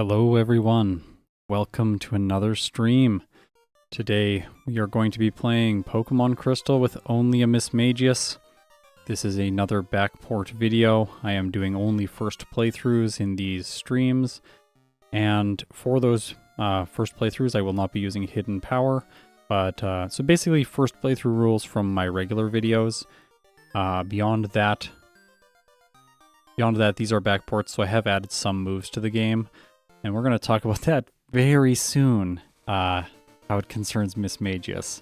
Hello everyone, welcome to another stream. Today we are going to be playing Pokemon Crystal with only a Mismagius. This is another backport video. I am doing only first playthroughs in these streams, and for those first playthroughs I will not be using Hidden Power, but so basically first playthrough rules from my regular videos. Beyond that, these are backports, so I have added some moves to the game. And we're going to talk about that very soon, how it concerns Mismagius.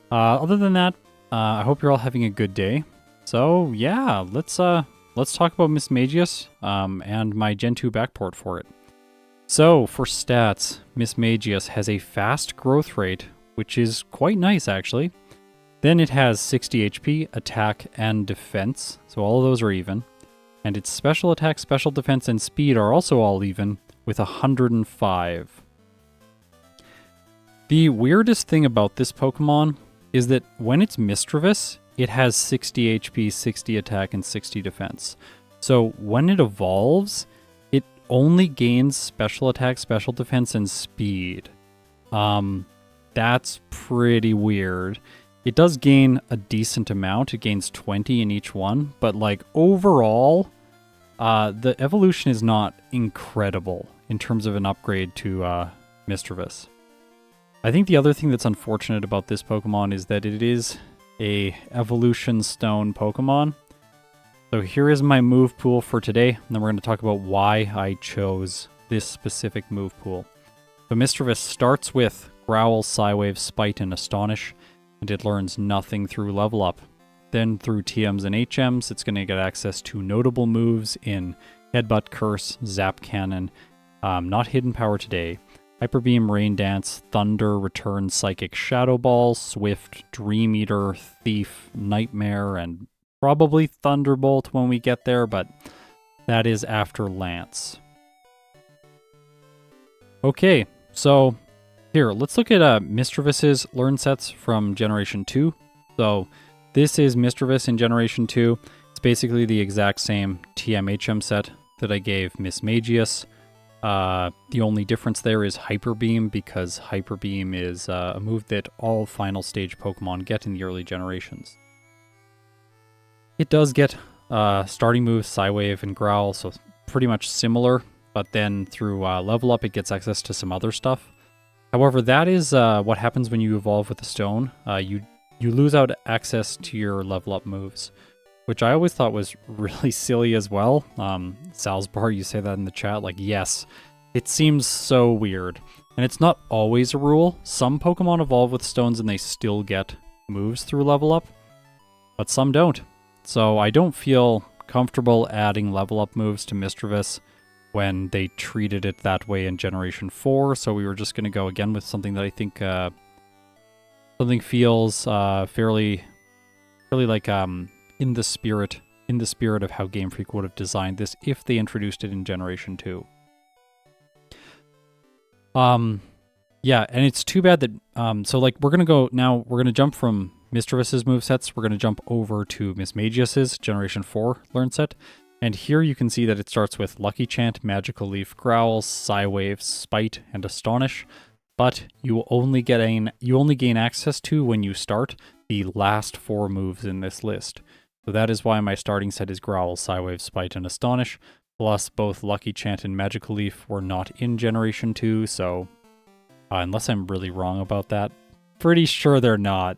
Other than that, I hope you're all having a good day. So yeah, let's talk about Mismagius and my Gen 2 backport for it. So for stats, Mismagius has a fast growth rate, which is quite nice actually. Then it has 60 HP, attack, and defense, so all of those are even. And its special attack, special defense, and speed are also all even, with 105. The weirdest thing about this Pokemon is that when it's Mischievous, it has 60 HP, 60 attack, and 60 defense. So when it evolves, it only gains special attack, special defense, and speed. That's pretty weird. It does gain a decent amount. It gains 20 in each one, but like overall, the evolution is not incredible in terms of an upgrade to Mischievous. I think the other thing that's unfortunate about this Pokemon is that it is a evolution stone Pokemon. So here is my move pool for today, and then we're going to talk about why I chose this specific move pool. So Mischievous starts with Growl, Psywave, Spite, and Astonish, and it learns nothing through level up. Then through TMs and HMs, it's going to get access to notable moves in Headbutt, Curse, Zap Cannon, not Hidden Power today, Hyper Beam, Rain Dance, Thunder, Return, Psychic Shadow Ball, Swift, Dream Eater, Thief, Nightmare, and probably Thunderbolt when we get there, but that is after Lance. Okay, so here, let's look at Mischievous's learn sets from Generation 2. So this is Mischievous in Generation 2. It's basically the exact same TM-HM set that I gave Mismagius. The only difference there is Hyper Beam, because Hyper Beam is a move that all final stage Pokemon get in the early generations. It does get starting moves, Psywave, and Growl, so pretty much similar, but then through level up it gets access to some other stuff. However, that is what happens when you evolve with the stone. You lose out access to your level up moves, which I always thought was really silly as well. Salzbar, you say that in the chat, like, yes, it seems so weird. And it's not always a rule. Some Pokemon evolve with stones and they still get moves through level up, but some don't. So I don't feel comfortable adding level up moves to Mischievous when they treated it that way in Generation 4, so we were just going to go again with something that I think something feels fairly like in the spirit of how Game Freak would have designed this if they introduced it in Generation 2. Yeah, and it's too bad that so like we're gonna jump from Mischievous's movesets, we're gonna jump over to Mismagius's Generation 4 learn set. And here you can see that it starts with Lucky Chant, Magical Leaf, Growl, Psywave, Spite, and Astonish. But you only gain access to, when you start, the last 4 moves in this list. So that is why my starting set is Growl, Psywave, Spite, and Astonish. Plus both Lucky Chant and Magical Leaf were not in Generation 2, so unless I'm really wrong about that, pretty sure they're not.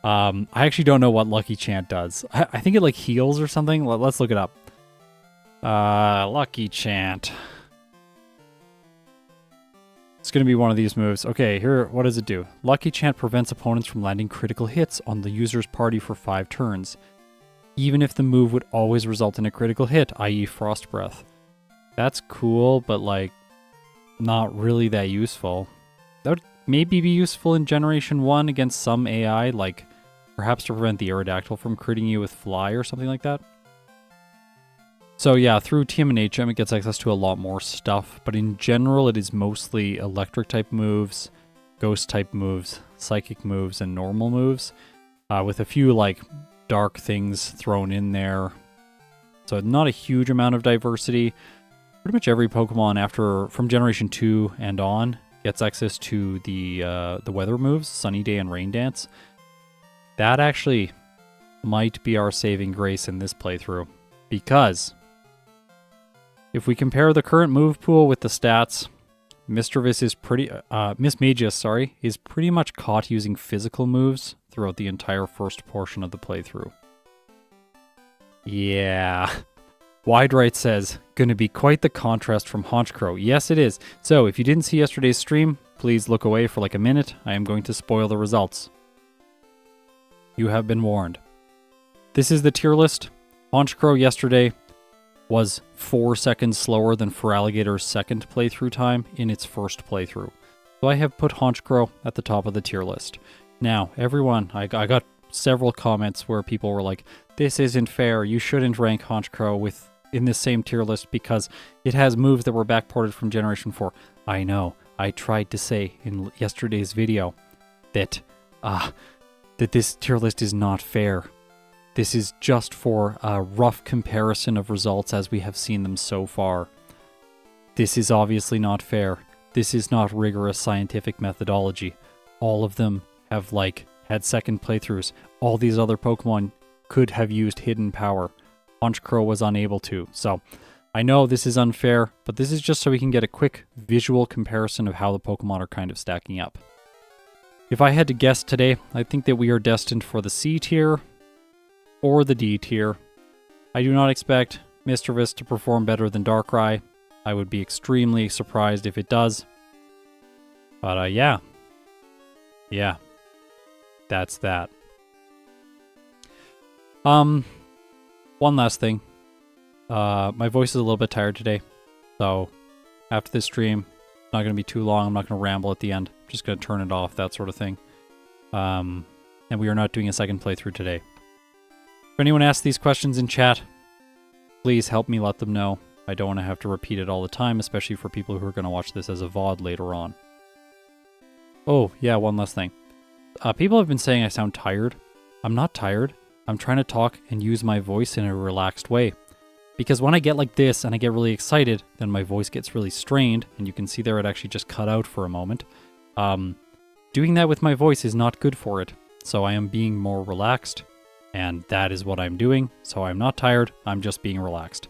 I actually don't know what Lucky Chant does. I think it like heals or something. Let's look it up. Lucky Chant. It's going to be one of these moves. Okay, here, what does it do? Lucky Chant prevents opponents from landing critical hits on the user's party for 5 turns, even if the move would always result in a critical hit, i.e. Frost Breath. That's cool, but like, not really that useful. That would maybe be useful in Generation 1 against some AI, like perhaps to prevent the Aerodactyl from critting you with Fly or something like that. So yeah, through TM and HM it gets access to a lot more stuff, but in general it is mostly electric type moves, ghost type moves, psychic moves, and normal moves, with a few like dark things thrown in there. So not a huge amount of diversity. pretty much every Pokemon from Generation 2 and on gets access to the weather moves, Sunny Day and Rain Dance. That actually might be our saving grace in this playthrough, because if we compare the current move pool with the stats, Mismagius is pretty much caught using physical moves throughout the entire first portion of the playthrough. Yeah. Wide Right says, gonna be quite the contrast from Honchkrow. Yes, it is. So, if you didn't see yesterday's stream, please look away for like a minute. I am going to spoil the results. You have been warned. This is the tier list. Honchkrow yesterday was 4 seconds slower than Feraligator's second playthrough time in its first playthrough. So I have put Honchkrow at the top of the tier list. Now, everyone, I got several comments where people were like, this isn't fair, you shouldn't rank Honchkrow in this same tier list because it has moves that were backported from Generation 4. I know, I tried to say in yesterday's video that this tier list is not fair. This is just for a rough comparison of results as we have seen them so far. This is obviously not fair. This is not rigorous scientific methodology. All of them have had second playthroughs. All these other Pokemon could have used hidden power. Honchkrow was unable to. So I know this is unfair, but this is just so we can get a quick visual comparison of how the Pokemon are kind of stacking up. If I had to guess today, I think that we are destined for the C tier or the D tier. I do not expect Mismagius to perform better than Darkrai. I would be extremely surprised if it does. But yeah. Yeah. That's that. One last thing. My voice is a little bit tired today. So after this stream, it's not going to be too long. I'm not going to ramble at the end. I'm just going to turn it off, that sort of thing. And we are not doing a second playthrough today. If anyone asks these questions in chat, please help me let them know. I don't want to have to repeat it all the time, especially for people who are going to watch this as a VOD later on. Oh, yeah, one last thing. People have been saying I sound tired. I'm not tired. I'm trying to talk and use my voice in a relaxed way. Because when I get like this and I get really excited, then my voice gets really strained, and you can see there it actually just cut out for a moment. Doing that with my voice is not good for it. So I am being more relaxed. And that is what I'm doing, so I'm not tired, I'm just being relaxed.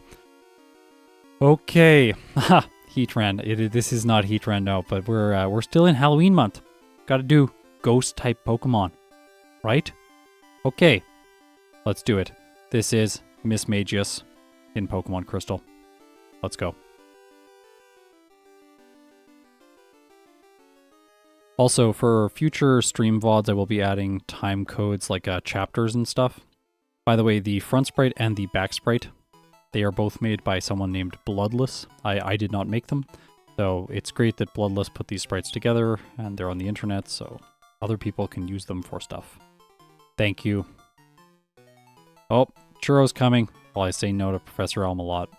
Okay, Heatran. This is not Heatran, no, but we're still in Halloween month. Gotta do ghost-type Pokemon, right? Okay, let's do it. This is Mismagius in Pokemon Crystal. Let's go. Also, for future stream VODs, I will be adding time codes like chapters and stuff. By the way, the front sprite and the back sprite, they are both made by someone named Bloodless. I did not make them, so it's great that Bloodless put these sprites together, and they're on the internet, so other people can use them for stuff. Thank you. Oh, Churro's coming, while I say no to Professor Elm a lot.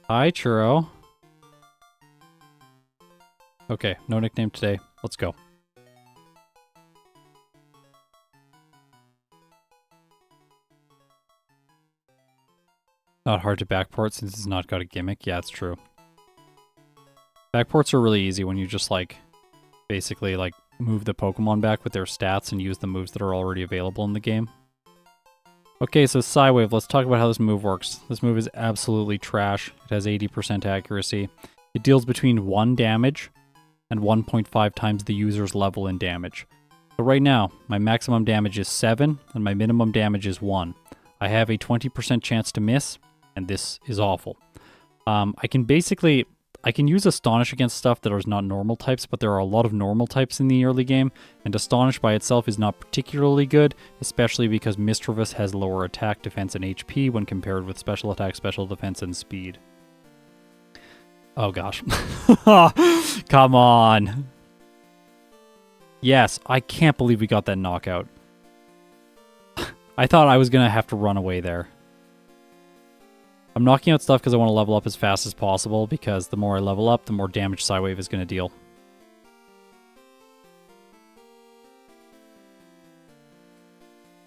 Hi, Churro. Okay, no nickname today. Let's go. Not hard to backport since it's not got a gimmick. Yeah, it's true. Backports are really easy when you just basically move the Pokemon back with their stats and use the moves that are already available in the game. Okay, so Psywave, let's talk about how this move works. This move is absolutely trash. It has 80% accuracy. It deals between 1 damage and 1.5 times the user's level in damage. So right now, my maximum damage is 7, and my minimum damage is 1. I have a 20% chance to miss, and this is awful. I can use Astonish against stuff that are not normal types, but there are a lot of normal types in the early game, and Astonish by itself is not particularly good, especially because Mismagius has lower attack, defense, and HP when compared with special attack, special defense, and speed. Oh gosh. Come on. Yes, I can't believe we got that knockout. I thought I was going to have to run away there. I'm knocking out stuff because I want to level up as fast as possible, because the more I level up, the more damage Psywave is going to deal.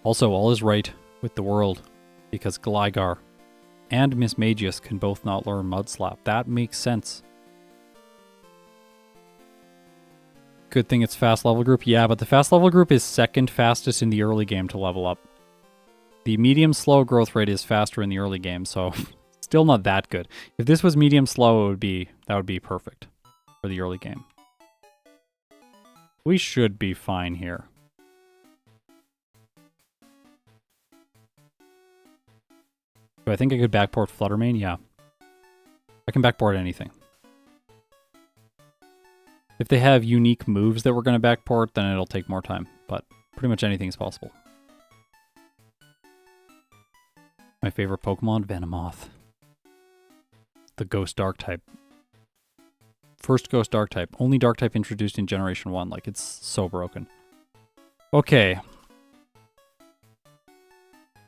Also, all is right with the world, because Gligar and Mismagius can both not learn Mud Slap. That makes sense. Good thing it's fast level group. Yeah, but the fast level group is second fastest in the early game to level up. The medium slow growth rate is faster in the early game, so still not that good. If this was medium slow, that would be perfect for the early game. We should be fine here. Do I think I could backport Fluttermane? Yeah. I can backport anything. If they have unique moves that we're going to backport, then it'll take more time. But pretty much anything is possible. My favorite Pokemon, Venomoth. The Ghost Dark type. First Ghost Dark type. Only Dark type introduced in Generation 1. Like, it's so broken. Okay.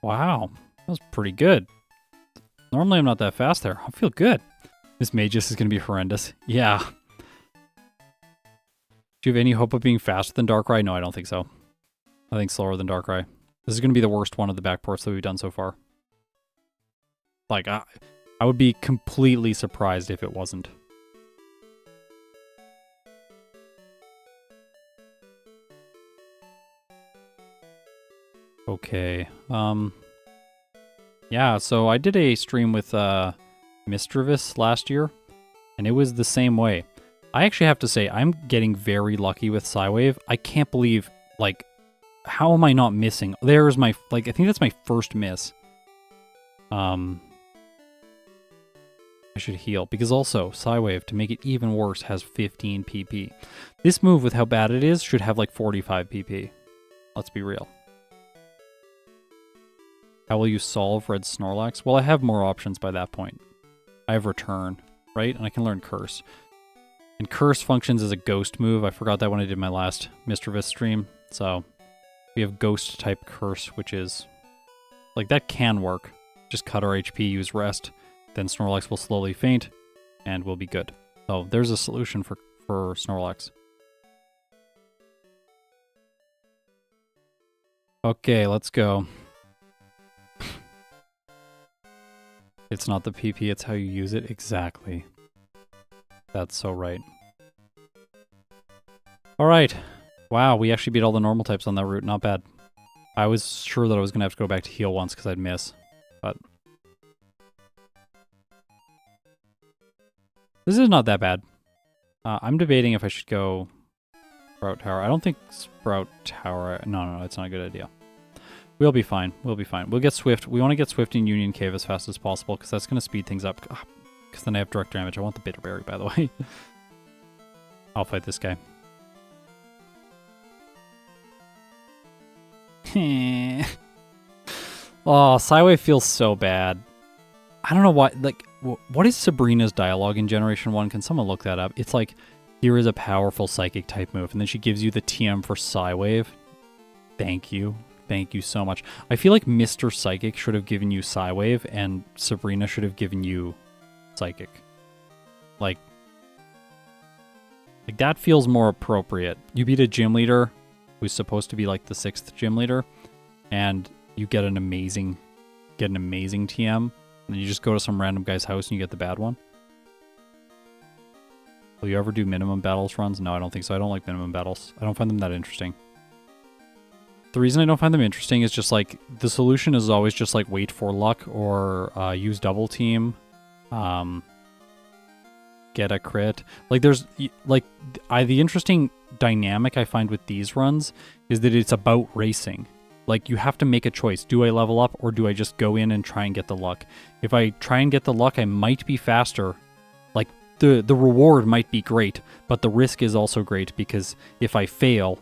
Wow. That was pretty good. Normally I'm not that fast there. I feel good. This Mismagius is going to be horrendous. Yeah. Do you have any hope of being faster than Darkrai? No, I don't think so. I think slower than Darkrai. This is going to be the worst one of the backports that we've done so far. Like, I would be completely surprised if it wasn't. Okay. Yeah, so I did a stream with Misdreavus last year, and it was the same way. I actually have to say, I'm getting very lucky with Psywave. I can't believe, like, how am I not missing? There's my, like, I think that's my first miss. I should heal, because also, Psywave, to make it even worse, has 15 PP. This move, with how bad it is, should have like 45 PP. Let's be real. How will you solve Red Snorlax? Well, I have more options by that point. I have Return, right? And I can learn Curse. And Curse functions as a ghost move. I forgot that when I did my last Misdreavus stream. So, we have Ghost type Curse, which is... like, that can work. Just cut our HP, use Rest. Then Snorlax will slowly faint, and we'll be good. So, there's a solution for Snorlax. Okay, let's go. It's not the PP, it's how you use it. Exactly. That's so right. Alright. Wow, we actually beat all the normal types on that route. Not bad. I was sure that I was going to have to go back to heal once because I'd miss. But... this is not that bad. I'm debating if I should go Sprout Tower. I don't think Sprout Tower... No, it's not a good idea. We'll be fine. We'll be fine. We'll get Swift. We want to get Swift in Union Cave as fast as possible because that's going to speed things up. Because then I have direct damage. I want the Bitterberry, by the way. I'll fight this guy. Oh, Psywave feels so bad. I don't know why. Like, what is Sabrina's dialogue in Generation 1? Can someone look that up? It's like, here is a powerful psychic type move. And then she gives you the TM for Psywave. Thank you. Thank you so much. I feel like Mr. Psychic should have given you Psywave, and Sabrina should have given you Psychic. Like that feels more appropriate. You beat a gym leader who's supposed to be like the 6th gym leader, and you get an amazing TM, and then you just go to some random guy's house and you get the bad one. Will you ever do minimum battles runs? No, I don't think so. I don't like minimum battles. I don't find them that interesting. The reason I don't find them interesting is just like the solution is always just like wait for luck or use double team, get a crit. Like there's like the interesting dynamic I find with these runs is that it's about racing. Like you have to make a choice. Do I level up or do I just go in and try and get the luck? If I try and get the luck, I might be faster. Like the reward might be great, but the risk is also great because if I fail,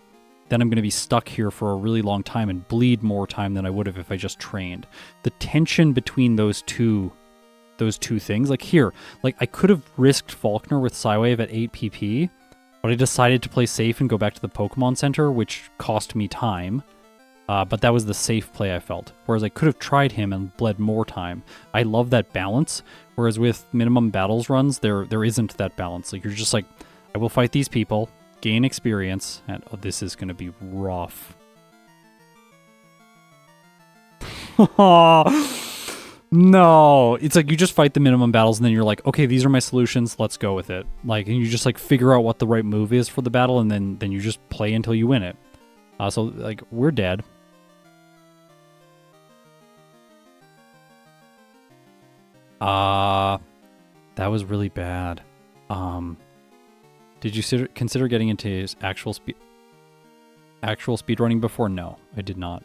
then I'm going to be stuck here for a really long time and bleed more time than I would have if I just trained. The tension between those two things, like here, like I could have risked Faulkner with Psywave at 8 PP, but I decided to play safe and go back to the Pokemon Center, which cost me time. But that was the safe play I felt. Whereas I could have tried him and bled more time. I love that balance. Whereas with minimum battles runs, there isn't that balance. Like you're just like, I will fight these people, gain experience, and oh, this is going to be rough. No, it's like you just fight the minimum battles and then you're like, okay, these are my solutions. Let's go with it. Like, and you just like figure out what the right move is for the battle, and then you just play until you win it. So like we're dead. That was really bad. Did you consider getting into his actual speedrunning before? No, I did not.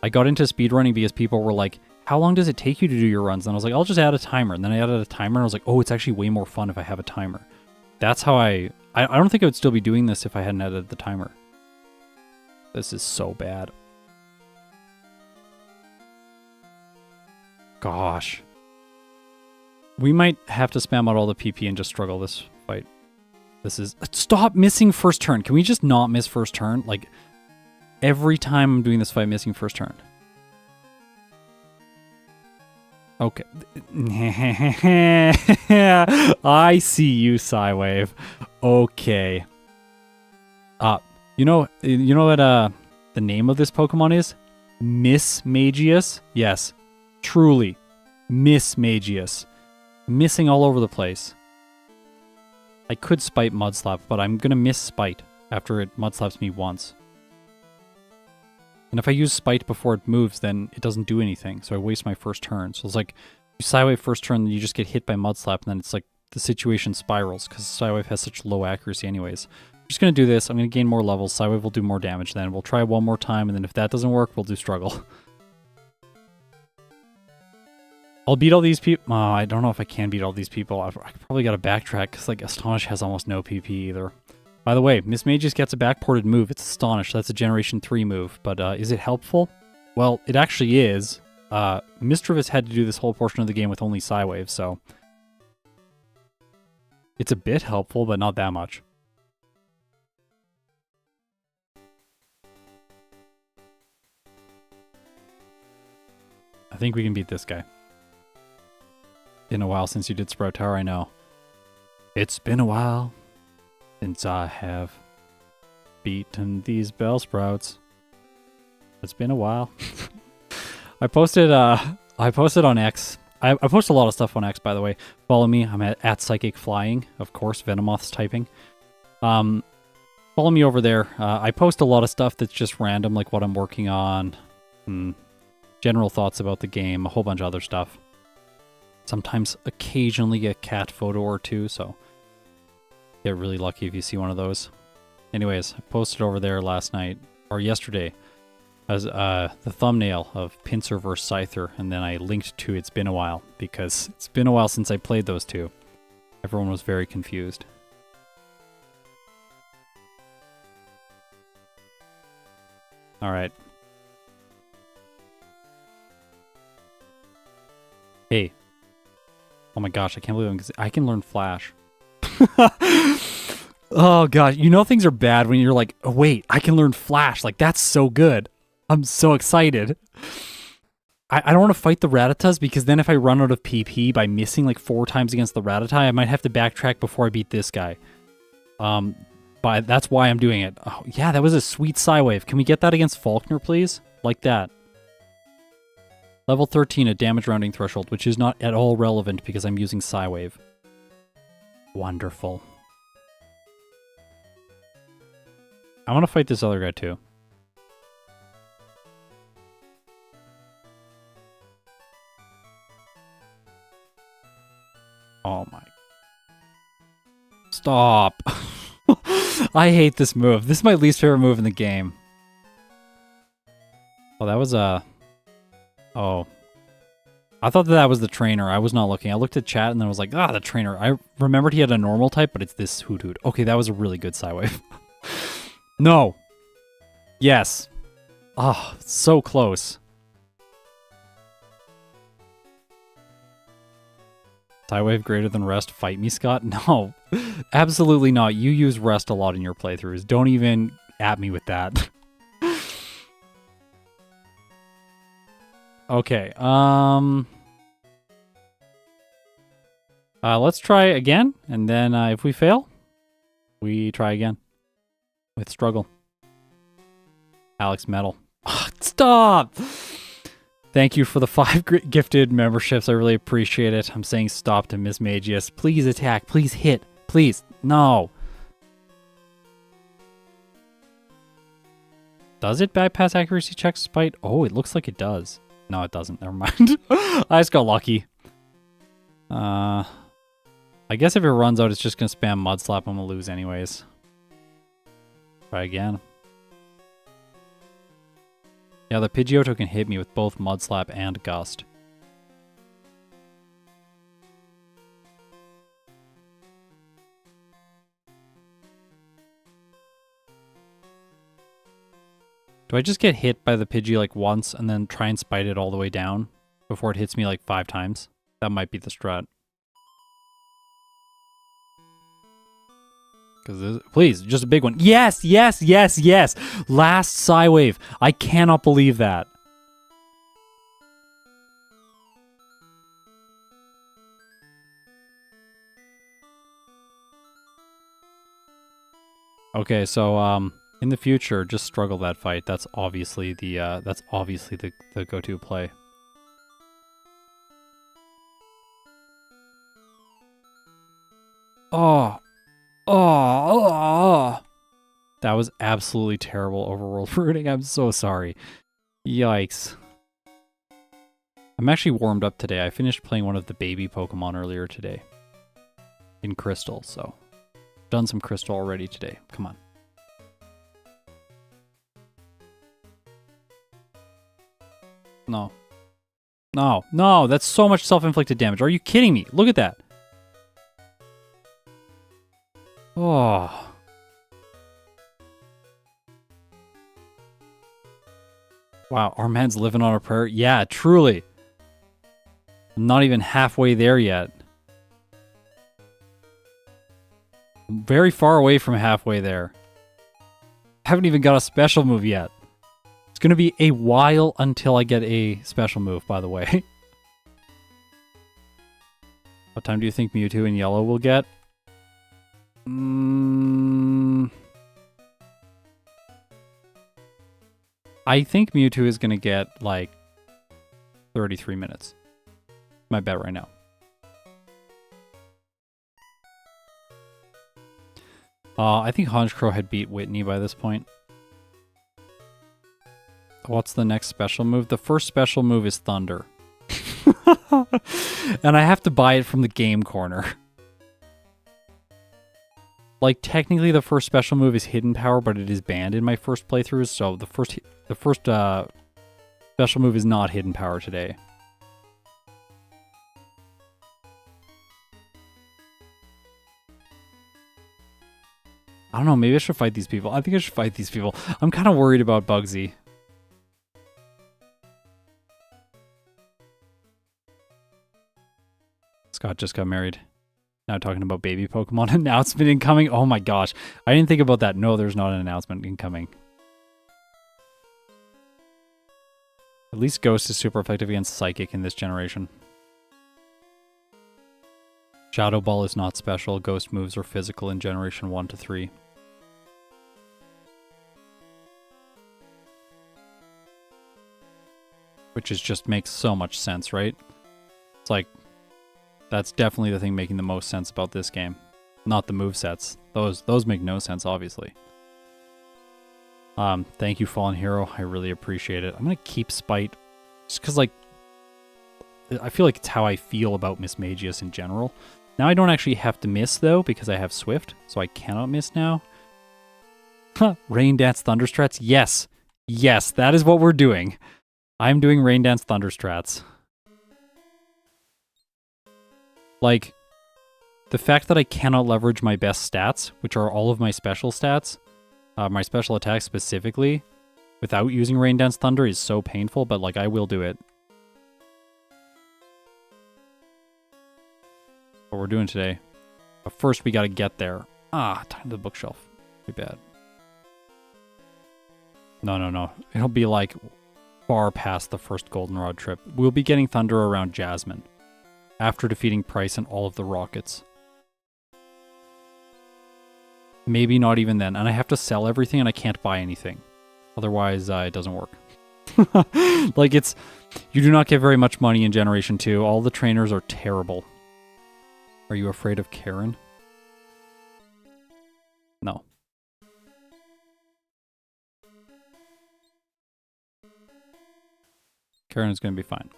I got into speedrunning because people were like, how long does it take you to do your runs? And I was like, I'll just add a timer. And then I added a timer and I was like, oh, it's actually way more fun if I have a timer. That's how I don't think I would still be doing this if I hadn't added the timer. This is so bad. Gosh. We might have to spam out all the PP and just struggle this fight. This is... Stop missing first turn. Can we just not miss first turn? Like, every time I'm doing this fight, missing first turn. Okay. I see you, Psywave. Okay. You know what the name of this Pokemon is? Mismagius? Yes. Truly. Mismagius. Missing all over the place. I could Spite Mudslap, but I'm gonna miss Spite after it Mudslaps me once. And if I use Spite before it moves, then it doesn't do anything, so I waste my first turn. So it's like, you Psywave first turn, then you just get hit by Mudslap, and then it's like the situation spirals, because Psywave has such low accuracy anyways. I'm just going to do this, I'm going to gain more levels, Psywave will do more damage then. We'll try one more time, and then if that doesn't work, we'll do Struggle. I'll beat all these people. I don't know if I can beat all these people. I probably got to backtrack, because like Astonish has almost no PP either. By the way, Mismagius gets a backported move. It's Astonish. That's a Generation 3 move. But is it helpful? Well, it actually is. Misdreavus had to do this whole portion of the game with only Psywave, so... It's a bit helpful, but not that much. I think we can beat this guy. Been a while since you did Sprout Tower, I know. It's been a while since I have beaten these Bellsprouts. It's been a while. I posted on X. I post a lot of stuff on X, by the way. Follow me. I'm at Psychic Flying, of course. Venomoth's typing. Follow me over there. I post a lot of stuff that's just random, like what I'm working on, general thoughts about the game, a whole bunch of other stuff. Sometimes, occasionally, a cat photo or two, so get really lucky if you see one of those. Anyways, I posted over there last night, or yesterday, as the thumbnail of Pinsir vs. Scyther, and then I linked to It's Been a While, because it's been a while since I played those two. Everyone was very confused. Alright. Hey. Oh my gosh, I can't believe I can learn Flash. Oh gosh, you know things are bad when you're like, oh wait, I can learn Flash. Like, that's so good. I'm so excited. I don't want to fight the Rattatas because then if I run out of PP by missing like 4 times against the Rattata, I might have to backtrack before I beat this guy. But that's why I'm doing it. Oh, yeah, that was a sweet Psywave. Can we get that against Faulkner, please? Like that. Level 13 at damage rounding threshold, which is not at all relevant because I'm using Psywave. Wonderful. I want to fight this other guy too. Oh my. Stop. I hate this move. This is my least favorite move in the game. Oh, that was a... Oh. I thought that was the trainer. I was not looking. I looked at chat and then I was like, ah, the trainer. I remembered he had a normal type, but it's this Hoot Hoot. Okay, that was a really good Psywave. No. Yes. Oh, so close. Psywave greater than Rest. Fight me, Scott? No. Absolutely not. You use Rest a lot in your playthroughs. Don't even at me with that. Okay, let's try again, and then if we fail, we try again with Struggle. Alex Metal. Stop! Thank you for the 5 gifted memberships. I really appreciate it. I'm saying stop to Mismagius. Please attack. Please hit. Please. No. Does it bypass accuracy checks despite? Oh, it looks like it does. No, it doesn't. Never mind. I just got lucky. I guess if it runs out, it's just going to spam Mud Slap. I'm going to lose anyways. Try again. Yeah, the Pidgeotto can hit me with both Mud Slap and Gust. Do I just get hit by the Pidgey like once and then try and spite it all the way down before it hits me like 5 times? That might be the strat. Please, just a big one. Yes, yes, yes, yes. Last Psywave. I cannot believe that. Okay, so in the future, just struggle that fight. That's obviously the go-to play. Oh. Oh. That was absolutely terrible overworld rooting. I'm so sorry. Yikes. I'm actually warmed up today. I finished playing one of the baby Pokemon earlier today. In Crystal, so. Done some Crystal already today. Come on. No. No. No, that's so much self-inflicted damage. Are you kidding me? Look at that. Oh. Wow, our man's living on a prayer. Yeah, truly. I'm not even halfway there yet. I'm very far away from halfway there. Haven't even got a special move yet. It's going to be a while until I get a special move, by the way. What time do you think Mewtwo in yellow will get? I think Mewtwo is going to get, like, 33 minutes. My bet right now. I think Honchkrow had beat Whitney by this point. What's the next special move? The first special move is Thunder. And I have to buy it from the game corner. Like, technically the first special move is Hidden Power, but it is banned in my first playthroughs, so the first special move is not Hidden Power today. I don't know, maybe I should fight these people. I think I should fight these people. I'm kind of worried about Bugsy. Scott just got married. Now talking about baby Pokemon announcement incoming. Oh my gosh. I didn't think about that. No, there's not an announcement incoming. At least Ghost is super effective against Psychic in this generation. Shadow Ball is not special. Ghost moves are physical in generation 1 to 3. Which is just makes so much sense, right? It's like, that's definitely the thing making the most sense about this game. Not the movesets. Those make no sense, obviously. Thank you, Fallen Hero. I really appreciate it. I'm going to keep Spite. Just because, like, I feel like it's how I feel about Mismagius in general. Now I don't actually have to miss, though, because I have Swift. So I cannot miss now. Huh. Rain Dance Thunder Strats? Yes. Yes, that is what we're doing. I'm doing Rain Dance Thunder Strats. Like, the fact that I cannot leverage my best stats, which are all of my special stats, my special attacks specifically, without using Rain Dance Thunder is so painful, but, like, I will do it. What we're doing today. But first, we gotta get there. Time to the bookshelf. Pretty bad. No. It'll be, like, far past the first Goldenrod trip. We'll be getting Thunder around Jasmine. After defeating Price and all of the Rockets. Maybe not even then. And I have to sell everything and I can't buy anything. Otherwise, it doesn't work. Like, you do not get very much money in Generation 2. All the trainers are terrible. Are you afraid of Karen? No. Karen is going to be fine.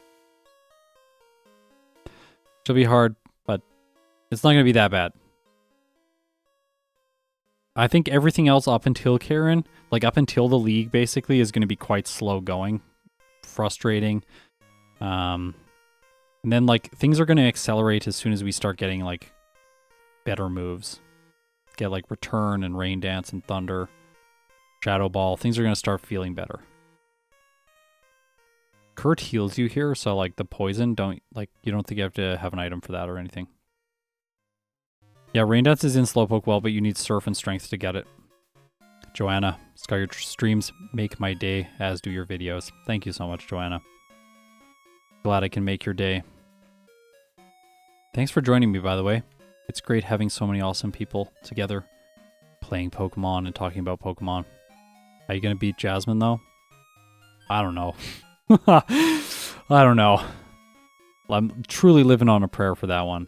She'll be hard, but it's not going to be that bad. I think everything else up until Karen, like up until the league basically, is going to be quite slow going. Frustrating. And then like things are going to accelerate as soon as we start getting like better moves. Get like Return and Rain Dance and Thunder, Shadow Ball. Things are going to start feeling better. Kurt heals you here, so like the poison, you don't think you have to have an item for that or anything. Yeah, Rain Dance is in Slowpoke well, but you need Surf and Strength to get it. Joanna, Sky, your streams make my day, as do your videos. Thank you so much, Joanna. Glad I can make your day. Thanks for joining me, by the way. It's great having so many awesome people together playing Pokemon and talking about Pokemon. Are you going to beat Jasmine, though? I don't know. I don't know. I'm truly living on a prayer for that one.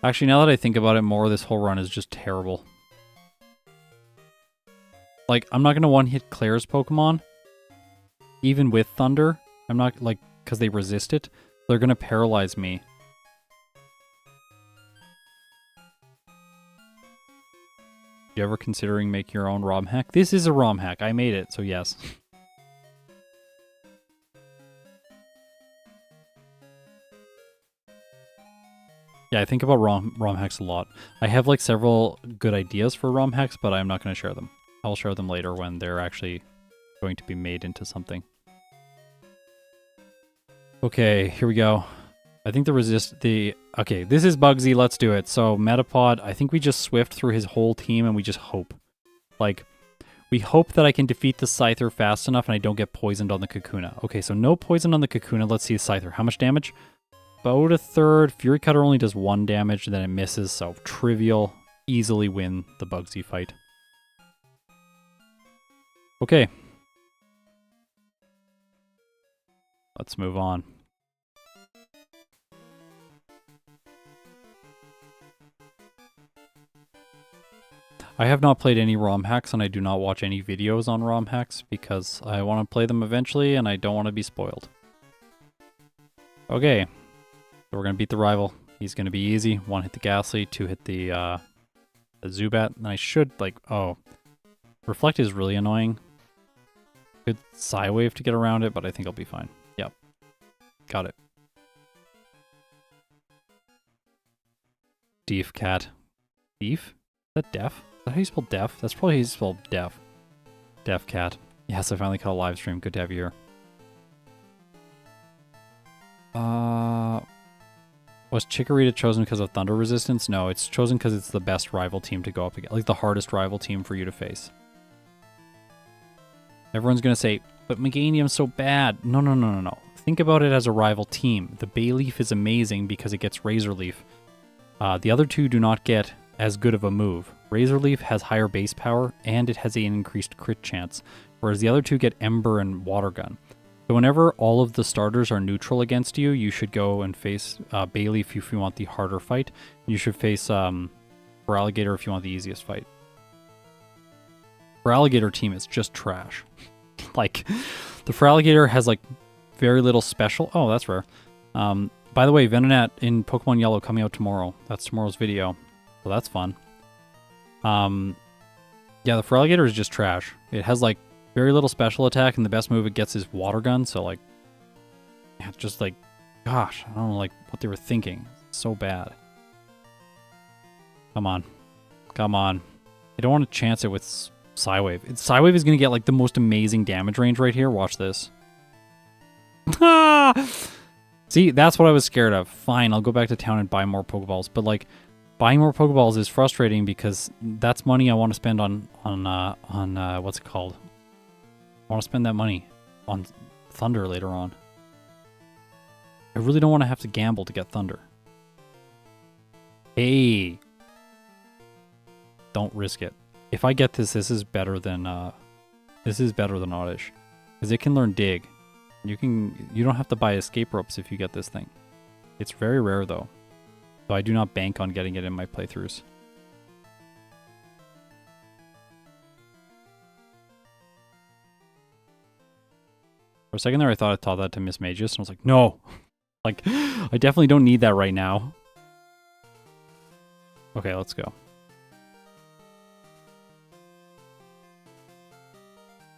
Actually, now that I think about it more, this whole run is just terrible. Like, I'm not going to one-hit Claire's Pokemon. Even with Thunder. I'm not, like, because they resist it. They're going to paralyze me. You ever considering making your own ROM hack? This is a ROM hack. I made it, so yes. Yeah, I think about ROM hacks a lot. I have like several good ideas for ROM hacks, but I'm not going to share them. I'll share them later when they're actually going to be made into something. Okay, here we go. I think okay, this is Bugsy, let's do it. So Metapod, I think we just Swift through his whole team and we just hope. Like, we hope that I can defeat the Scyther fast enough and I don't get poisoned on the Kakuna. Okay, so no poison on the Kakuna. Let's see the Scyther. How much damage? About a third. Fury Cutter only does 1 damage, then it misses, so trivial. Easily win the Bugsy fight. Okay. Let's move on. I have not played any ROM hacks and I do not watch any videos on ROM hacks because I want to play them eventually and I don't want to be spoiled. Okay. So we're going to beat the rival. He's going to be easy. 1 hit the Ghastly, 2 hit the Zubat. And I should, like, oh. Reflect is really annoying. Good Psywave to get around it, but I think I'll be fine. Yep. Got it. Deef Cat. Deef? Is that deaf? Is that how you spell deaf? That's probably how you spell deaf. Deaf Cat. Yes, I finally caught a live stream. Good to have you here. Was Chikorita chosen because of Thunder Resistance? No, it's chosen because it's the best rival team to go up against. Like, the hardest rival team for you to face. Everyone's going to say, but Meganium's so bad. No, no, no, no, no. Think about it as a rival team. The Bayleaf is amazing because it gets Razor Leaf. The other two do not get as good of a move. Razor Leaf has higher base power, and it has an increased crit chance, whereas the other two get Ember and Water Gun. So whenever all of the starters are neutral against you, you should go and face Bayleaf if you want the harder fight. You should face Feraligatr if you want the easiest fight. Feraligatr team is just trash. Like, the Feraligatr has like very little special. Oh, that's rare. By the way, Venonat in Pokemon Yellow coming out tomorrow. That's tomorrow's video. So that's fun. Yeah, the Feraligatr is just trash. It has like very little special attack, and the best move it gets is Water Gun, so like, yeah, it's just like, gosh, I don't know like what they were thinking. It's so bad. Come on. Come on. I don't want to chance it with Psywave. Psywave is going to get like the most amazing damage range right here. Watch this. See, that's what I was scared of. Fine, I'll go back to town and buy more Pokeballs, but like, buying more Pokeballs is frustrating because that's money I want to spend on what's it called? I want to spend that money on Thunder later on. I really don't want to have to gamble to get Thunder. Hey. Don't risk it. If I get this, this is better than Oddish. Because it can learn Dig. You don't have to buy escape ropes if you get this thing. It's very rare though. So I do not bank on getting it in my playthroughs. For a second there I thought I taught that to Mismagius, and I was like, no! Like, I definitely don't need that right now. Okay, let's go.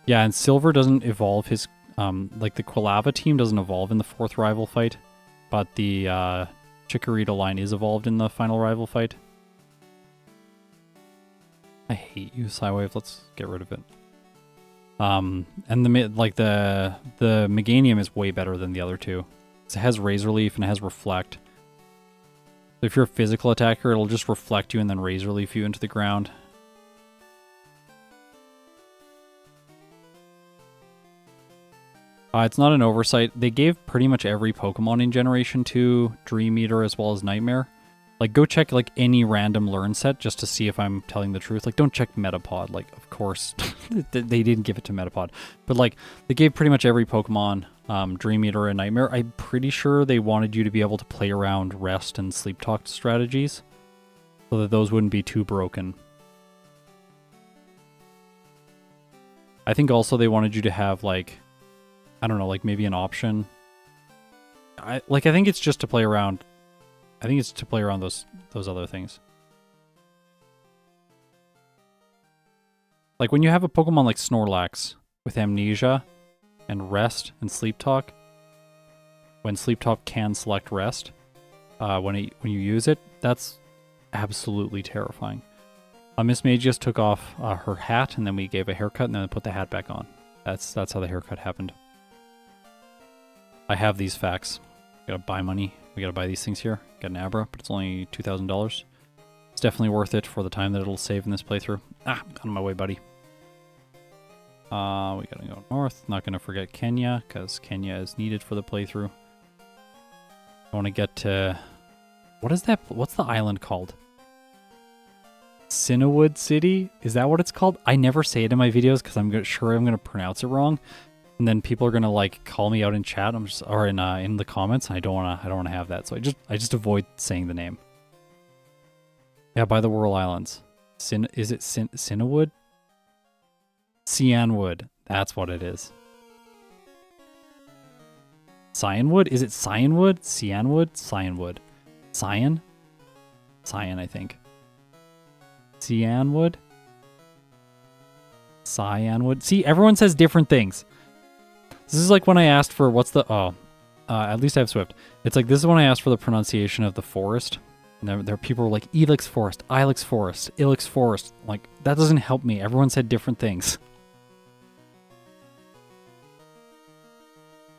Yeah, and Silver doesn't evolve his... like, the Quilava team doesn't evolve in the 4th rival fight, but the Chikorita line is evolved in the final rival fight. I hate you, Psywave. Let's get rid of it. And the Meganium is way better than the other two. It has Razor Leaf and it has Reflect. So if you're a physical attacker, it'll just reflect you and then Razor Leaf you into the ground. It's not an oversight. They gave pretty much every Pokemon in Generation 2 Dream Eater as well as Nightmare. Like, go check, like, any random learn set just to see if I'm telling the truth. Like, don't check Metapod. Like, of course, they didn't give it to Metapod. But, like, they gave pretty much every Pokemon Dream Eater and Nightmare. I'm pretty sure they wanted you to be able to play around Rest and Sleep Talk strategies so that those wouldn't be too broken. I think also they wanted you to have, like... I don't know, like maybe an option. I think it's just to play around. I think it's to play around those other things. Like when you have a Pokemon like Snorlax with Amnesia and Rest and Sleep Talk, when Sleep Talk can select Rest, when you use it, that's absolutely terrifying. Mismagius took off her hat and then we gave a haircut and then put the hat back on. That's how the haircut happened. I have these facts. Gotta buy money. We gotta buy these things here. Got an Abra, but it's only $2,000. It's definitely worth it for the time that it'll save in this playthrough. Ah, on my way, buddy. We gotta go north. Not gonna forget Kenya, because Kenya is needed for the playthrough. I want to get to... What is that? What's the island called? Cinnawood City? Is that what it's called? I never say it in my videos because I'm sure I'm gonna pronounce it wrong. And then people are gonna like call me out in chat. Or in the comments. And I don't wanna have that. So I just avoid saying the name. Yeah, by the Whirl Islands. Is it Cinnawood? Cianwood. That's what it is. Cianwood? Is it Cianwood? Cianwood? Cianwood. Cian? Cian, I think. Cianwood? Cianwood. See, everyone says different things. This is like when I asked for what's the... at least I have Swift. It's like this is when I asked for the pronunciation of the forest. And there are people who are like, Elix Forest, Ilex Forest, Ilix Forest. Like, that doesn't help me. Everyone said different things.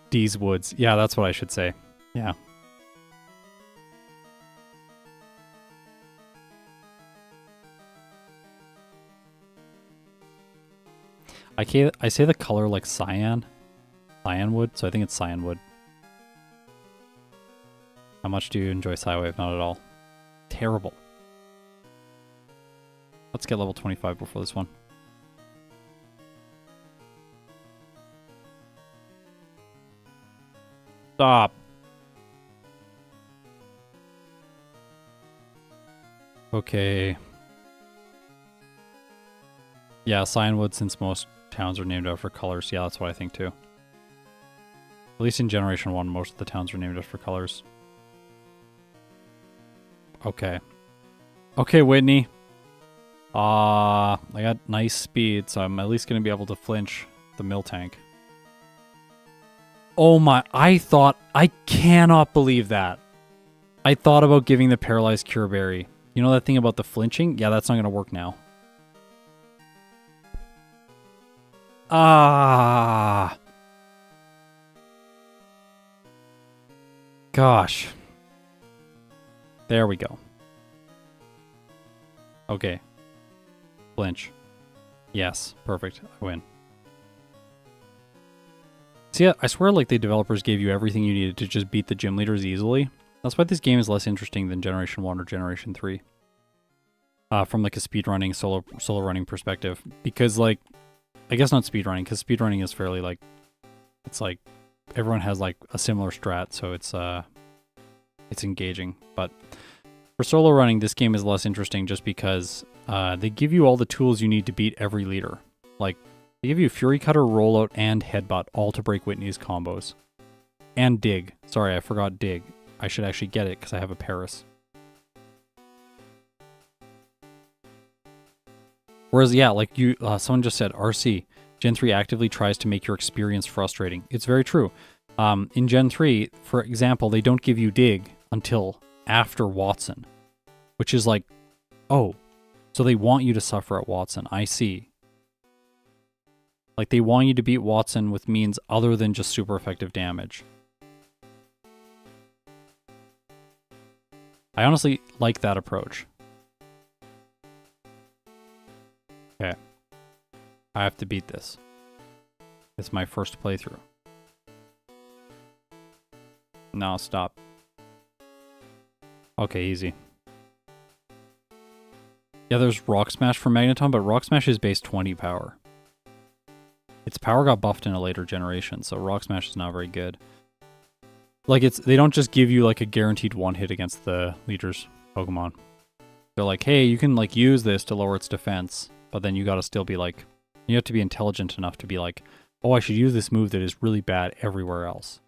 These woods. Yeah, that's what I should say. Yeah. I say the color like cyan. Cyanwood, so I think it's Cyanwood. How much do you enjoy Psywave? Not at all. Terrible. Let's get level 25 before this one. Stop. Okay. Yeah, Cyanwood, since most towns are named after colors. Yeah, that's what I think too. At least in Generation 1, most of the towns are named after colors. Okay. Okay, Whitney. I got nice speed, so I'm at least going to be able to flinch the Miltank. Oh my, I cannot believe that. I thought about giving the Paralyzed Cure Berry. You know that thing about the flinching? Yeah, that's not going to work now. Ah. Gosh. There we go. Okay. Flinch. Yes, perfect. I win. See, I swear like the developers gave you everything you needed to just beat the gym leaders easily. That's why this game is less interesting than Generation 1 or Generation 3. From like a speedrunning, solo running perspective. Because like, I guess not speedrunning, because speedrunning is fairly like, it's like, everyone has like a similar strat, so it's engaging. But for solo running, this game is less interesting just because they give you all the tools you need to beat every leader. Like, they give you Fury Cutter, Rollout, and Headbutt, all to break Whitney's combos. And Dig. Sorry, I forgot Dig. I should actually get it because I have a Paris. Whereas, yeah, like you, someone just said, RC, Gen 3 actively tries to make your experience frustrating. It's very true. In Gen 3, for example, they don't give you Dig until after Watson, which is like, oh, so they want you to suffer at Watson. I see. Like, they want you to beat Watson with means other than just super effective damage. I honestly like that approach. Okay. I have to beat this. It's my first playthrough. No, stop. Okay, easy. Yeah, there's Rock Smash for Magneton, but Rock Smash is base 20 power. Its power got buffed in a later generation, so Rock Smash is not very good. Like, they don't just give you like a guaranteed one hit against the leader's Pokemon. They're like, hey, you can like use this to lower its defense, but then you gotta still be like, you have to be intelligent enough to be like, oh, I should use this move that is really bad everywhere else.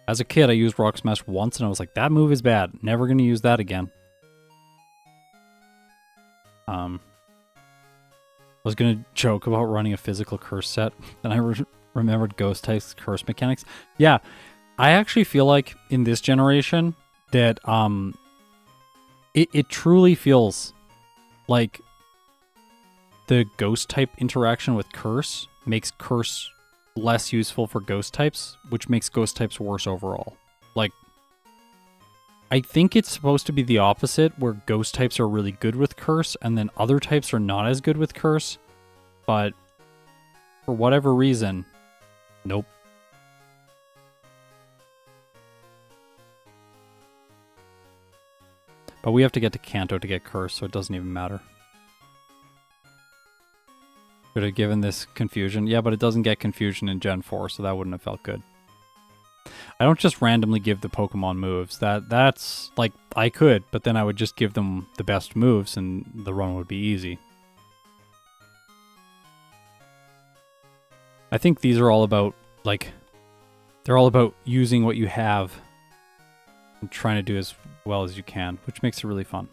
As a kid, I used Rock Smash once and I was like, that move is bad. Never gonna use that again. I was gonna joke about running a physical curse set, then I remembered Ghost type's curse mechanics. Yeah, I actually feel like in this generation that it truly feels like the Ghost type interaction with curse makes curse less useful for Ghost types, which makes Ghost types worse overall. Like, I think it's supposed to be the opposite, where Ghost types are really good with curse, and then other types are not as good with curse, but for whatever reason, nope. But we have to get to Kanto to get curse, so it doesn't even matter. Could have given this confusion. Yeah, but it doesn't get confusion in Gen 4, so that wouldn't have felt good. I don't just randomly give the Pokemon moves. That's like, I could, but then I would just give them the best moves and the run would be easy. I think these are all about, like, they're all about using what you have and trying to do as well as you can, which makes it really fun.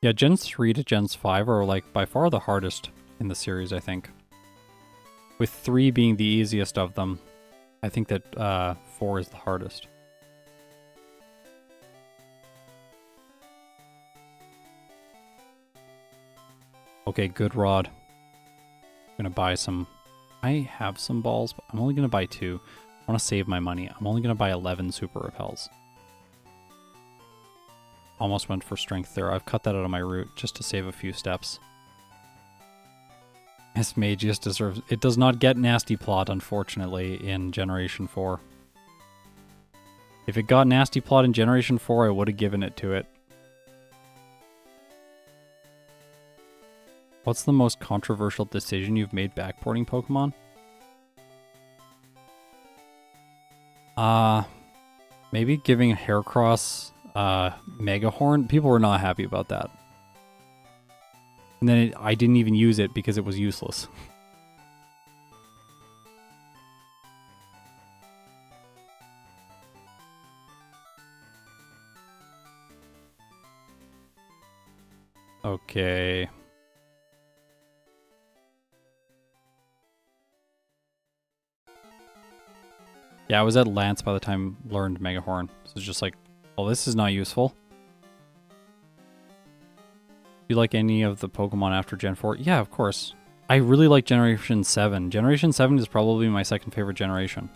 Yeah, Gens 3 to Gens 5 are like by far the hardest in the series, I think. With 3 being the easiest of them, I think that 4 is the hardest. Okay, good rod. I'm gonna buy some. I have some balls, but I'm only gonna buy 2. I want to save my money. I'm only gonna buy 11 super repels. Almost went for strength there. I've cut that out of my route just to save a few steps. Mismagius deserves... It does not get Nasty Plot, unfortunately, in Generation 4. If it got Nasty Plot in Generation 4, I would have given it to it. What's the most controversial decision you've made backporting Pokemon? Maybe giving Heracross Mega Horn. People were not happy about that. And then I didn't even use it because it was useless. Okay. Yeah, I was at Lance by the time I learned Mega Horn. So it's just like, well, this is not useful. Do you like any of the Pokemon after Gen 4? Yeah, of course. I really like Generation 7. Generation 7 is probably my second favorite generation.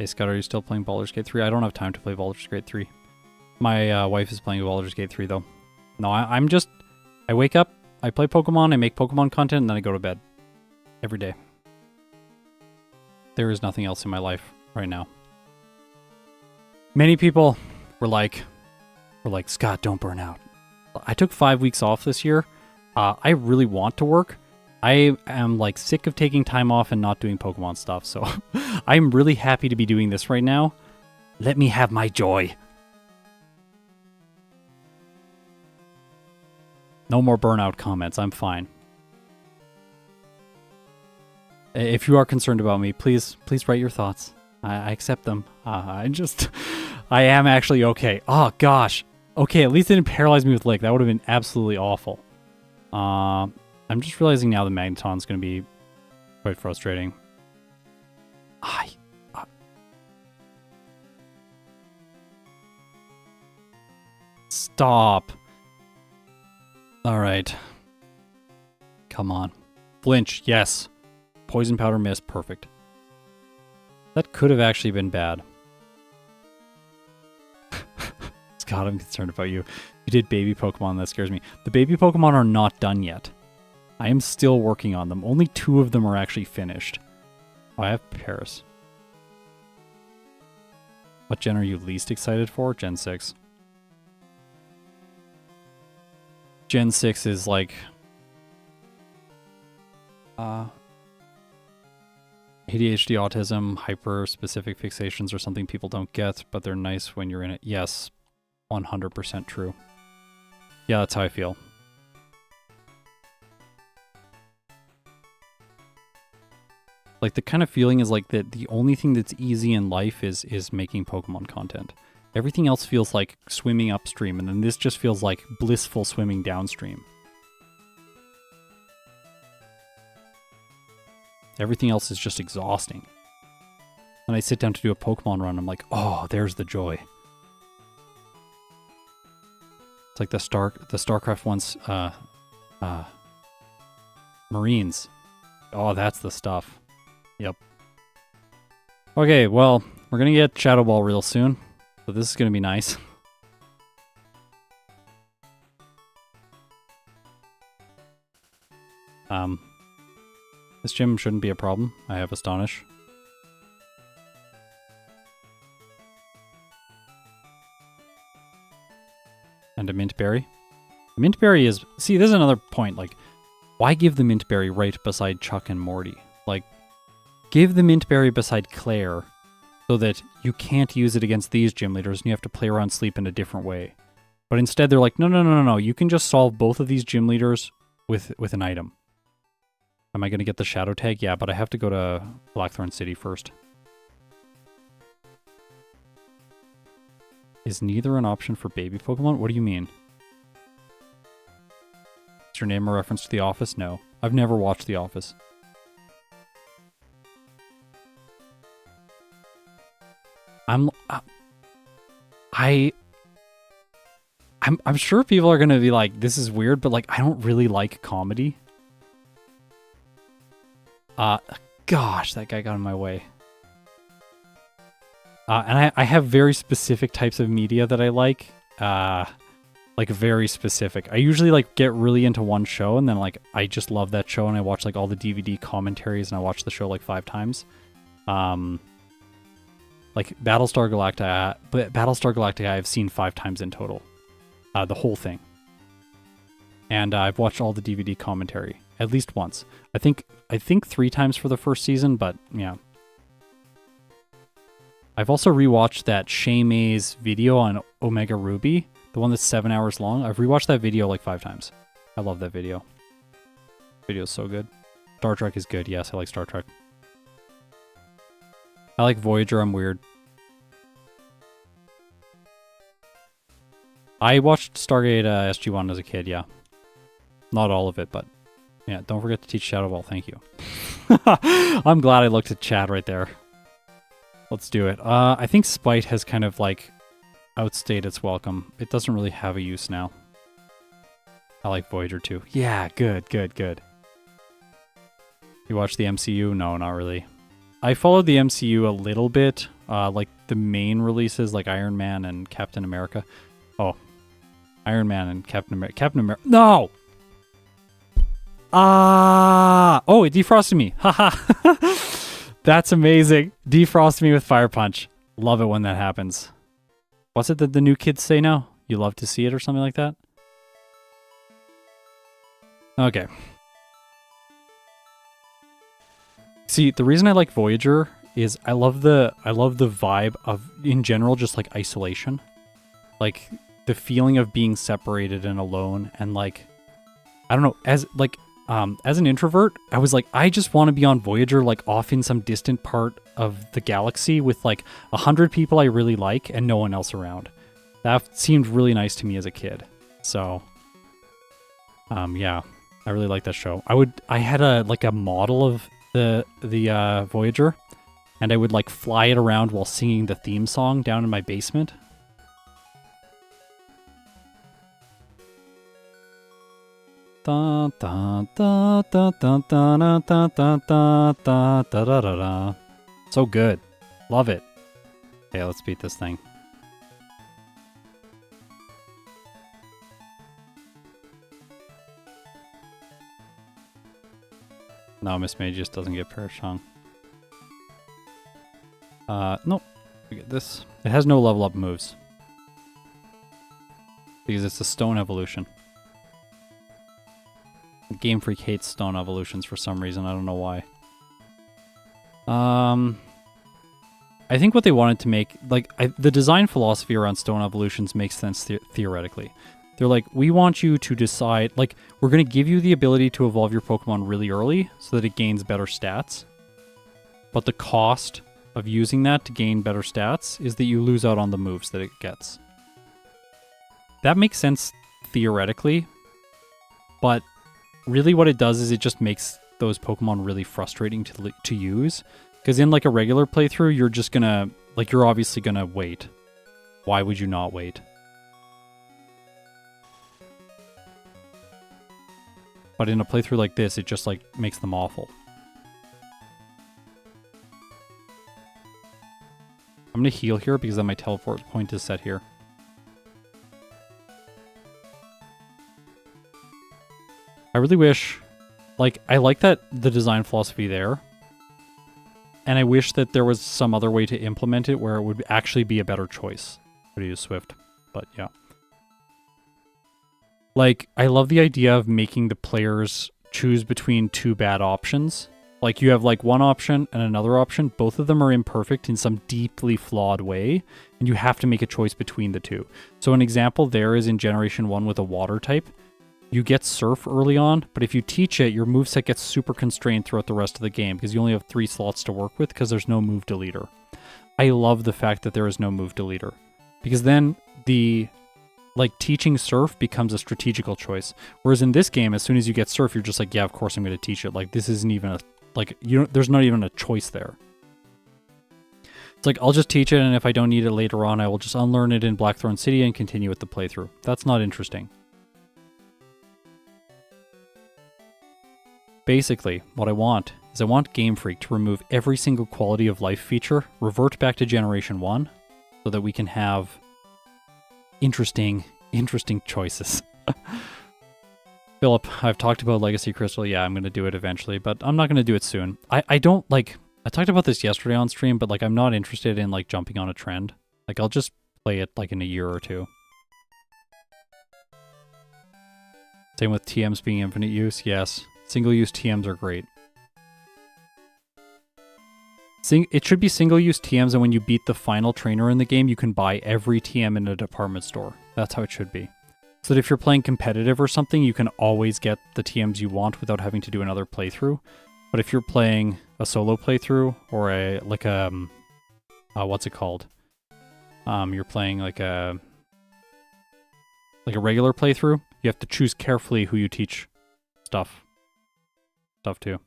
Hey Scott, are you still playing Baldur's Gate 3? I don't have time to play Baldur's Gate 3. My wife is playing Baldur's Gate 3 though. No, I'm just... I wake up, I play Pokemon, I make Pokemon content, and then I go to bed. Every day. There is nothing else in my life right now. Many people were like, Scott, don't burn out. I took 5 weeks off this year. I really want to work. I am like sick of taking time off and not doing Pokemon stuff, so I'm really happy to be doing this right now. Let me have my joy. No more burnout comments, I'm fine. If you are concerned about me, please write your thoughts. I accept them. I am actually okay. Oh gosh. Okay, at least it didn't paralyze me with lick. That would have been absolutely awful. I'm just realizing now the Magneton's going to be quite frustrating. Stop. Alright. Come on. Flinch, yes. Poison powder miss, perfect. That could have actually been bad. Scott, I'm concerned about you. You did baby Pokemon, that scares me. The baby Pokemon are not done yet. I am still working on them. Only 2 of them are actually finished. Oh, I have Paris. What gen are you least excited for? Gen 6. Gen 6 is like... ADHD, autism, hyper-specific fixations are something people don't get, but they're nice when you're in it. Yes, 100% true. Yeah, that's how I feel. Like, the kind of feeling is like that the only thing that's easy in life is making Pokemon content. Everything else feels like swimming upstream, and then this just feels like blissful swimming downstream. Everything else is just exhausting. When I sit down to do a Pokemon run, I'm like, oh, there's the joy. It's like the StarCraft ones, Marines. Oh, that's the stuff. Yep. Okay, well, we're gonna get Shadow Ball real soon, so this is gonna be nice. This gym shouldn't be a problem. I have Astonish. And a Mint Berry. The Mint Berry is... See, this is another point. Like, why give the Mint Berry right beside Chuck and Morty? Like, give the Mint Berry beside Claire so that you can't use it against these gym leaders and you have to play around Sleep in a different way. But instead, they're like, no. You can just solve both of these gym leaders with an item. Am I going to get the Shadow Tag? Yeah, but I have to go to Blackthorn City first. Is neither an option for baby Pokemon? What do you mean? Is your name a reference to The Office? No. I've never watched The Office. I'm sure people are going to be like, this is weird, but like, I don't really like comedy. Gosh, that guy got in my way. And I have very specific types of media that I like. Like very specific. I usually like get really into one show and then like I just love that show and I watch like all the DVD commentaries and I watch the show like 5 times. Like Battlestar Galactica I've seen 5 times in total. The whole thing. And I've watched all the DVD commentary at least once. I think 3 times for the first season, but yeah. I've also rewatched that Shay May's video on Omega Ruby, the one that's 7 hours long. I've rewatched that video like 5 times. I love that video. Video's so good. Star Trek is good. Yes, I like Star Trek. I like Voyager. I'm weird. I watched Stargate SG-1 as a kid, yeah. Not all of it, but yeah, don't forget to teach Shadow Ball. Thank you. I'm glad I looked at chat right there. Let's do it. I think Spite has kind of like outstayed its welcome. It doesn't really have a use now. I like Voyager too. Yeah, good. You watch the MCU? No, not really. I followed the MCU a little bit like the main releases, like Iron Man and Captain America. Oh, Iron Man and Captain America. Captain America. No! Oh, it defrosted me. Haha. That's amazing. Defrost me with Fire Punch. Love it when that happens. What's it that the new kids say now? You love to see it or something like that? Okay. See, the reason I like Voyager is I love the vibe of, in general, just like isolation. Like the feeling of being separated and alone, and like, I don't know, as an introvert, I was like, I just want to be on Voyager, like off in some distant part of the galaxy with like 100 people I really like and no one else around. That seemed really nice to me as a kid. So, yeah, I really like that show. I had a model of the Voyager, and I would like fly it around while singing the theme song down in my basement. Da da da da da da da da da da da da. So good. Love it. Okay, let's beat this thing. No, Mismagius doesn't get Perish Song. Nope. We get this. It has no level up moves. Because it's a stone evolution. Game Freak hates stone evolutions for some reason. I don't know why. I think what they wanted to make, like, the design philosophy around stone evolutions makes sense theoretically. They're like, we want you to decide, like, we're going to give you the ability to evolve your Pokemon really early so that it gains better stats. But the cost of using that to gain better stats is that you lose out on the moves that it gets. That makes sense theoretically, but really what it does is it just makes those Pokemon really frustrating to use. Because in like a regular playthrough, you're just gonna, like, you're obviously gonna wait. Why would you not wait? But in a playthrough like this, it just like makes them awful. I'm gonna heal here because then my teleport point is set here. I really wish, like, I like that the design philosophy there, and I wish that there was some other way to implement it where it would actually be a better choice to use Swift, but yeah. Like, I love the idea of making the players choose between two bad options. Like, you have, like, one option and another option. Both of them are imperfect in some deeply flawed way, and you have to make a choice between the two. So an example there is in Generation 1 with a water type. You get Surf early on, but if you teach it, your moveset gets super constrained throughout the rest of the game because you only have 3 slots to work with because there's no move deleter. I love the fact that there is no move deleter because then the, like, teaching Surf becomes a strategical choice. Whereas in this game, as soon as you get Surf, you're just like, yeah, of course I'm going to teach it. Like, this isn't even a, like, there's not even a choice there. It's like, I'll just teach it, and if I don't need it later on, I will just unlearn it in Blackthorn City and continue with the playthrough. That's not interesting. Basically, what I want is I want Game Freak to remove every single quality of life feature, revert back to Generation 1, so that we can have interesting choices. Philip, I've talked about Legacy Crystal. Yeah, I'm going to do it eventually, but I'm not going to do it soon. I don't, like, I talked about this yesterday on stream, but, like, I'm not interested in, like, jumping on a trend. Like, I'll just play it, like, in a year or two. Same with TMs being infinite use, yes. Single-use TMs are great. It should be single-use TMs, and when you beat the final trainer in the game, you can buy every TM in a department store. That's how it should be. So that if you're playing competitive or something, you can always get the TMs you want without having to do another playthrough. But if you're playing a solo playthrough, or a, like a, what's it called? You're playing like a regular playthrough, you have to choose carefully who you teach stuff to.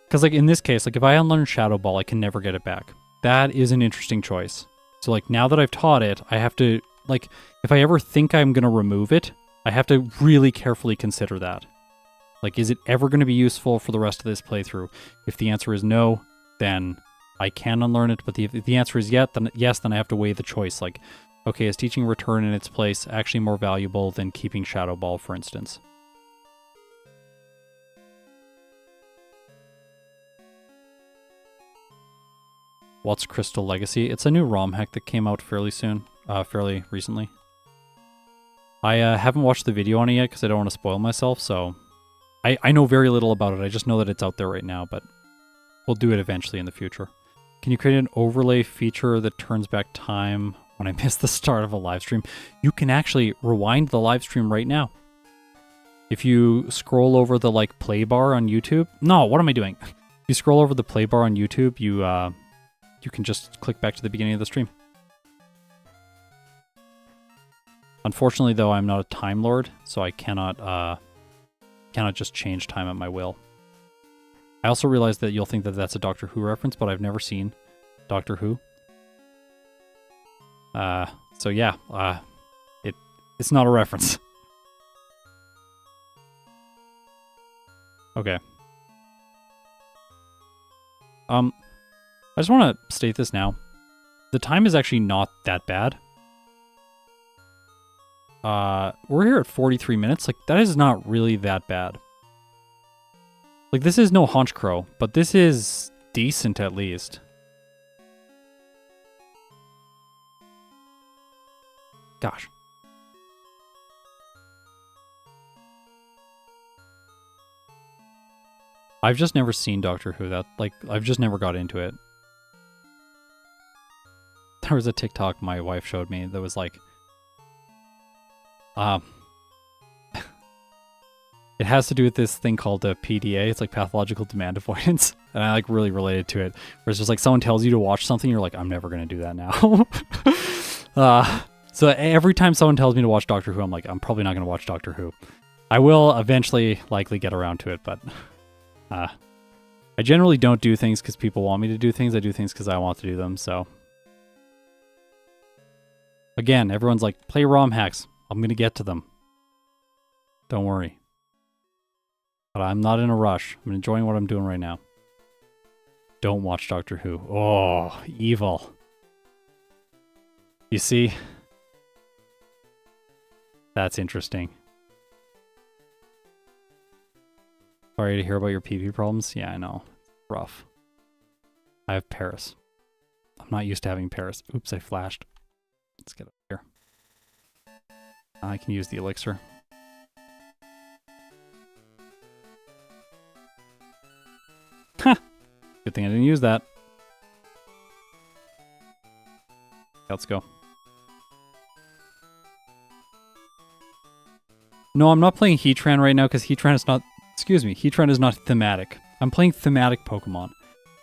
Because, like, in this case, like, if I unlearn Shadow Ball, I can never get it back. That is an interesting choice. So, like, now that I've taught it, I have to, like, if I ever think I'm going to remove it, I have to really carefully consider that. Like, is it ever going to be useful for the rest of this playthrough? If the answer is no, then I can unlearn it. But if the answer is yes, then I have to weigh the choice. Like, okay, is teaching Return in its place actually more valuable than keeping Shadow Ball, for instance? What's Crystal Legacy? It's a new ROM hack that came out fairly recently. I haven't watched the video on it yet because I don't want to spoil myself, so I know very little about it. I just know that it's out there right now, but we'll do it eventually in the future. Can you create an overlay feature that turns back time when I miss the start of a live stream? You can actually rewind the live stream right now. If you scroll over the like play bar on YouTube, no, what am I doing? If you scroll over the play bar on YouTube, you can just click back to the beginning of the stream. Unfortunately, though, I'm not a Time Lord, so I cannot just change time at my will. I also realize that you'll think that that's a Doctor Who reference, but I've never seen Doctor Who. So yeah, it's not a reference. Okay. I just want to state this now. The time is actually not that bad. We're here at 43 minutes. Like, that is not really that bad. Like, this is no Haunch Crow, but this is decent at least. Gosh. I've just never seen Doctor Who. I've just never got into it. There was a TikTok my wife showed me that was like, it has to do with this thing called a PDA. It's like pathological demand avoidance. And I like really related to it. Where it's just like someone tells you to watch something, you're like, I'm never going to do that now. So every time someone tells me to watch Doctor Who, I'm like, I'm probably not going to watch Doctor Who. I will eventually likely get around to it, but I generally don't do things because people want me to do things. I do things because I want to do them, so. Again, everyone's like, play ROM hacks. I'm going to get to them. Don't worry. But I'm not in a rush. I'm enjoying what I'm doing right now. Don't watch Doctor Who. Oh, evil. You see? That's interesting. Sorry to hear about your PP problems. Yeah, I know. Rough. I have Paris. I'm not used to having Paris. Oops, I flashed. Let's get up here. I can use the elixir. Ha! Good thing I didn't use that. Let's go. No, I'm not playing Heatran right now because Heatran is not... Excuse me, Heatran is not thematic. I'm playing thematic Pokemon.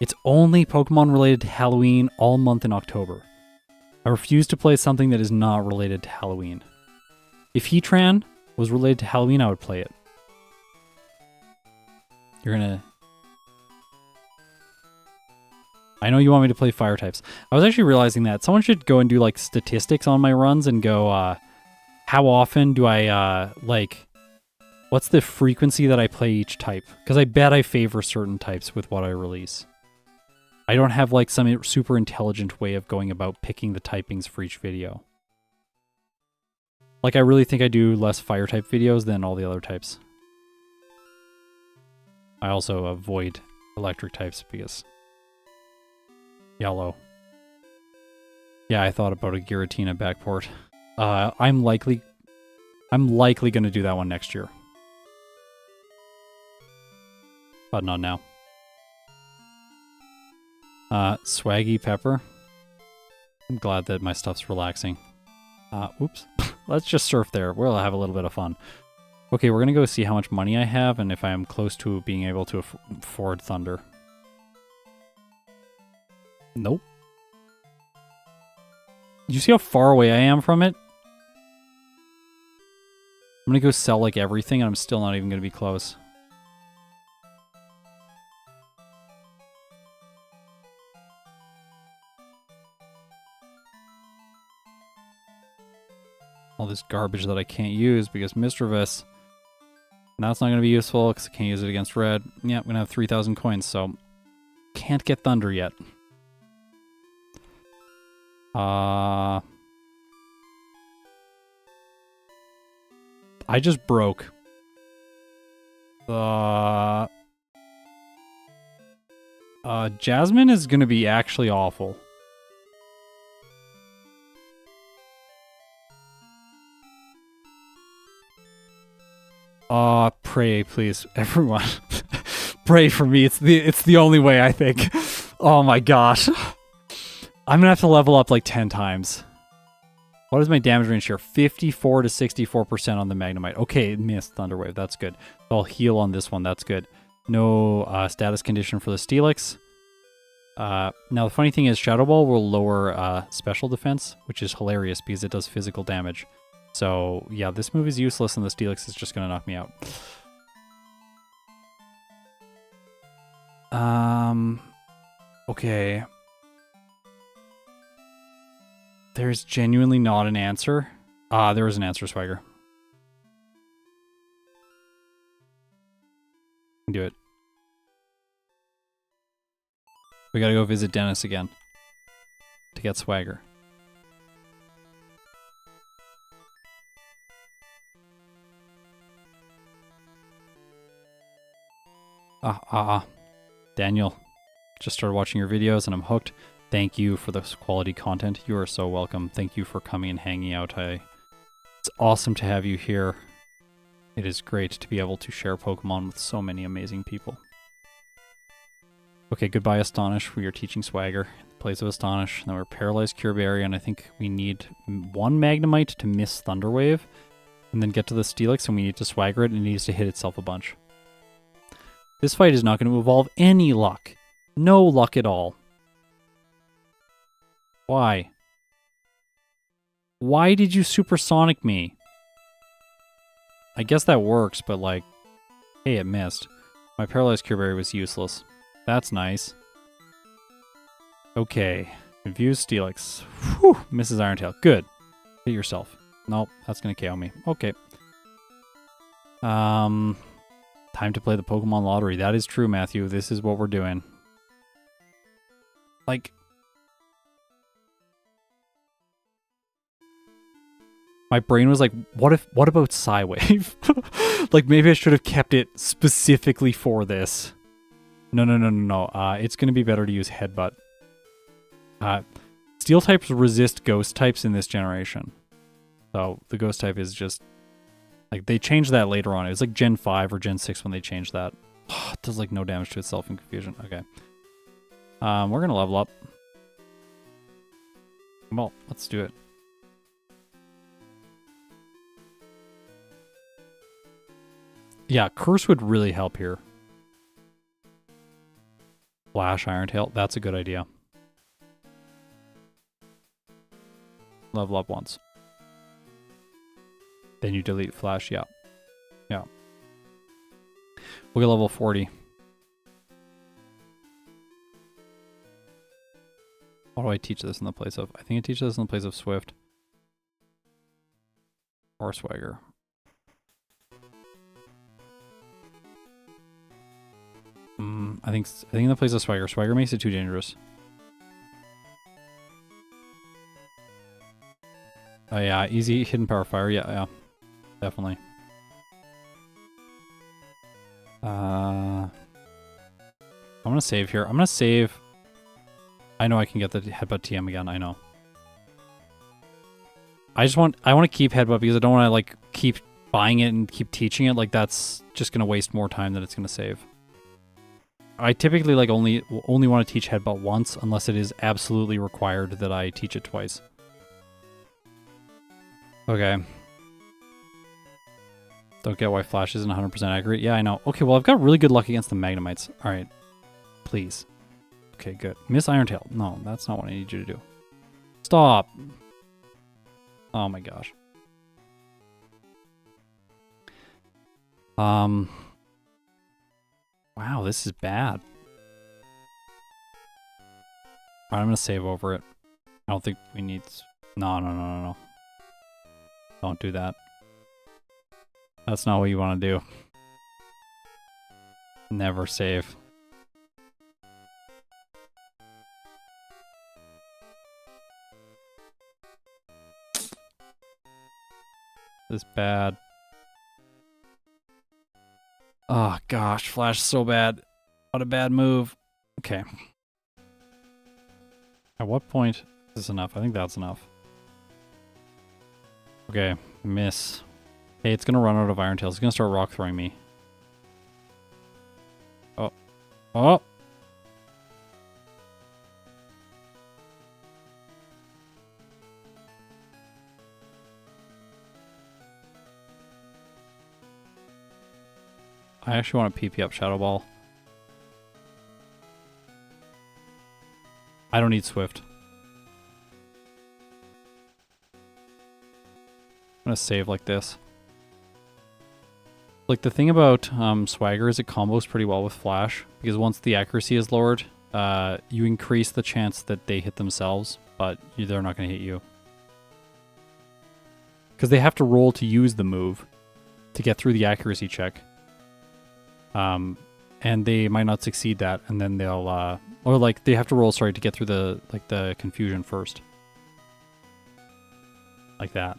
It's only Pokemon related to Halloween all month in October. I refuse to play something that is not related to Halloween. If Heatran was related to Halloween, I would play it. You're gonna... I know you want me to play fire types. I was actually realizing that someone should go and do like statistics on my runs and go, how often do I, what's the frequency that I play each type? Because I bet I favor certain types with what I release. I don't have like some super intelligent way of going about picking the typings for each video. Like, I really think I do less fire type videos than all the other types. I also avoid electric types because... Yellow. Yeah, I thought about a Giratina backport. I'm likely going to do that one next year. But not now. Swaggy Pepper. I'm glad that my stuff's relaxing. Oops. Let's just surf there. We'll have a little bit of fun. Okay, we're going to go see how much money I have and if I am close to being able to afford Thunder. Nope. Did you see how far away I am from it? I'm gonna go sell like everything and I'm still not even gonna be close. All this garbage that I can't use because Mischievous. Now it's not gonna be useful because I can't use it against red. Yeah, I'm gonna have 3,000 coins, so... can't get Thunder yet. I just broke. Jasmine is gonna be actually awful. Pray, please, everyone. Pray for me. It's the only way, I think. Oh my gosh. I'm gonna have to level up like 10 times. What is my damage range here? 54 to 64% on the Magnemite. Okay, it missed Thunderwave. That's good. I'll heal on this one. That's good. No status condition for the Steelix. Now, the funny thing is Shadow Ball will lower special defense, which is hilarious because it does physical damage. So, yeah, this move is useless and the Steelix is just going to knock me out. Okay. There's genuinely not an answer. There is an answer, Swagger. Do it. We gotta go visit Dennis again to get Swagger. Daniel, just started watching your videos and I'm hooked. Thank you for this quality content. You are so welcome. Thank you for coming and hanging out. It's awesome to have you here. It is great to be able to share Pokemon with so many amazing people. Okay, goodbye Astonish. We are teaching Swagger in the place of Astonish. Then we're Paralyzed Cure Berry, and I think we need one Magnemite to miss Thunderwave, and then get to the Steelix, and we need to Swagger it, and it needs to hit itself a bunch. This fight is not going to involve any luck. No luck at all. Why? Why did you supersonic me? I guess that works, but like, hey, it missed. My Paralyzed Cure Berry was useless. That's nice. Okay. Confused Steelix. Whew, misses Iron Tail. Good. Hit yourself. Nope, that's gonna KO me. Okay. Time to play the Pokemon Lottery. That is true, Matthew. This is what we're doing. Like, my brain was like, what about Psywave? Like, maybe I should have kept it specifically for this. No. It's going to be better to use Headbutt. Steel types resist Ghost types in this generation. So, the Ghost type is just... Like, they changed that later on. It was like Gen 5 or Gen 6 when they changed that. It does, like, no damage to itself in Confusion. Okay. We're going to level up. Well, let's do it. Yeah, Curse would really help here. Flash Iron Tail, that's a good idea. Level up once. Then you delete Flash, yeah. Yeah. We'll get level 40. What do I teach this in the place of? I think I teach this in the place of Swift. Or Swagger. I think in the place of Swagger. Swagger makes it too dangerous. Oh yeah, easy hidden power fire. Yeah, definitely. I'm gonna save here. I'm gonna save. I know I can get the Headbutt TM again. I know. I want to keep Headbutt because I don't want to like keep buying it and keep teaching it. Like that's just gonna waste more time than it's gonna save. I typically like only want to teach Headbutt once unless it is absolutely required that I teach it twice. Okay. Don't get why Flash isn't 100% accurate. Yeah, I know. Okay, well I've got really good luck against the Magnemites. All right. Please. Okay, good. Miss Iron Tail. No, that's not what I need you to do. Stop. Oh my gosh. Wow, this is bad. Alright, I'm gonna save over it. I don't think we need... No. Don't do that. That's not what you want to do. Never save. This is bad. Oh gosh, Flash is so bad. What a bad move. Okay. At what point is this enough? I think that's enough. Okay, miss. Hey, it's gonna run out of Iron Tails. It's gonna start rock throwing me. Oh. Oh! I actually want to PP up Shadow Ball. I don't need Swift. I'm gonna save like this. Like, the thing about Swagger is it combos pretty well with Flash, because once the accuracy is lowered, you increase the chance that they hit themselves, but they're not going to hit you. Because they have to roll to use the move to get through the accuracy check. And they might not succeed that, and then they'll, or like, they have to roll, sorry, to get through the confusion first. Like that.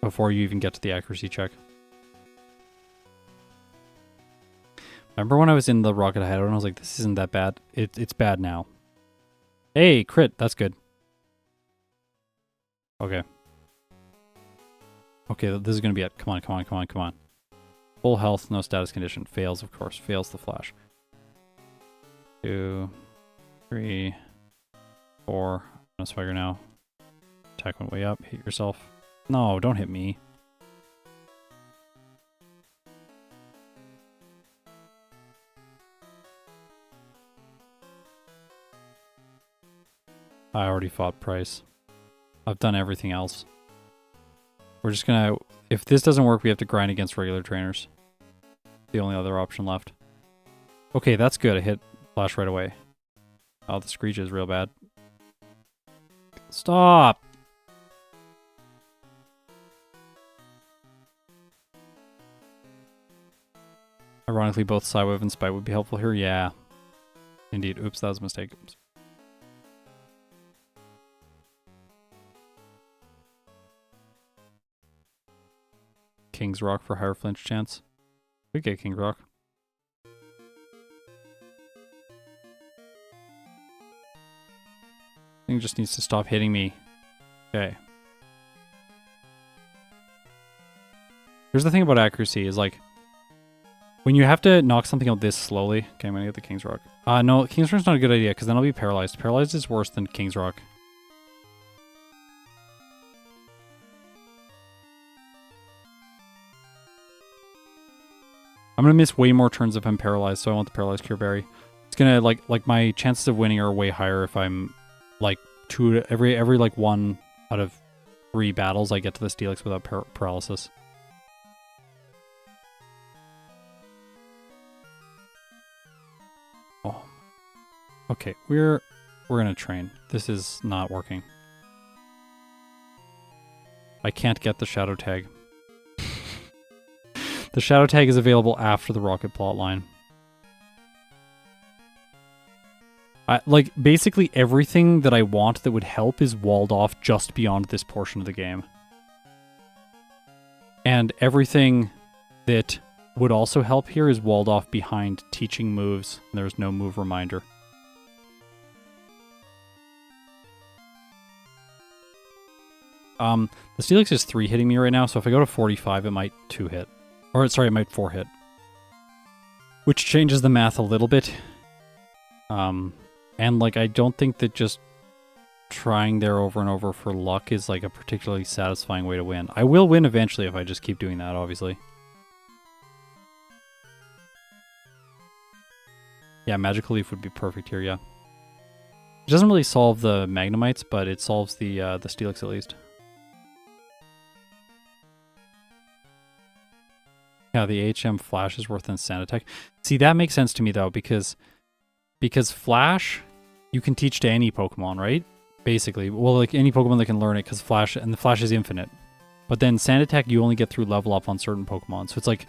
Before you even get to the accuracy check. Remember when I was in the Rocket Hideout and I was like, this isn't that bad? It's bad now. Hey, crit. That's good. Okay. Okay, this is going to be it. Come on, come on, come on, come on. Full health, no status condition. Fails, of course. Fails the Flash. 2, 3, 4. I'm going to Swagger now. Attack went way up. Hit yourself. No, don't hit me. I already fought Price. I've done everything else. We're just gonna... If this doesn't work, we have to grind against regular trainers. The only other option left. Okay, that's good. I hit Flash right away. Oh, the Screech is real bad. Stop! Ironically, both Psywave and Spite would be helpful here. Yeah. Indeed. Oops, that was a mistake. Oops. King's Rock for higher flinch chance. We get King's Rock. Thing just needs to stop hitting me. Okay. Here's the thing about accuracy is like when you have to knock something out this slowly. Okay, I'm gonna get the King's Rock. No, King's Rock's not a good idea because then I'll be paralyzed. Paralyzed is worse than King's Rock. I'm gonna miss way more turns if I'm paralyzed, so I want the Paralyzed Cure Berry. It's gonna like my chances of winning are way higher if I'm like every like 1 out of 3 battles I get to the Steelix without paralysis. Oh. Okay, we're gonna train. This is not working. I can't get the Shadow Tag. The Shadow Tag is available after the Rocket plotline. Like, basically everything that I want that would help is walled off just beyond this portion of the game. And everything that would also help here is walled off behind teaching moves. There's no move reminder. The Steelix is 3 hitting me right now, so if I go to 45, it might 2 hit. Or, sorry, it might 4 hit. Which changes the math a little bit. And, like, I don't think that just trying there over and over for luck is, like, a particularly satisfying way to win. I will win eventually if I just keep doing that, obviously. Yeah, Magical Leaf would be perfect here, yeah. It doesn't really solve the Magnemites, but it solves the Steelix at least. Yeah, the HM Flash is worse than Sand Attack. See, that makes sense to me, though, because Flash, you can teach to any Pokemon, right? Basically. Well, like, any Pokemon that can learn it, because Flash, and the Flash is infinite. But then Sand Attack, you only get through level up on certain Pokemon. So it's like,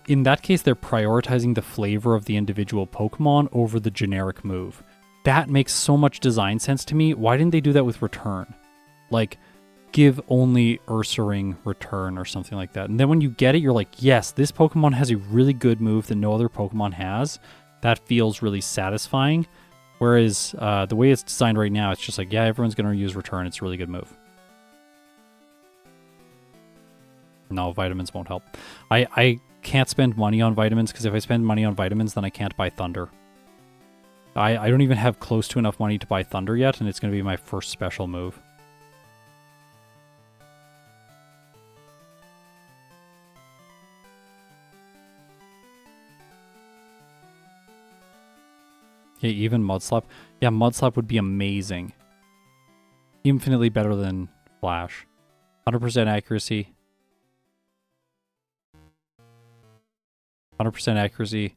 in that case, they're prioritizing the flavor of the individual Pokemon over the generic move. That makes so much design sense to me. Why didn't they do that with Return? Like, give only Ursaring return or something like that. And then when you get it, you're like, yes, this Pokemon has a really good move that no other Pokemon has. That feels really satisfying. Whereas the way it's designed right now, it's just like, yeah, everyone's going to use return. It's a really good move. No, vitamins won't help. I can't spend money on vitamins because if I spend money on vitamins, then I can't buy Thunder. I don't even have close to enough money to buy Thunder yet, and it's going to be my first special move. Yeah, even Mudslap. Yeah, Mudslap would be amazing. Infinitely better than Flash. 100% accuracy. 100% accuracy.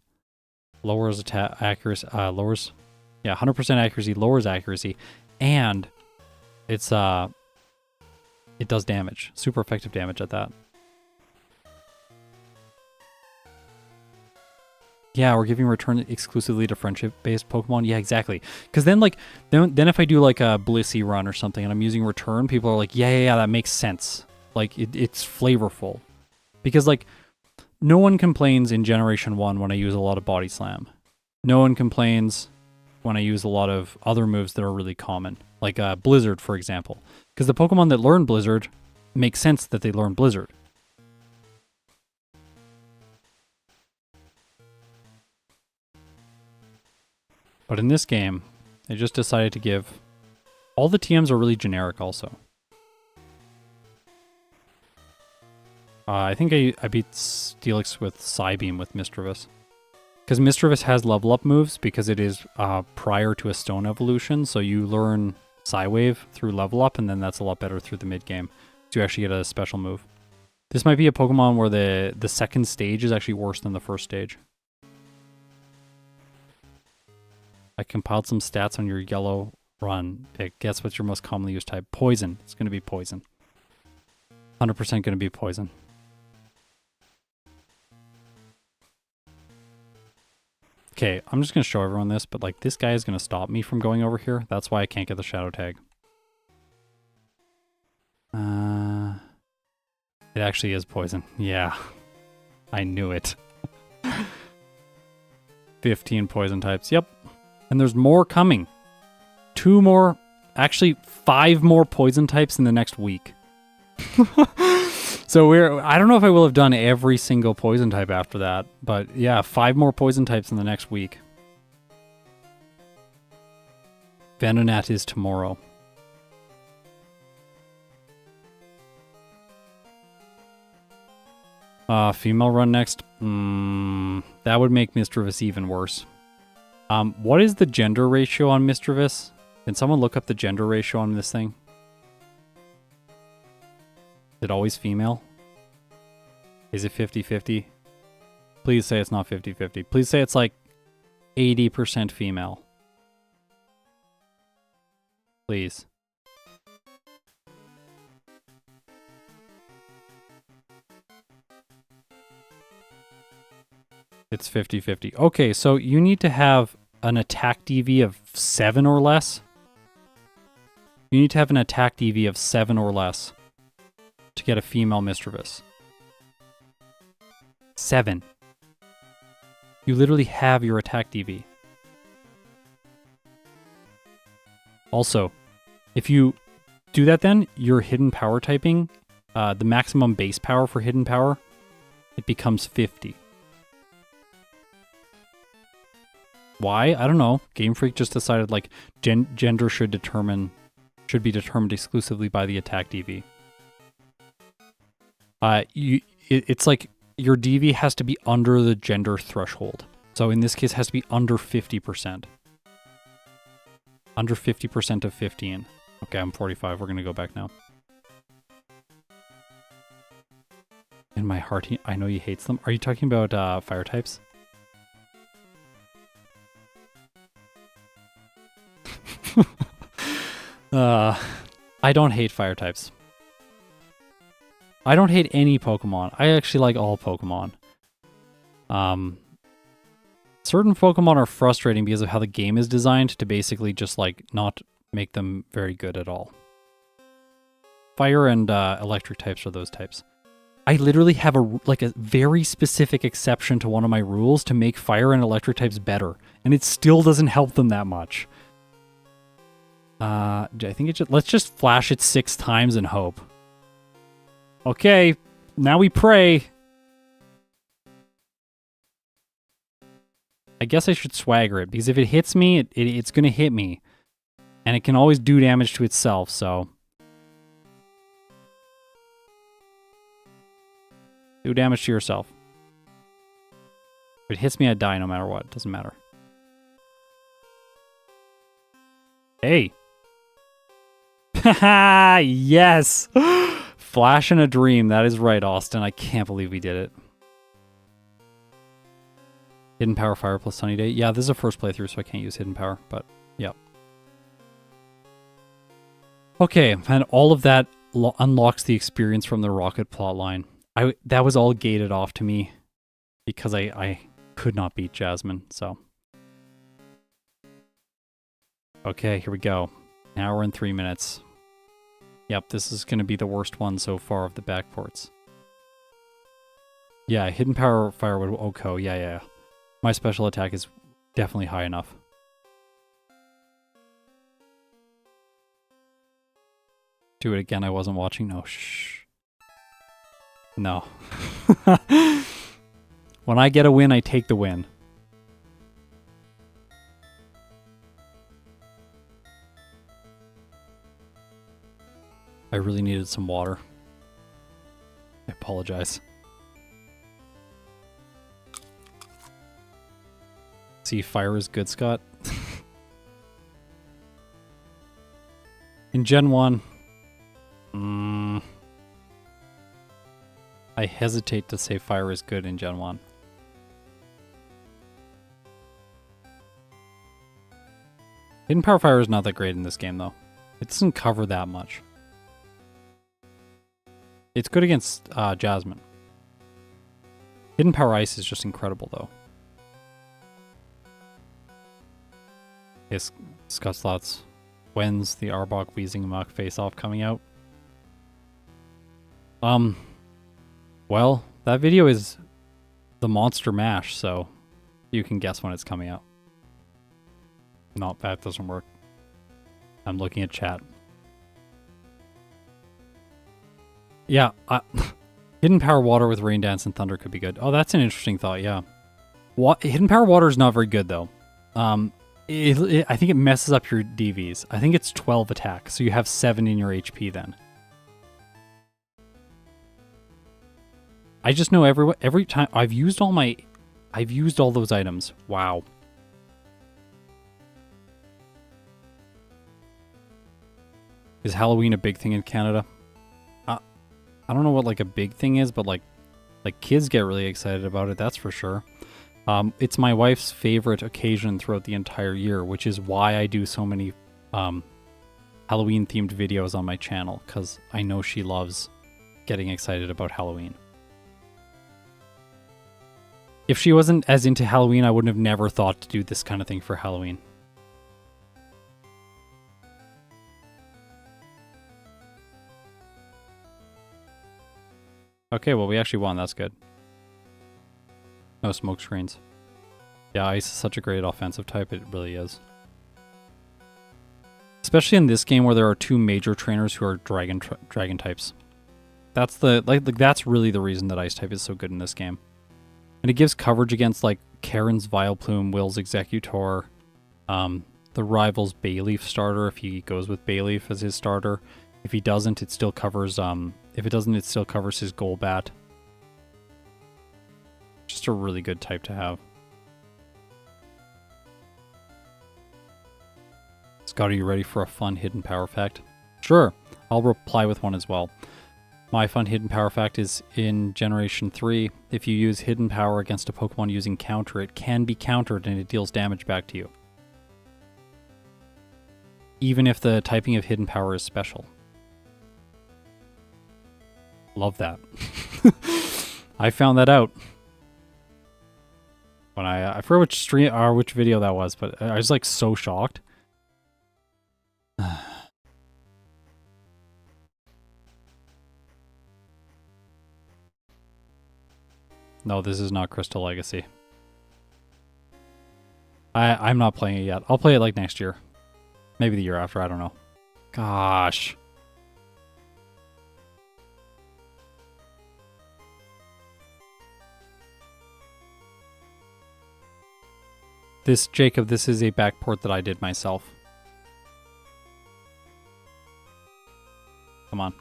Lowers attack accuracy. Lowers. Yeah, 100% accuracy lowers accuracy, and it's it does damage. Super effective damage at that. Yeah, we're giving return exclusively to friendship-based Pokemon. Yeah, exactly. Because then, like, then if I do like a Blissey run or something, and I'm using return, people are like, yeah, that makes sense. Like, it's flavorful. Because like, no one complains in Generation 1 when I use a lot of Body Slam. No one complains when I use a lot of other moves that are really common, like Blizzard, for example. Because the Pokemon that learn Blizzard makes sense that they learn Blizzard. But in this game, they just decided to give... All the TMs are really generic also. I think I beat Steelix with Psybeam with Misdreavus. Because Misdreavus has level up moves because it is prior to a stone evolution, so you learn Psywave through level up, and then that's a lot better through the mid-game. So you actually get a special move. This might be a Pokemon where the second stage is actually worse than the first stage. I compiled some stats on your yellow run. Guess what's your most commonly used type? Poison. It's going to be poison. 100% going to be poison. Okay, I'm just going to show everyone this, but like this guy is going to stop me from going over here. That's why I can't get the shadow tag. It actually is poison. Yeah, I knew it. 15 poison types. Yep. And there's more coming. 2 more, actually 5 more poison types in the next week. So I don't know if I will have done every single poison type after that, but yeah, 5 more poison types in the next week. Venonat is tomorrow. Female run next. That would make Misdreavus even worse. What is the gender ratio on Misdreavus? Can someone look up the gender ratio on this thing? Is it always female? Is it 50-50? Please say it's not 50-50. Please say it's like 80% female. Please. It's 50-50. Okay, so you need to have an attack DV of 7 or less. You need to have an attack DV of 7 or less to get a female Misdreavus. 7. You literally have your attack DV. Also, if you do that then, your hidden power typing, the maximum base power for hidden power, it becomes 50. Why? I don't know. Game Freak just decided like gender should be determined exclusively by the attack DV. It's like your DV has to be under the gender threshold. So in this case, it has to be under 50%. Under 50% of 15. Okay, I'm 45. We're going to go back now. In my heart, I know he hates them. Are you talking about fire types? I don't hate fire types. I don't hate any Pokemon. I actually like all Pokemon. Certain Pokemon are frustrating because of how the game is designed to basically just like not make them very good at all. Fire and electric types are those types. I literally have a very specific exception to one of my rules to make fire and electric types better, and it still doesn't help them that much. I think let's just flash it 6 times and hope. Okay, now we pray. I guess I should swagger it, because if it hits me, it's going to hit me. And it can always do damage to itself, so... do damage to yourself. If it hits me, I die no matter what. It doesn't matter. Hey! Haha! Yes! Flash in a dream. That is right, Austin. I can't believe we did it. Hidden Power Fire plus Sunny Day. Yeah, this is a first playthrough, so I can't use Hidden Power, but yeah. Okay, and all of that unlocks the experience from the rocket plotline. That was all gated off to me because I could not beat Jasmine, so. Okay, here we go. An hour and 3 minutes. Yep, this is going to be the worst one so far of the backports. Yeah, Hidden Power Fire would OHKO. Yeah. My special attack is definitely high enough. Do it again, I wasn't watching. No, shh. No. When I get a win, I take the win. I really needed some water. I apologize. See, fire is good, Scott. In Gen 1, I hesitate to say fire is good in Gen 1. Hidden Power Fire is not that great in this game, though. It doesn't cover that much. It's good against Jasmine. Hidden Power Ice is just incredible, though. Yes, Scutslots. When's the Arbok Wheezing Amok face-off coming out? Well, that video is the Monster Mash, so you can guess when it's coming out. No, that doesn't work. I'm looking at chat. Yeah, Hidden Power Water with Rain Dance and Thunder could be good. Oh, that's an interesting thought, yeah. Hidden Power Water is not very good, though. I think it messes up your DVs. I think it's 12 attack, so you have 7 in your HP then. I just know every time I've used all those items. Wow. Is Halloween a big thing in Canada? I don't know what like a big thing is, but like kids get really excited about it, that's for sure. It's my wife's favorite occasion throughout the entire year, which is why I do so many Halloween-themed videos on my channel, because I know she loves getting excited about Halloween. If she wasn't as into Halloween, I wouldn't have never thought to do this kind of thing for Halloween. Okay, well, we actually won. That's good. No smoke screens. Yeah, Ice is such a great offensive type. It really is. Especially in this game where there are 2 major trainers who are dragon types. That's that's really the reason that Ice type is so good in this game. And it gives coverage against like Karen's Vileplume, Will's Executor, the rival's Bayleaf starter if he goes with Bayleaf as his starter. If he doesn't, it still covers if it doesn't, it still covers his Golbat. Just a really good type to have. Scott, are you ready for a fun hidden power fact? Sure, I'll reply with one as well. My fun hidden power fact is in Generation 3, if you use hidden power against a Pokemon using counter, it can be countered and it deals damage back to you. Even if the typing of hidden power is special. Love that. I found that out. When I forget which stream or which video that was, but I was like so shocked. No, this is not Crystal Legacy. I'm not playing it yet. I'll play it like next year. Maybe the year after, I don't know. Gosh. This, Jacob, this is a backport that I did myself. Come on.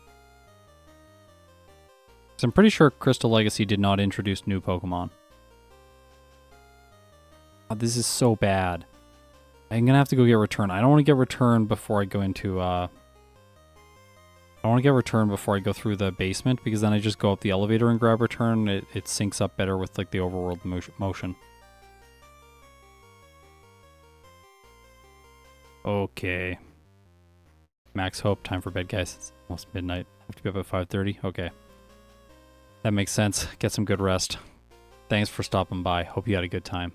So I'm pretty sure Crystal Legacy did not introduce new Pokemon. Oh, this is so bad. I'm gonna have to go get Return. I don't want to get Return before I go into, I want to get Return before I go through the basement, because then I just go up the elevator and grab Return. It syncs up better with, like, the overworld motion. Okay. Max Hope, time for bed, guys. It's almost midnight. I have to be up at 5:30. Okay. That makes sense. Get some good rest. Thanks for stopping by. Hope you had a good time.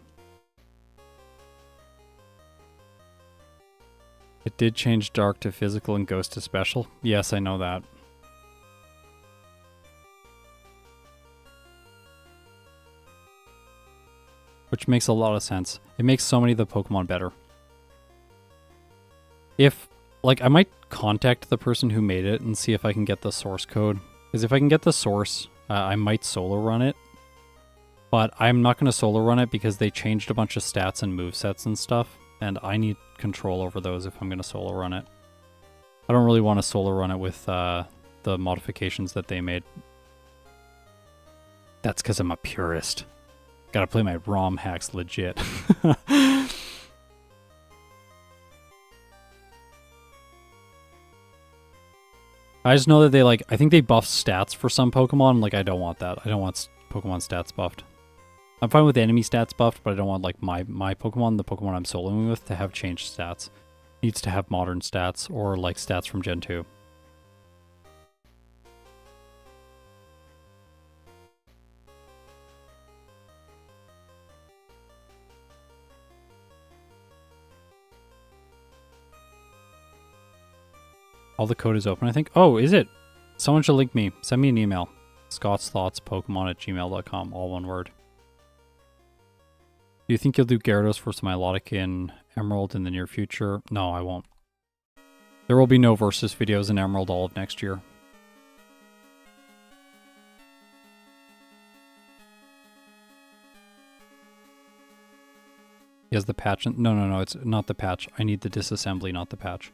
It did change Dark to physical and Ghost to special. Yes, I know that. Which makes a lot of sense. It makes so many of the Pokemon better. If, like, I might contact the person who made it and see if I can get the source code. Because if I can get the source, I might solo run it. But I'm not going to solo run it because they changed a bunch of stats and movesets and stuff. And I need control over those if I'm going to solo run it. I don't really want to solo run it with the modifications that they made. That's because I'm a purist. Gotta play my ROM hacks legit. I just know that they, like, I think they buffed stats for some Pokemon. Like, I don't want that. I don't want Pokemon stats buffed. I'm fine with enemy stats buffed, but I don't want, like, my Pokemon, the Pokemon I'm soloing with, to have changed stats. It needs to have modern stats, or, like, stats from Gen 2. All the code is open, I think. Oh, is it? Someone should link me. Send me an email. scottsthoughts.pokemon@gmail.com, all one word. Do you think you'll do Gyarados versus Milotic in Emerald in the near future? No, I won't. There will be no versus videos in Emerald all of next year. He has the patch. No, it's not the patch. I need the disassembly, not the patch.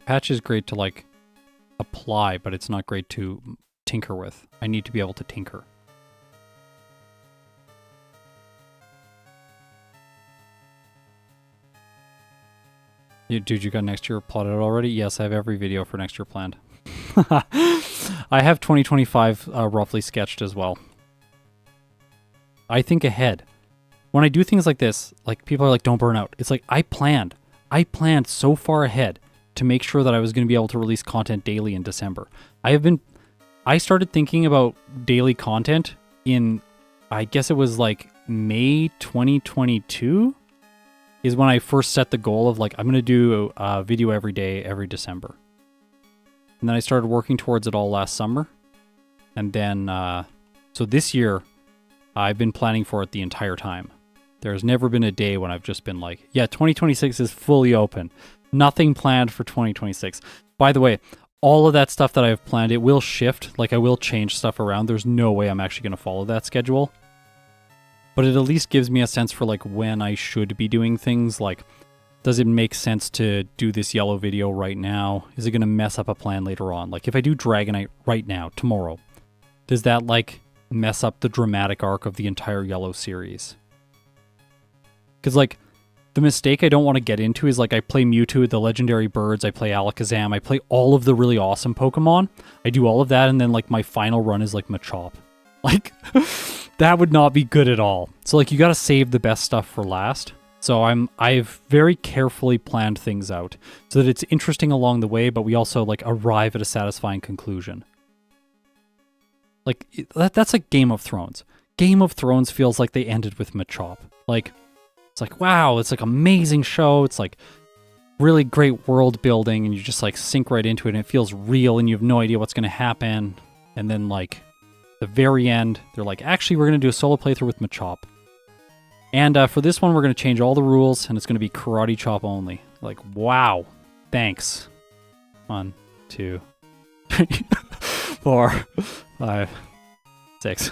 Patch is great to, like, apply, but it's not great to tinker with. I need to be able to tinker. Dude, you got next year plotted out already? Yes, I have every video for next year planned. I have 2025 roughly sketched as well. I think ahead. When I do things like this, like, people are like, don't burn out. It's like, I planned so far ahead to make sure that I was going to be able to release content daily in December. I started thinking about daily content in, I guess it was like May 2022 is when I first set the goal of, like, I'm going to do a video every day, every December. And then I started working towards it all last summer. And then, so this year, I've been planning for it the entire time. There's never been a day when I've just been like, yeah, 2026 is fully open. Nothing planned for 2026. By the way, all of that stuff that I've planned, it will shift. Like, I will change stuff around. There's no way I'm actually going to follow that schedule. But it at least gives me a sense for, like, when I should be doing things. Like, does it make sense to do this yellow video right now? Is it going to mess up a plan later on? Like, if I do Dragonite right now, tomorrow, does that, like, mess up the dramatic arc of the entire yellow series? Because, like, the mistake I don't want to get into is, like, I play Mewtwo, the legendary birds, I play Alakazam, I play all of the really awesome Pokemon. I do all of that, and then, like, my final run is, like, Machop. Like, that would not be good at all. So, like, you gotta save the best stuff for last. So I've very carefully planned things out so that it's interesting along the way, but we also, like, arrive at a satisfying conclusion. Like, that's like Game of Thrones. Game of Thrones feels like they ended with Machop. Like, it's like, wow, it's like amazing show. It's like really great world building, and you just like sink right into it, and it feels real, and you have no idea what's going to happen. And then like the very end, they're like, actually, we're going to do a solo playthrough with Machop. And for this one, we're going to change all the rules, and it's going to be Karate Chop only. Like, wow. Thanks. 1, 2, 3, 4, 5, 6.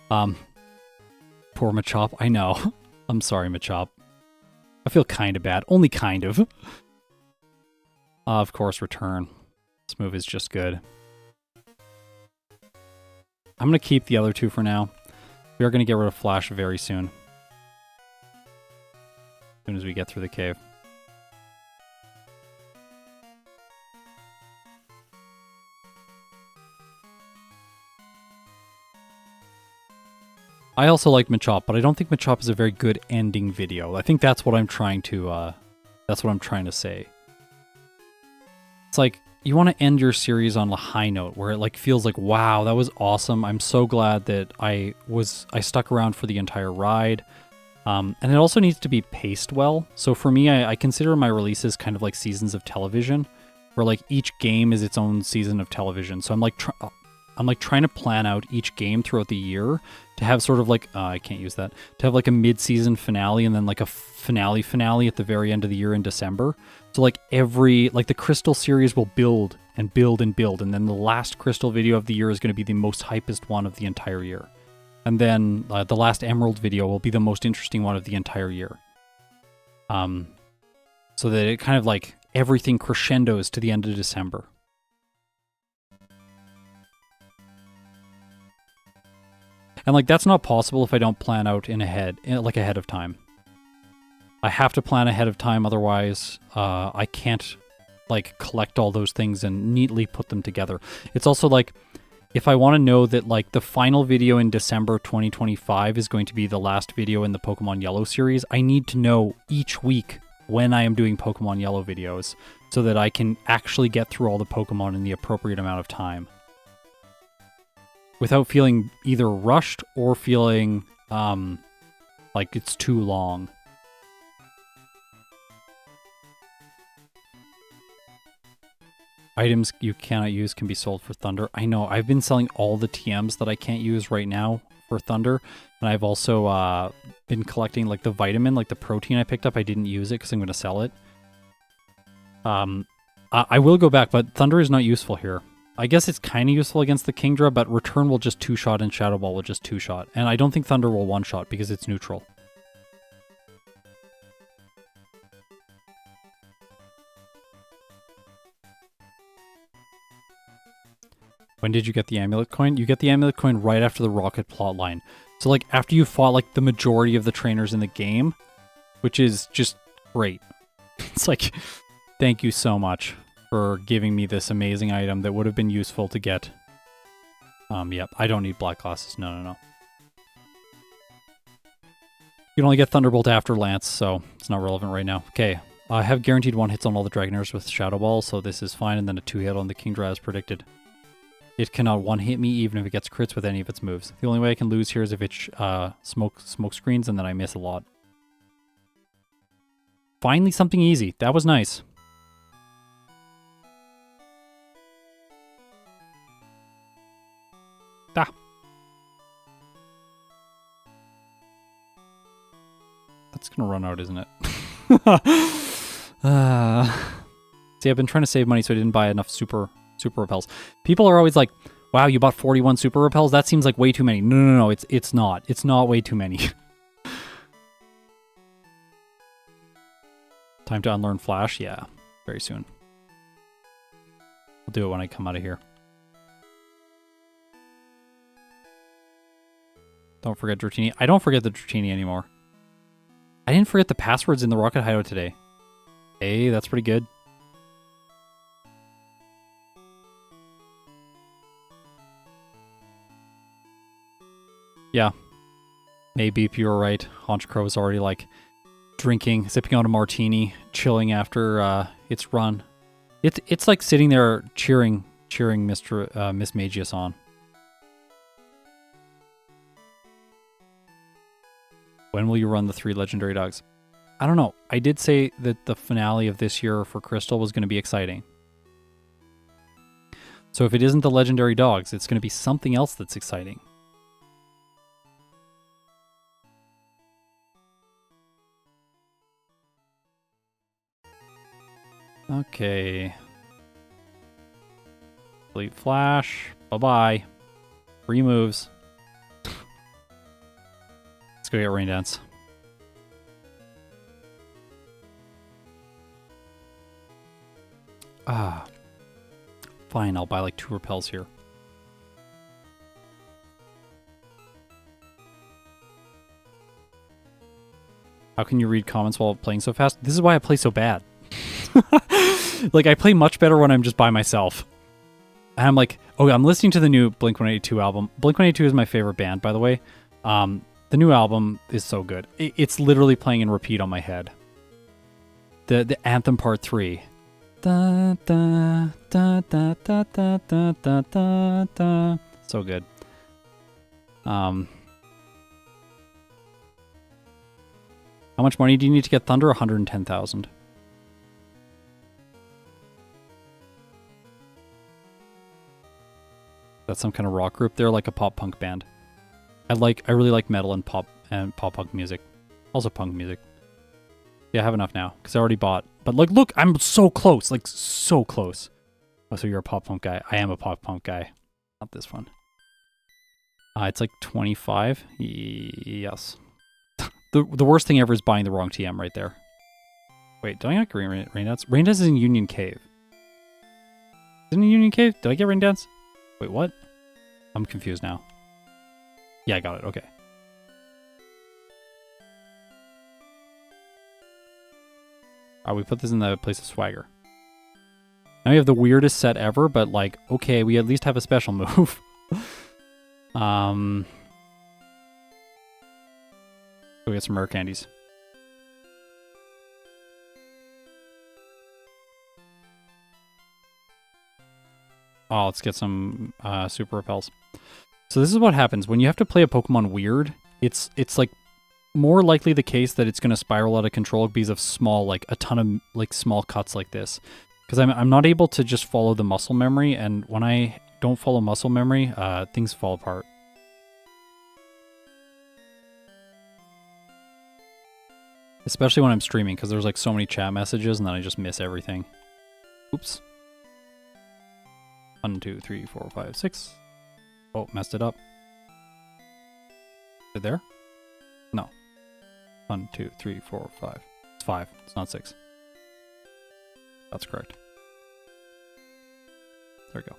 Poor Machop. I know. I'm sorry, Machop. I feel kind of bad. Only kind of. Of course, return. This move is just good. I'm going to keep the other two for now. We are going to get rid of Flash very soon. As soon as we get through the cave. I also like Machop, but I don't think Machop is a very good ending video. I think that's what I'm trying to say. It's like, you want to end your series on a high note where it like feels like, wow, that was awesome. I'm so glad that I stuck around for the entire ride. And it also needs to be paced well. So for me, I consider my releases kind of like seasons of television, where like each game is its own season of television. So I'm like trying to plan out each game throughout the year to have sort of like, I can't use that, to have like a mid-season finale and then like a finale at the very end of the year in December. So like the Crystal series will build and build and build, and then the last Crystal video of the year is going to be the most hypest one of the entire year. And then the last Emerald video will be the most interesting one of the entire year. So that it kind of like everything crescendos to the end of December. And like that's not possible if I don't plan out ahead of time. I have to plan ahead of time, otherwise I can't like collect all those things and neatly put them together. It's also like, if I want to know that like the final video in December 2025 is going to be the last video in the Pokemon Yellow series, I need to know each week when I am doing Pokemon Yellow videos so that I can actually get through all the Pokemon in the appropriate amount of time, without feeling either rushed or feeling like it's too long. Items you cannot use can be sold for Thunder. I know, I've been selling all the TMs that I can't use right now for Thunder, and I've also been collecting like the vitamin, like the protein I picked up. I didn't use it because I'm going to sell it. I will go back, but Thunder is not useful here. I guess it's kind of useful against the Kingdra, but Return will just 2-shot and Shadow Ball will just 2-shot. And I don't think Thunder will 1-shot because it's neutral. When did you get the Amulet Coin? You get the Amulet Coin right after the Rocket plotline. So like after you fought like the majority of the trainers in the game, which is just great. It's like, thank you so much for giving me this amazing item that would have been useful to get. Yep, I don't need black glasses. No. You can only get Thunderbolt after Lance, so it's not relevant right now. Okay, I have guaranteed 1 hits on all the Dragonairs with Shadow Ball, so this is fine, and then a 2-hit on the Kingdra as predicted. It cannot 1-hit me even if it gets crits with any of its moves. The only way I can lose here is if it smoke screens, and then I miss a lot. Finally something easy. That was nice. Ah. That's gonna run out, isn't it? See, I've been trying to save money so I didn't buy enough super repels. People are always like, wow, you bought 41 super repels? That seems like way too many. No, it's not. It's not way too many. Time to unlearn Flash? Yeah, very soon. I'll do it when I come out of here. Don't forget Dratini. I don't forget the Dratini anymore. I didn't forget the passwords in the Rocket Hideout today. Hey, that's pretty good. Yeah. Maybe you were right. Haunch Crow is already like drinking, sipping on a martini, chilling after its run. It's like sitting there cheering Mismagius on. When will you run the 3 legendary dogs? I don't know. I did say that the finale of this year for Crystal was going to be exciting. So if it isn't the legendary dogs, it's going to be something else that's exciting. Okay. Delete flash. Bye-bye. Free moves. Let's go get Rain Dance. Ah. Fine, I'll buy like 2 repels here. How can you read comments while playing so fast? This is why I play so bad. Like, I play much better when I'm just by myself. And I'm like, oh, I'm listening to the new Blink-182 album. Blink-182 is my favorite band, by the way. The new album is so good. It's literally playing in repeat on my head. The Anthem Part 3. Da, da, da, da, da, da, da, da, da, da. So good. How much money do you need to get Thunder? 110,000. That's some kind of rock group. They're like a pop punk band. I really like metal and pop punk music. Also punk music. Yeah, I have enough now because I already bought. But like, look, I'm so close. Like, so close. Oh, so you're a pop punk guy. I am a pop punk guy. Not this one. It's like 25. Yes. The worst thing ever is buying the wrong TM right there. Wait, did I not get Rain Dance? Rain Dance is in Union Cave. Isn't it Union Cave? Did I get Rain Dance? Wait, what? I'm confused now. Yeah, I got it. Okay. We put this in the place of swagger. Now we have the weirdest set ever, but like, okay, we at least have a special move. Go get some rare candies. Oh, let's get some super repels. So this is what happens when you have to play a Pokemon weird. It's like more likely the case that it's going to spiral out of control because of small, like a ton of like small cuts like this. Because I'm not able to just follow the muscle memory, and when I don't follow muscle memory, things fall apart. Especially when I'm streaming, because there's like so many chat messages and then I just miss everything. Oops. 1, 2, 3, 4, 5, 6. Oh, messed it up. Is it there? No. 1, 2, 3, 4, 5. It's 5. It's not 6. That's correct. There we go.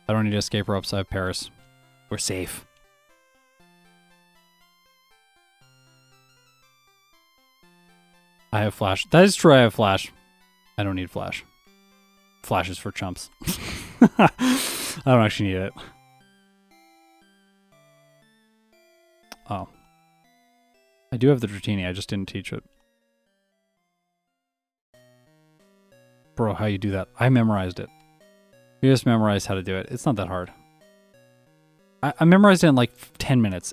I don't need to escape or upside Paris. We're safe. I have flash. That is true, I have flash. I don't need flash. Flash is for chumps. I don't actually need it. Oh. I do have the Dratini, I just didn't teach it. Bro, how you do that? I memorized it. You just memorized how to do it. It's not that hard. I memorized it in like 10 minutes.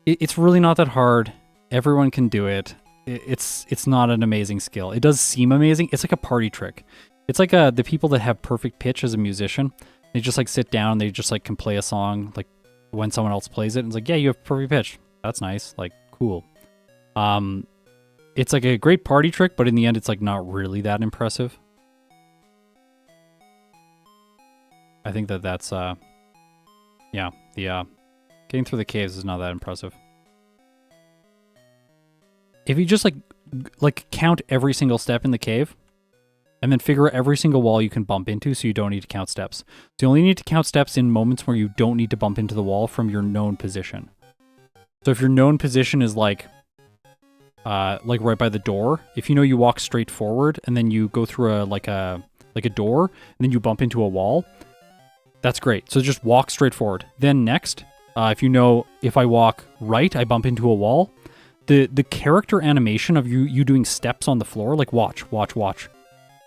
It's really not that hard. Everyone can do it. It's not an amazing skill. It does seem amazing. It's like a party trick. It's like the people that have perfect pitch as a musician. They just like sit down. They just like can play a song like when someone else plays it. And it's like, yeah, you have perfect pitch. That's nice. Like, cool. It's like a great party trick, but in the end, it's like not really that impressive. I think that's yeah, the getting through the caves is not that impressive. If you just like count every single step in the cave, and then figure out every single wall you can bump into so you don't need to count steps. So you only need to count steps in moments where you don't need to bump into the wall from your known position. So if your known position is like right by the door, if you know you walk straight forward and then you go through a door and then you bump into a wall, that's great. So just walk straight forward. Then next, if you know if I walk right, I bump into a wall, the character animation of you doing steps on the floor, like watch.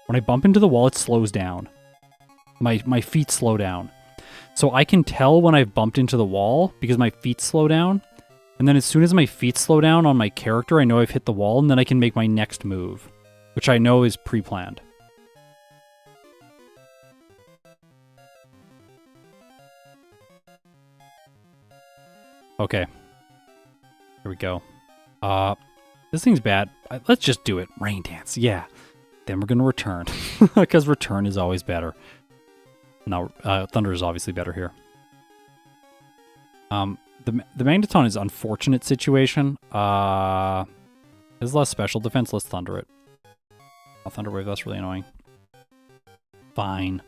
When I bump into the wall, it slows down. My feet slow down. So I can tell when I've bumped into the wall because my feet slow down. And then as soon as my feet slow down on my character, I know I've hit the wall, and then I can make my next move, which I know is pre-planned. Okay. Here we go. This thing's bad. Let's just do it. Rain dance. Yeah. Then we're going to return. Because return is always better. No, thunder is obviously better here. The Magneton is an unfortunate situation. There's less special defense. Let's thunder it. Oh, thunder wave, that's really annoying. Fine.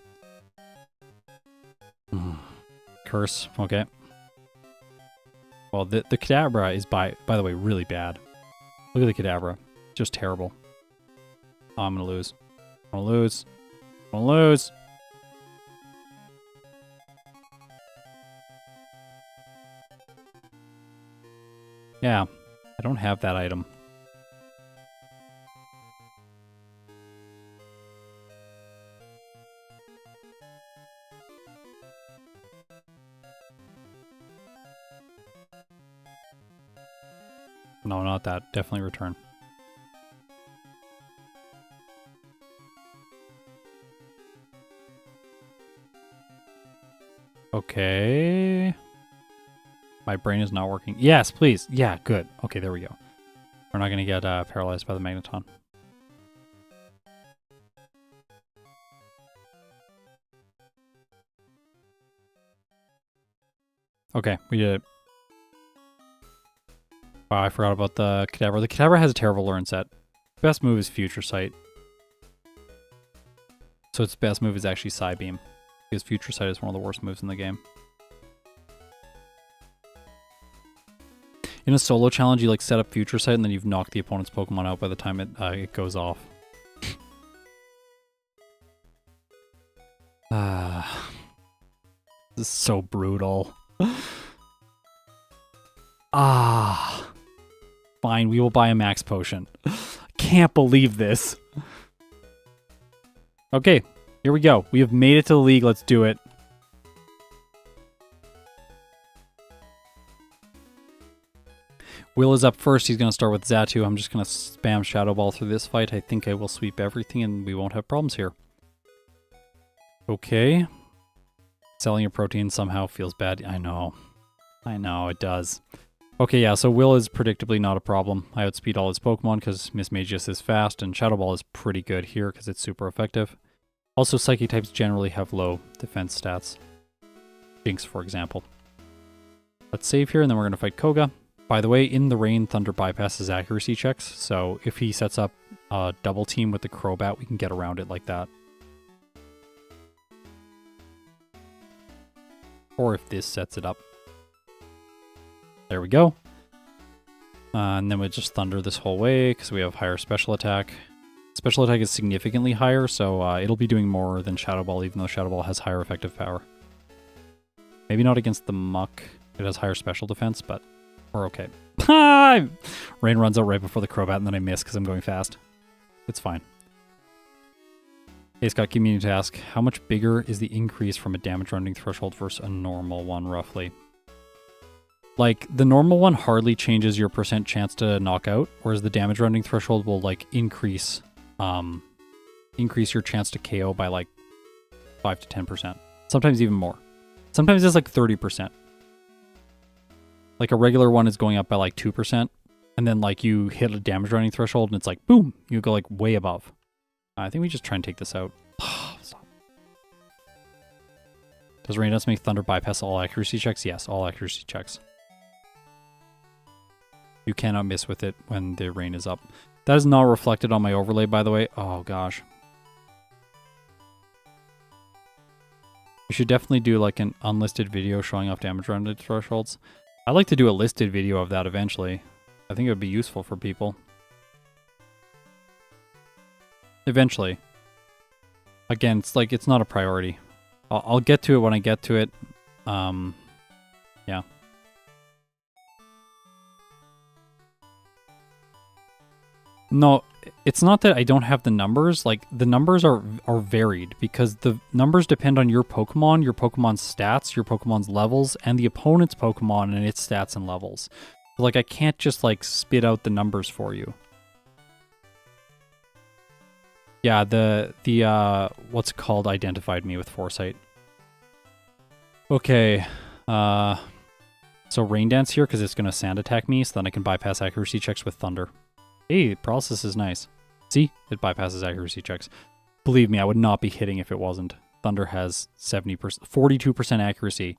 Curse. Okay. Well, the Kadabra is, by the way, really bad. Look at the Kadabra. Just terrible. Oh, I'm going to lose. I'm going to lose. I'm going to lose. Yeah, I don't have that item. No, not that. Definitely return. Okay. My brain is not working. Yes, please. Yeah, good. Okay, there we go. We're not going to get paralyzed by the Magneton. Okay, we did it. Wow, I forgot about the Kadabra. The Kadabra has a terrible learn set. Best move is Future Sight. So its best move is actually Psybeam. Because Future Sight is one of the worst moves in the game. In a solo challenge, you like set up Future Sight and then you've knocked the opponent's Pokemon out by the time it goes off. This is so brutal. Fine, we will buy a max potion. Can't believe this. Okay, here we go. We have made it to the league. Let's do it. Will is up first. He's going to start with Xatu. I'm just going to spam Shadow Ball through this fight. I think I will sweep everything and we won't have problems here. Okay. Selling your protein somehow feels bad. I know. I know, it does. Okay, yeah, so Will is predictably not a problem. I outspeed all his Pokemon because Mismagius is fast, and Shadow Ball is pretty good here because it's super effective. Also, Psychic types generally have low defense stats. Jinx, for example. Let's save here, and then we're going to fight Koga. By the way, in the rain, Thunder bypasses accuracy checks, so if he sets up a double team with the Crobat, we can get around it like that. Or if this sets it up. There we go. And then we just Thunder this whole way, because we have higher special attack. Special attack is significantly higher, so it'll be doing more than Shadow Ball, even though Shadow Ball has higher effective power. Maybe not against the Muck. It has higher special defense, but we're okay. Rain runs out right before the Crobat, and then I miss because I'm going fast. It's fine. Hey, Scott, community task. How much bigger is the increase from a damage rounding threshold versus a normal one, roughly? Like, the normal one hardly changes your % chance to knock out, whereas the damage rounding threshold will, like, increase your chance to KO by, like, 5 to 10%. Sometimes even more. Sometimes it's, like, 30%. Like, a regular one is going up by, like, 2%, and then, like, you hit a damage rounding threshold, and it's like, boom! You go, like, way above. I think we just try and take this out. Stop. Does Rain Dance make Thunder bypass all accuracy checks? Yes, all accuracy checks. You cannot miss with it when the rain is up. That is not reflected on my overlay, by the way. Oh, gosh. You should definitely do, like, an unlisted video showing off damage rounded thresholds. I'd like to do a listed video of that eventually. I think it would be useful for people. Eventually. Again, it's like, it's not a priority. I'll get to it when I get to it. Yeah. No, it's not that I don't have the numbers. Like, the numbers are varied because the numbers depend on your Pokemon's stats, your Pokemon's levels, and the opponent's Pokemon and its stats and levels. Like, I can't just, like, spit out the numbers for you. Yeah, the what's it called identified me with foresight. Okay, so Rain Dance here, because it's going to sand attack me, so then I can bypass accuracy checks with Thunder. Hey, paralysis is nice. See? It bypasses accuracy checks. Believe me, I would not be hitting if it wasn't. Thunder has 70%, 42% accuracy.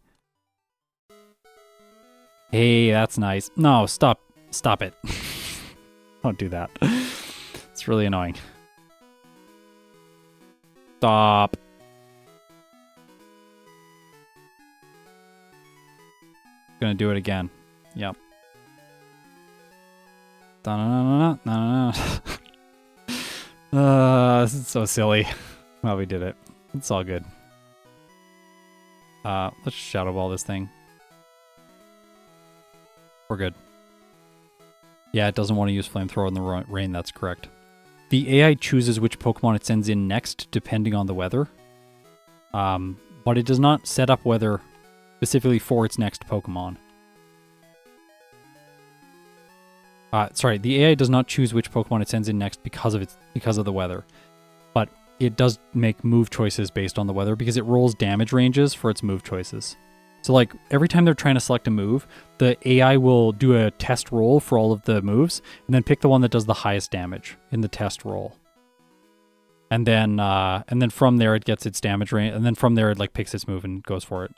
Hey, that's nice. No, stop. Stop it. Don't do that. It's really annoying. Stop. Gonna do it again. Yep. This is so silly. Well, we did it. It's all good. Let's Shadow Ball this thing. We're good. Yeah, it doesn't want to use Flamethrower in the rain, that's correct. The AI chooses which Pokemon it sends in next, depending on the weather. But it does not set up weather specifically for its next Pokemon. Sorry, the AI does not choose which Pokemon it sends in next because of the weather. But it does make move choices based on the weather because it rolls damage ranges for its move choices. So like every time they're trying to select a move, the AI will do a test roll for all of the moves and then pick the one that does the highest damage in the test roll. And then from there it gets its damage range, and then from there it like picks its move and goes for it.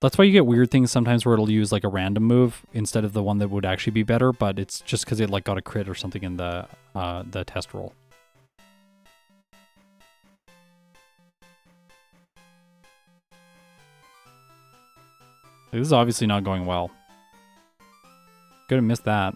That's why you get weird things sometimes where it'll use like a random move instead of the one that would actually be better, but it's just because it like got a crit or something in the test roll. This is obviously not going well. Could have missed that.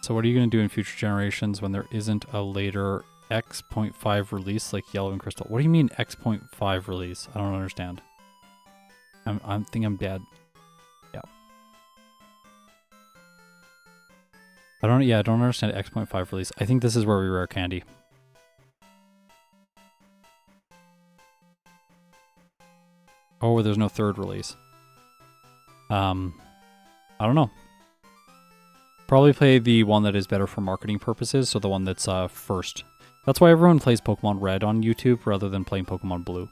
So what are you going to do in future generations when there isn't a later X.5 release like Yellow and Crystal? What do you mean X.5 release? I don't understand. I think I'm dead. Yeah. I don't understand X.5 release. I think this is where we rare candy. Oh, there's no third release. I don't know. Probably play the one that is better for marketing purposes, so the one that's first. That's why everyone plays Pokemon Red on YouTube rather than playing Pokemon Blue.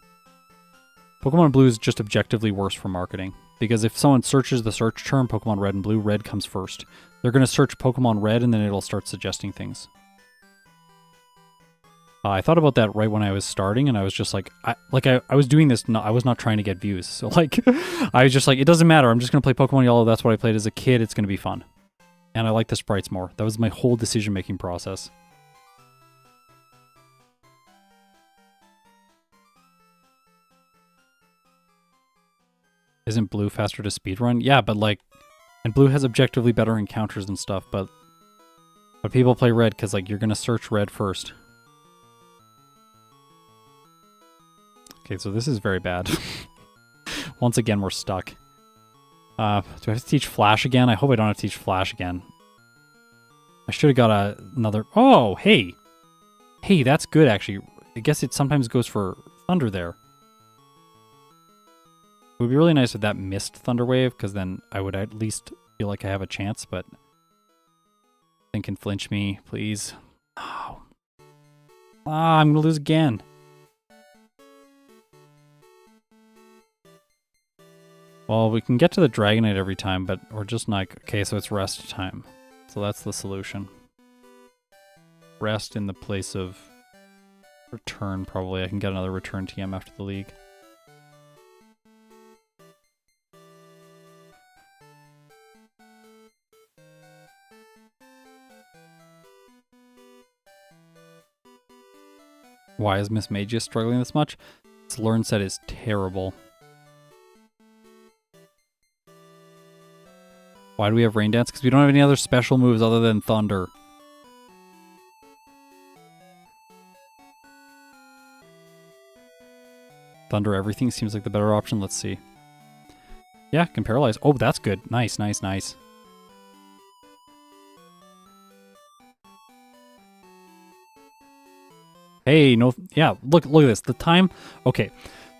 Pokemon Blue is just objectively worse for marketing, because if someone searches the search term Pokemon Red and Blue, Red comes first. They're going to search Pokemon Red and then it'll start suggesting things. I thought about that right when I was starting, and I was just like, I was doing this, I was not trying to get views. So like, I was just like, it doesn't matter, I'm just going to play Pokemon Yellow, that's what I played as a kid, it's going to be fun. And I like the sprites more. That was my whole decision-making process. Isn't Blue faster to speedrun? Yeah, but like, and Blue has objectively better encounters and stuff, but people play Red because like, you're going to search Red first. Okay, so this is very bad. Once again, we're stuck. Do I have to teach Flash again? I hope I don't have to teach Flash again. I should have got another... Oh, hey! Hey, that's good, actually. I guess it sometimes goes for Thunder there. It would be really nice if that missed Thunder Wave, because then I would at least feel like I have a chance, but... Think can flinch me, please. Oh. Ah, I'm going to lose again. Well, we can get to the Dragonite every time, but we're just not... Okay, so it's rest time. So that's the solution. Rest in the place of return, probably. I can get another return TM after the league. Why is Mismagius struggling this much? Its learn set is terrible. Why do we have Rain Dance? Because we don't have any other special moves other than Thunder. Thunder everything seems like the better option. Let's see. Yeah, can paralyze. Oh, that's good. Nice, nice, nice. Hey, no, yeah, look at this. The time, okay,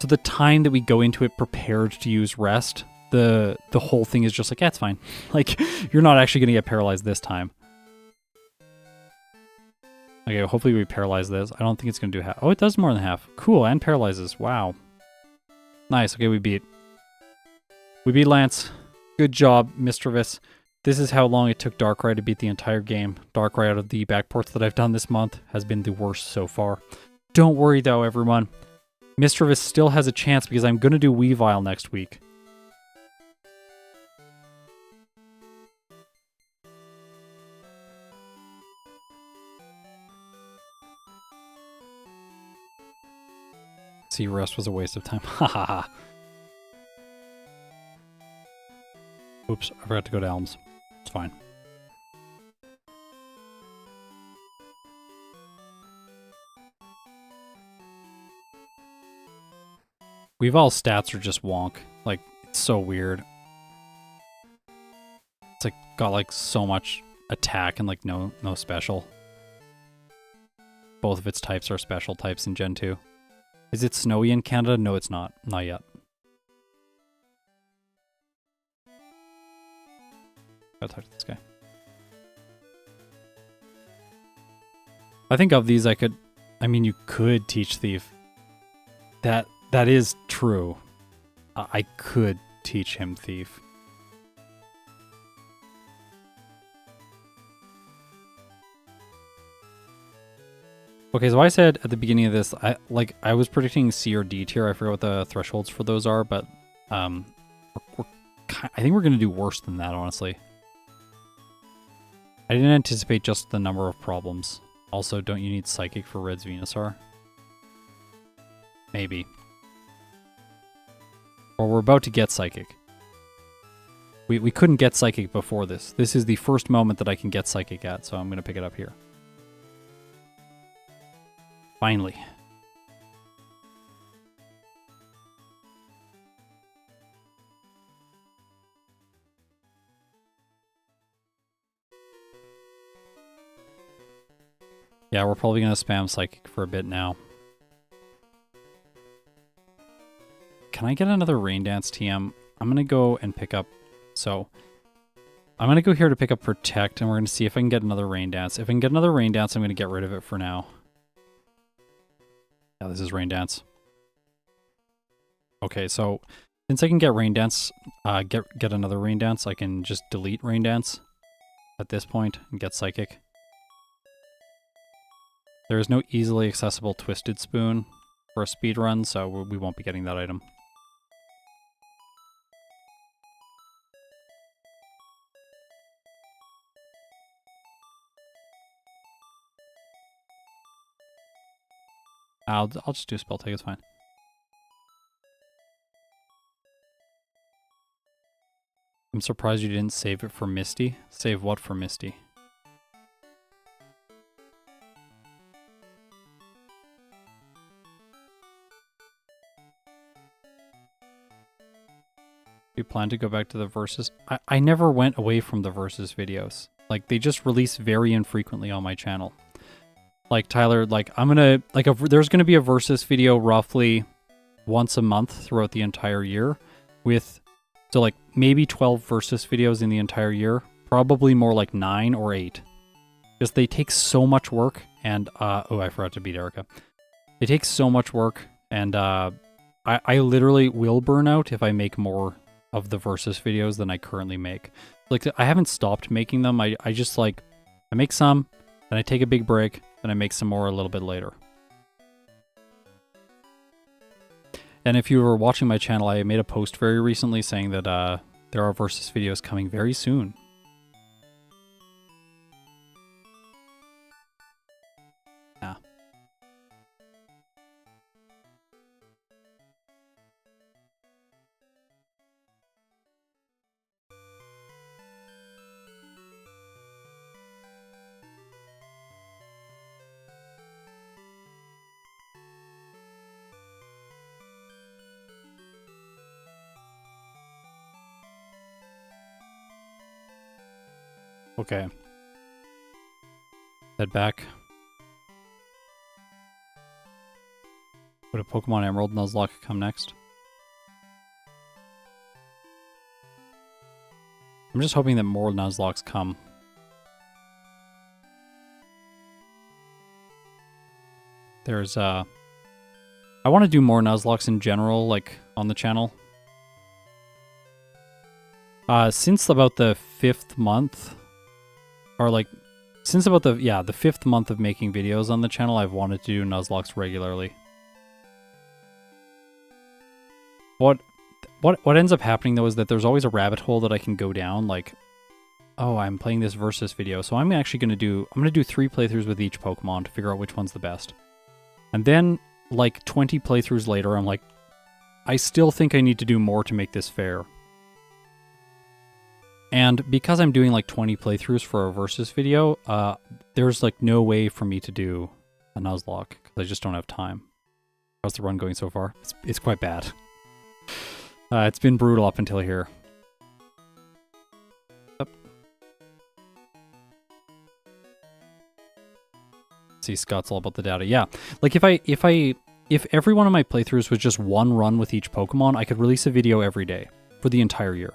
so the time that we go into it prepared to use rest, the whole thing is just like, yeah, it's fine. Like, you're not actually going to get paralyzed this time. Okay, hopefully we paralyze this. I don't think it's going to do half. Oh, it does more than half. Cool, and paralyzes. Wow. Nice, okay, we beat Lance. Good job, Mischievous. This is how long it took Darkrai to beat the entire game. Darkrai out of the backports that I've done this month has been the worst so far. Don't worry though, everyone. Mischievous still has a chance because I'm going to do Weavile next week. See, rest was a waste of time. Ha ha ha. Oops, I forgot to go to Elms. It's fine. Weavile's stats are just wonk. Like, it's so weird. It's like, got like so much attack and like no special. Both of its types are special types in Gen 2. Is it snowy in Canada? No, it's not. Not yet. Gotta talk to this guy. I think of these I mean, you could teach Thief. That is true. I could teach him Thief. Okay, so I said at the beginning of this, I was predicting C or D tier. I forget what the thresholds for those are, but I think we're gonna do worse than that, honestly. I didn't anticipate just the number of problems. Also, don't you need Psychic for Red's Venusaur? Maybe. Or we're about to get Psychic. We couldn't get Psychic before this. This is the first moment that I can get Psychic at, so I'm gonna pick it up here. Finally. Yeah, we're probably going to spam Psychic for a bit now. Can I get another Rain Dance TM? I'm going to go and pick up... So, I'm going to go here to pick up Protect, and we're going to see if I can get another Rain Dance. If I can get another Rain Dance, I'm going to get rid of it for now. Yeah, this is Rain Dance. Okay, so since I can get Rain Dance, get another Rain Dance, I can just delete Rain Dance at this point and get Psychic. There is no easily accessible Twisted Spoon for a speed run, so we won't be getting that item. I'll just do Spell Take, it's fine. I'm surprised you didn't save it for Misty. Save what for Misty? Do you plan to go back to the Versus? I never went away from the Versus videos. Like, they just release very infrequently on my channel. Like, Tyler, like, I'm gonna, like, there's gonna be a Versus video roughly once a month throughout the entire year with, so like, maybe 12 Versus videos in the entire year. Probably more like 9 or 8. Just, they take so much work, and, oh, I forgot to beat Erica. They take so much work, and, I literally will burn out if I make more of the Versus videos than I currently make. Like, I haven't stopped making them. I just, like, I make some, then I take a big break, then I make some more a little bit later. And if you were watching my channel, I made a post very recently saying that there are Versus videos coming very soon. Yeah. Okay. Head back. Would a Pokemon Emerald Nuzlocke come next? I'm just hoping that more Nuzlockes come. There's, I want to do more Nuzlockes in general, like, on the channel. Since about the 5th month, or like, since about the 5th month of making videos on the channel, I've wanted to do Nuzlockes regularly. What ends up happening though is that there's always a rabbit hole that I can go down, like, oh, I'm playing this versus video, so I'm actually gonna do 3 playthroughs with each Pokemon to figure out which one's the best. And then, like, 20 playthroughs later, I'm like, I still think I need to do more to make this fair. And because I'm doing like 20 playthroughs for a versus video, there's like no way for me to do a Nuzlocke because I just don't have time. How's the run going so far? It's quite bad. It's been brutal up until here. Yep. See, Scott's all about the data. Yeah, like if every one of my playthroughs was just one run with each Pokemon, I could release a video every day for the entire year.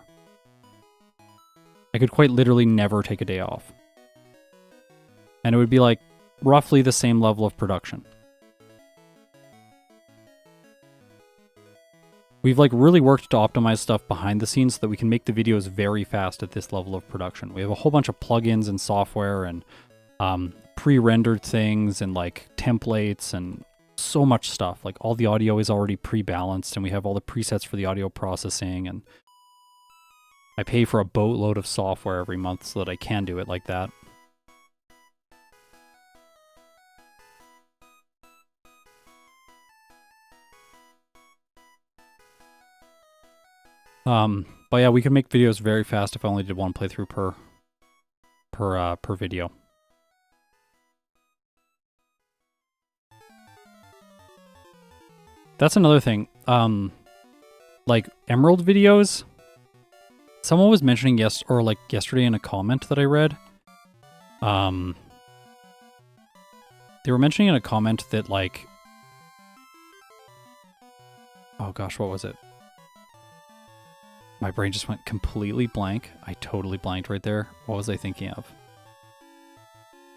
I could quite literally never take a day off. And it would be like roughly the same level of production. We've like really worked to optimize stuff behind the scenes so that we can make the videos very fast at this level of production. We have a whole bunch of plugins and software and pre-rendered things and like templates and so much stuff. Like all the audio is already pre-balanced and we have all the presets for the audio processing, and I pay for a boatload of software every month so that I can do it like that. But yeah, we could make videos very fast if I only did one playthrough per video. That's another thing. Like Emerald videos. Someone was mentioning yesterday in a comment that I read. They were mentioning in a comment that like, oh gosh, what was it? My brain just went completely blank. I totally blanked right there. What was I thinking of?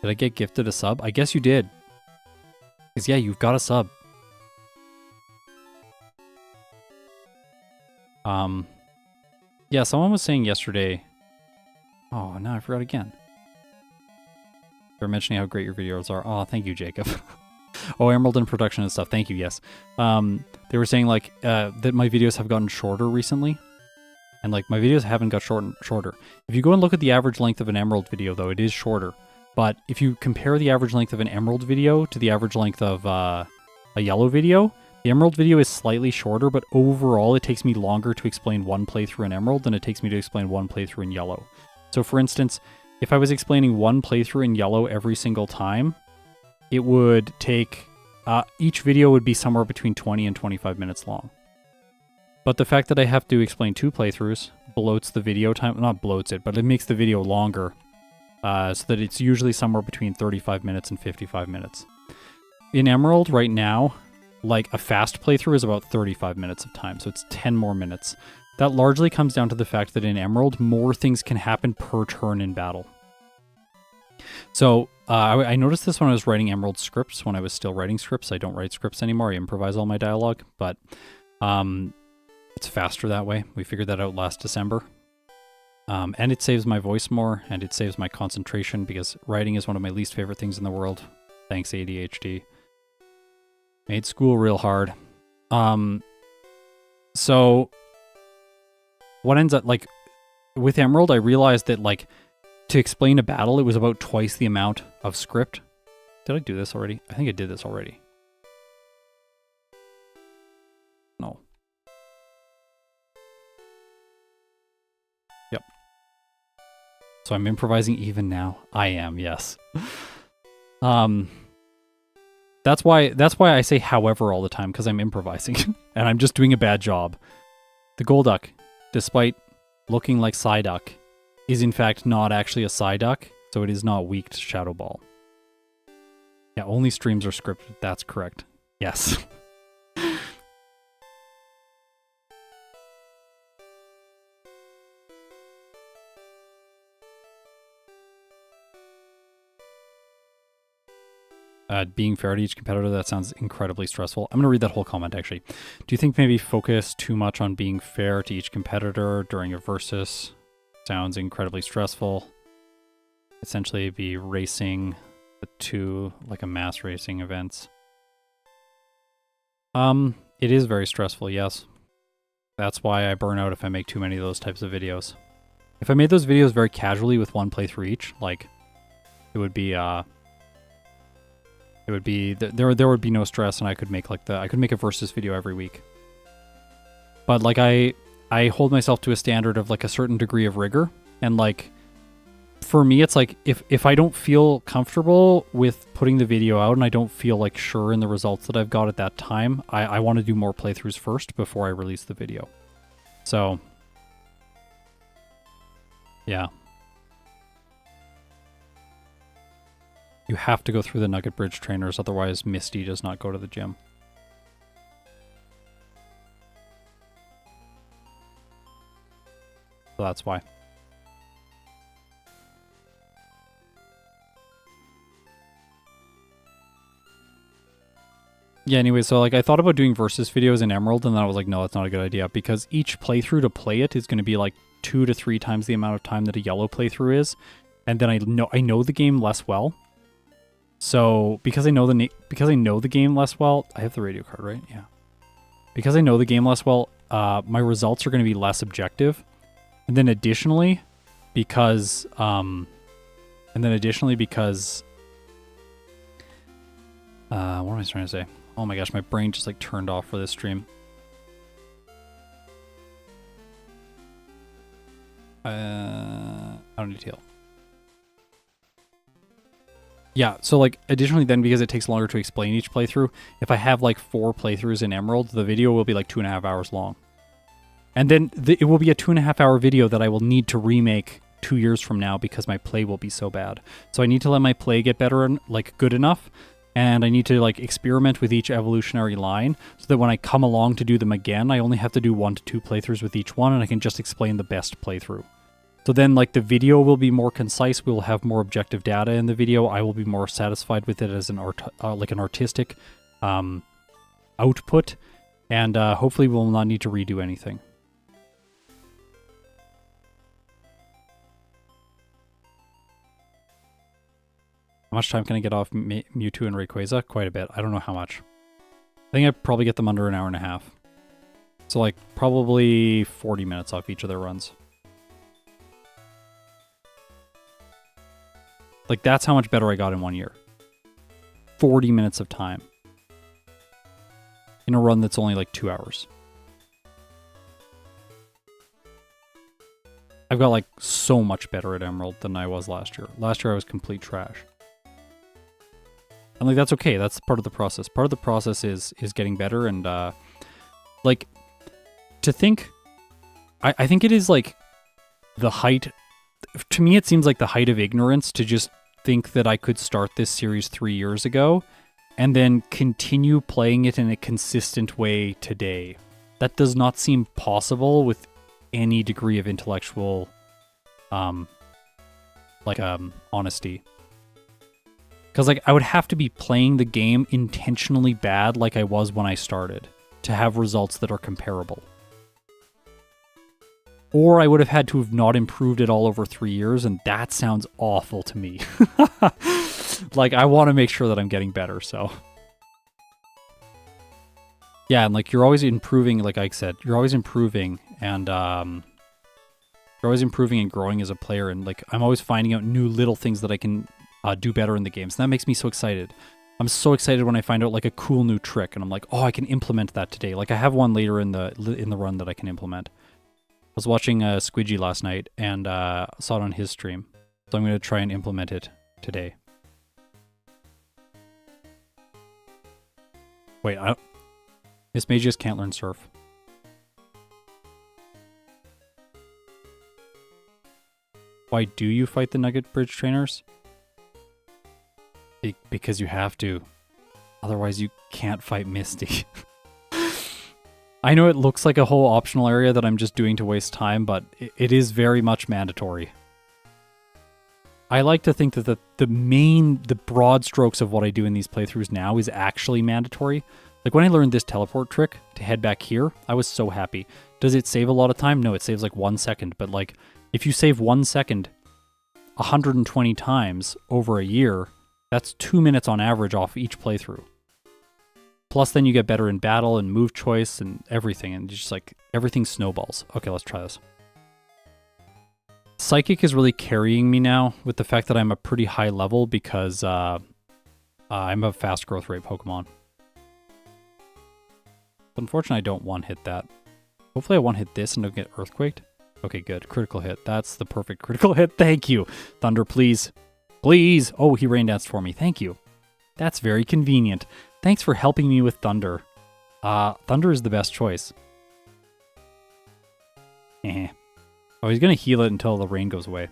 Did I get gifted a sub? I guess you did. Because yeah, you've got a sub. Yeah, someone was saying yesterday... Oh, now I forgot again. They were mentioning how great your videos are. Oh, thank you, Jacob. Oh, Emerald in production and stuff. Thank you, yes. They were saying, like, that my videos have gotten shorter recently. And, like, my videos haven't got shorter. If you go and look at the average length of an Emerald video, though, it is shorter. But if you compare the average length of an Emerald video to the average length of a Yellow video... The Emerald video is slightly shorter, but overall it takes me longer to explain one playthrough in Emerald than it takes me to explain one playthrough in Yellow. So for instance, if I was explaining one playthrough in Yellow every single time, it would take... each video would be somewhere between 20 and 25 minutes long. But the fact that I have to explain 2 playthroughs bloats the video time... Not bloats it, but it makes the video longer. So that it's usually somewhere between 35 minutes and 55 minutes. In Emerald right now... Like, a fast playthrough is about 35 minutes of time, so it's 10 more minutes. That largely comes down to the fact that in Emerald, more things can happen per turn in battle. So, I noticed this when I was writing Emerald scripts, when I was still writing scripts. I don't write scripts anymore, I improvise all my dialogue, but it's faster that way. We figured that out last December. And it saves my voice more, and it saves my concentration, because writing is one of my least favorite things in the world. Thanks, ADHD. Made school real hard. So what ends up, like, with Emerald, I realized that, like, to explain a battle, it was about twice the amount of script. Did I do this already? I think I did this already. No. Yep. So I'm improvising even now. I am, yes. That's why I say however all the time, because I'm improvising, and I'm just doing a bad job. The Golduck, despite looking like Psyduck, is in fact not actually a Psyduck, so it is not weak to Shadow Ball. Yeah, only streams are scripted, that's correct. Yes. Being fair to each competitor, that sounds incredibly stressful. I'm going to read that whole comment, actually. Do you think maybe focus too much on being fair to each competitor during a versus? Sounds incredibly stressful. Essentially be racing the two, like a mass racing events. It is very stressful, yes. That's why I burn out if I make too many of those types of videos. If I made those videos very casually with one playthrough each, like, it would be, there would be no stress, and I could make I could make a versus video every week. But like I hold myself to a standard of like a certain degree of rigor, and like for me it's like if I don't feel comfortable with putting the video out and I don't feel like sure in the results that I've got at that time, I want to do more playthroughs first before I release the video. So yeah. You have to go through the Nugget Bridge trainers, otherwise Misty does not go to the gym. So that's why. Yeah, anyway, so like I thought about doing versus videos in Emerald, and then I was like, no, that's not a good idea, because each playthrough to play it is going to be like 2 to 3 times the amount of time that a yellow playthrough is, and then I know the game less well. So because I know the game less well, I have the radio card, right? Yeah. Because I know the game less well, my results are going to be less objective, and then additionally, because what am I trying to say? Oh my gosh, my brain just like turned off for this stream. I don't need to heal. Yeah, so like additionally then, because it takes longer to explain each playthrough, if I have like 4 playthroughs in Emerald, the video will be like 2.5 hours long. And then it will be a 2.5 hour video that I will need to remake 2 years from now because my play will be so bad. So I need to let my play get better and like good enough, and I need to like experiment with each evolutionary line so that when I come along to do them again, I only have to do 1 to 2 playthroughs with each one, and I can just explain the best playthrough. So then like the video will be more concise, we'll have more objective data in the video, I will be more satisfied with it as an artistic output, and hopefully we'll not need to redo anything. How much time can I get off Mewtwo and Rayquaza? Quite a bit. I don't know how much. I think I'd probably get them under an hour and a half. So like probably 40 minutes off each of their runs. Like that's how much better I got in 1 year. 40 minutes of time. In a run that's only like 2 hours. I've got like so much better at Emerald than I was last year. Last year I was complete trash. And like that's okay, that's part of the process. Part of the process is getting better, and like to think I think it is like the height, to me it seems like the height of ignorance to just think that I could start this series 3 years ago and then continue playing it in a consistent way today. That does not seem possible with any degree of intellectual honesty. Because like I would have to be playing the game intentionally bad like I was when I started to have results that are comparable. Or I would have had to have not improved at all over 3 years, and that sounds awful to me. Like I want to make sure that I'm getting better, so. Yeah, and like you're always improving, like I said, you're always improving, and you're always improving and growing as a player, and like I'm always finding out new little things that I can do better in the games. And that makes me so excited. I'm so excited when I find out like a cool new trick, and I'm like, oh, I can implement that today. Like I have one later in the run that I can implement. I was watching Squidgy last night and saw it on his stream, so I'm going to try and implement it today. Wait, Mismagius can't learn Surf. Why do you fight the Nugget Bridge trainers? Because you have to. Otherwise you can't fight Misty. I know it looks like a whole optional area that I'm just doing to waste time, but it is very much mandatory. I like to think that the broad strokes of what I do in these playthroughs now is actually mandatory. Like when I learned this teleport trick to head back here, I was so happy. Does it save a lot of time? No, it saves like 1 second. But like if you save 1 second 120 times over a year, that's 2 minutes on average off each playthrough. Plus then you get better in battle and move choice and everything. And just like everything snowballs. Okay, let's try this. Psychic is really carrying me now with the fact that I'm a pretty high level because I'm a fast growth rate Pokemon. Unfortunately, I don't one-hit that. Hopefully I one-hit this and don't get Earthquaked. Okay, good. Critical hit. That's the perfect critical hit. Thank you. Thunder, please. Please. Oh, he rain danced for me. Thank you. That's very convenient. Thanks for helping me with Thunder. Thunder is the best choice. Eh. Oh, he's going to heal it until the rain goes away.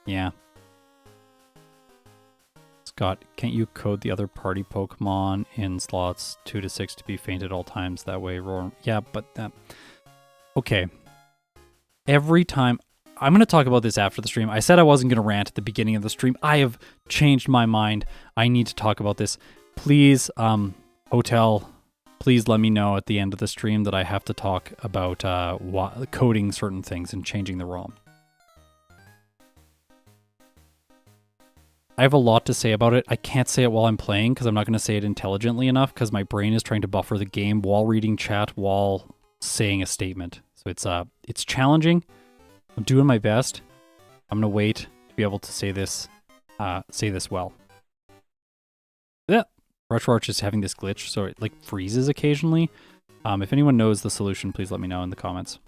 Yeah. Scott, can't you code the other party Pokemon in slots 2 to 6 to be faint at all times? That way, roar. Yeah, but okay. Every time, I'm going to talk about this after the stream. I said I wasn't going to rant at the beginning of the stream. I have changed my mind. I need to talk about this. Please, Hotel, please let me know at the end of the stream that I have to talk about coding certain things and changing the ROM. I have a lot to say about it. I can't say it while I'm playing because I'm not going to say it intelligently enough because my brain is trying to buffer the game while reading chat while saying a statement. So it's challenging. I'm doing my best. I'm going to wait to be able to say this well. Yeah. RetroArch is having this glitch, so it like freezes occasionally. If anyone knows the solution, please let me know in the comments.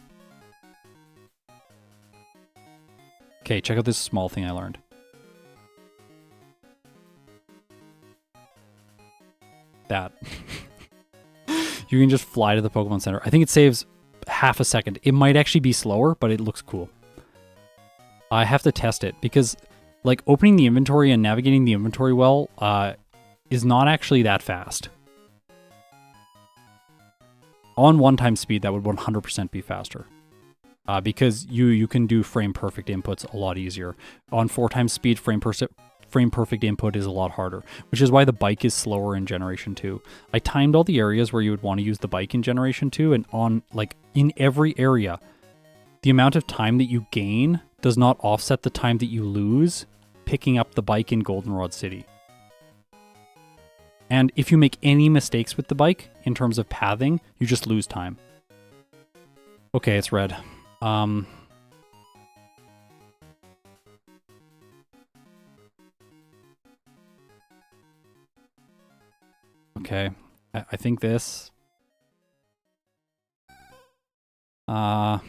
Okay, check out this small thing I learned. That. You can just fly to the Pokemon Center. I think it saves half a second. It might actually be slower, but it looks cool. I have to test it because like opening the inventory and navigating the inventory well is not actually that fast. On 1x speed, that would 100% be faster. Because you can do frame perfect inputs a lot easier. On 4x speed, frame perfect input is a lot harder, which is why the bike is slower in Generation 2. I timed all the areas where you would want to use the bike in Generation 2, and on like in every area, the amount of time that you gain does not offset the time that you lose picking up the bike in Goldenrod City. And if you make any mistakes with the bike in terms of pathing, you just lose time. Okay, it's red. Okay, I think this. I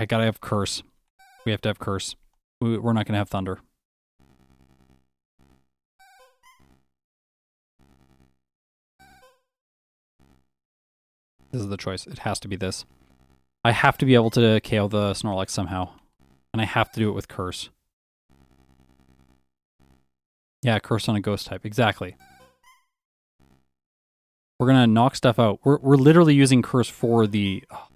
gotta have Curse. We have to have Curse. We're not gonna have Thunder. This is the choice. It has to be this. I have to be able to KO the Snorlax somehow. And I have to do it with Curse. Yeah, Curse on a Ghost type. Exactly. We're going to knock stuff out. We're literally using Curse for the... Oh.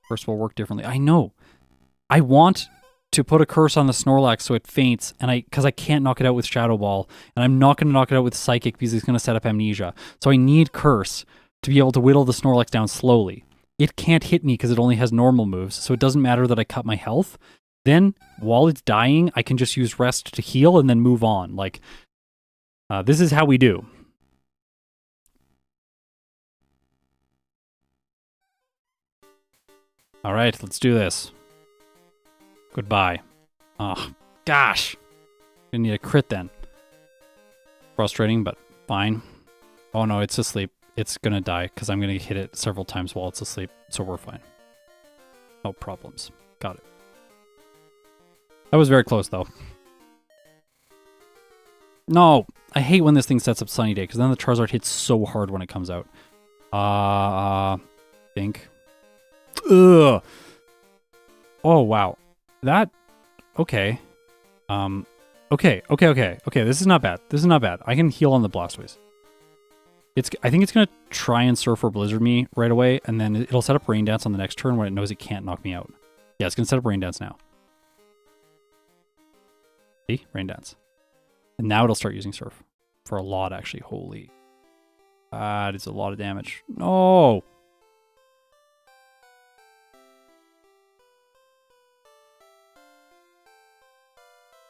Curse will work differently. I know. I want to put a Curse on the Snorlax so it faints, and because I can't knock it out with Shadow Ball, and I'm not going to knock it out with Psychic because he's going to set up Amnesia. So I need Curse to be able to whittle the Snorlax down slowly. It can't hit me because it only has normal moves, so it doesn't matter that I cut my health. Then, while it's dying, I can just use Rest to heal and then move on. Like, this is how we do. All right, let's do this. Goodbye. Oh, gosh. Gonna need a crit then. Frustrating, but fine. Oh no, it's asleep. It's gonna die because I'm gonna hit it several times while it's asleep, so we're fine. No problems. Got it. That was very close though. No, I hate when this thing sets up Sunny Day because then the Charizard hits so hard when it comes out. Think. Ugh. Oh wow. That, okay. Okay. This is not bad. I can heal on the Blastoise. I think it's going to try and Surf or Blizzard me right away, and then it'll set up Rain Dance on the next turn when it knows it can't knock me out. Yeah, it's going to set up Rain Dance now. See? Rain Dance. And now it'll start using Surf. For a lot, actually. Holy. That is a lot of damage. No!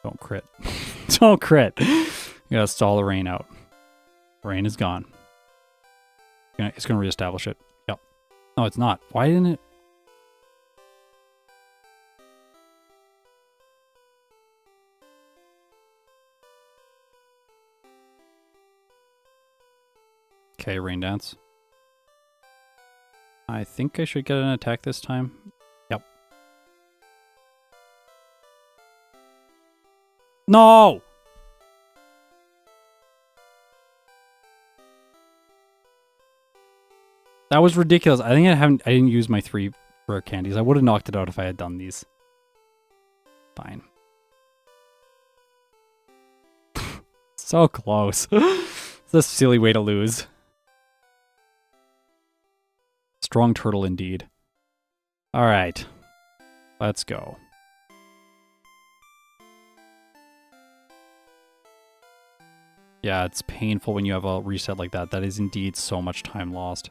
Don't crit. Don't crit. You gotta stall the Rain out. Rain is gone. It's gonna reestablish it. Yep. No, it's not. Why didn't it? Okay, Rain Dance. I think I should get an attack this time. Yep. No! That was ridiculous. I think I didn't use my 3 rare candies. I would have knocked it out if I had done these. Fine. So close. It's a silly way to lose. Strong turtle indeed. All right. Let's go. Yeah, it's painful when you have a reset like that. That is indeed so much time lost.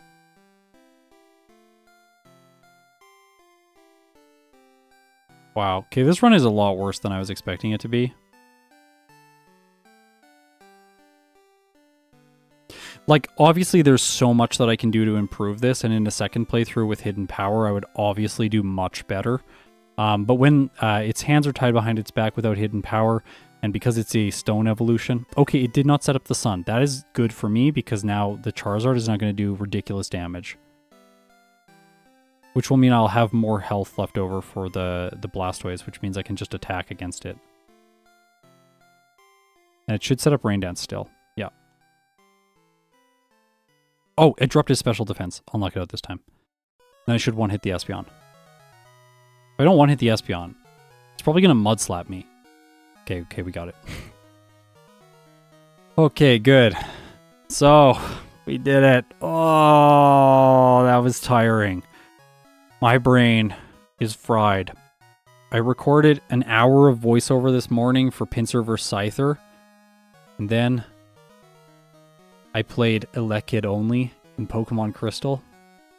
Wow. Okay, this run is a lot worse than I was expecting it to be. Like, obviously there's so much that I can do to improve this, and in a second playthrough with Hidden Power, I would obviously do much better. But when its hands are tied behind its back without Hidden Power, and because it's a stone evolution, okay, it did not set up the sun. That is good for me, because now the Charizard is not going to do ridiculous damage. Which will mean I'll have more health left over for the Blastoise, which means I can just attack against it. And it should set up Rain Dance still. Yeah. Oh, it dropped his special defense. I'll knock it out this time. Then I should one-hit the Espeon. If I don't one-hit the Espeon, it's probably going to Mud Slap me. Okay, we got it. Okay, good. So, we did it. Oh, that was tiring. My brain is fried. I recorded an hour of voiceover this morning for Pinsir vs. Scyther. And then I played Elekid only in Pokemon Crystal.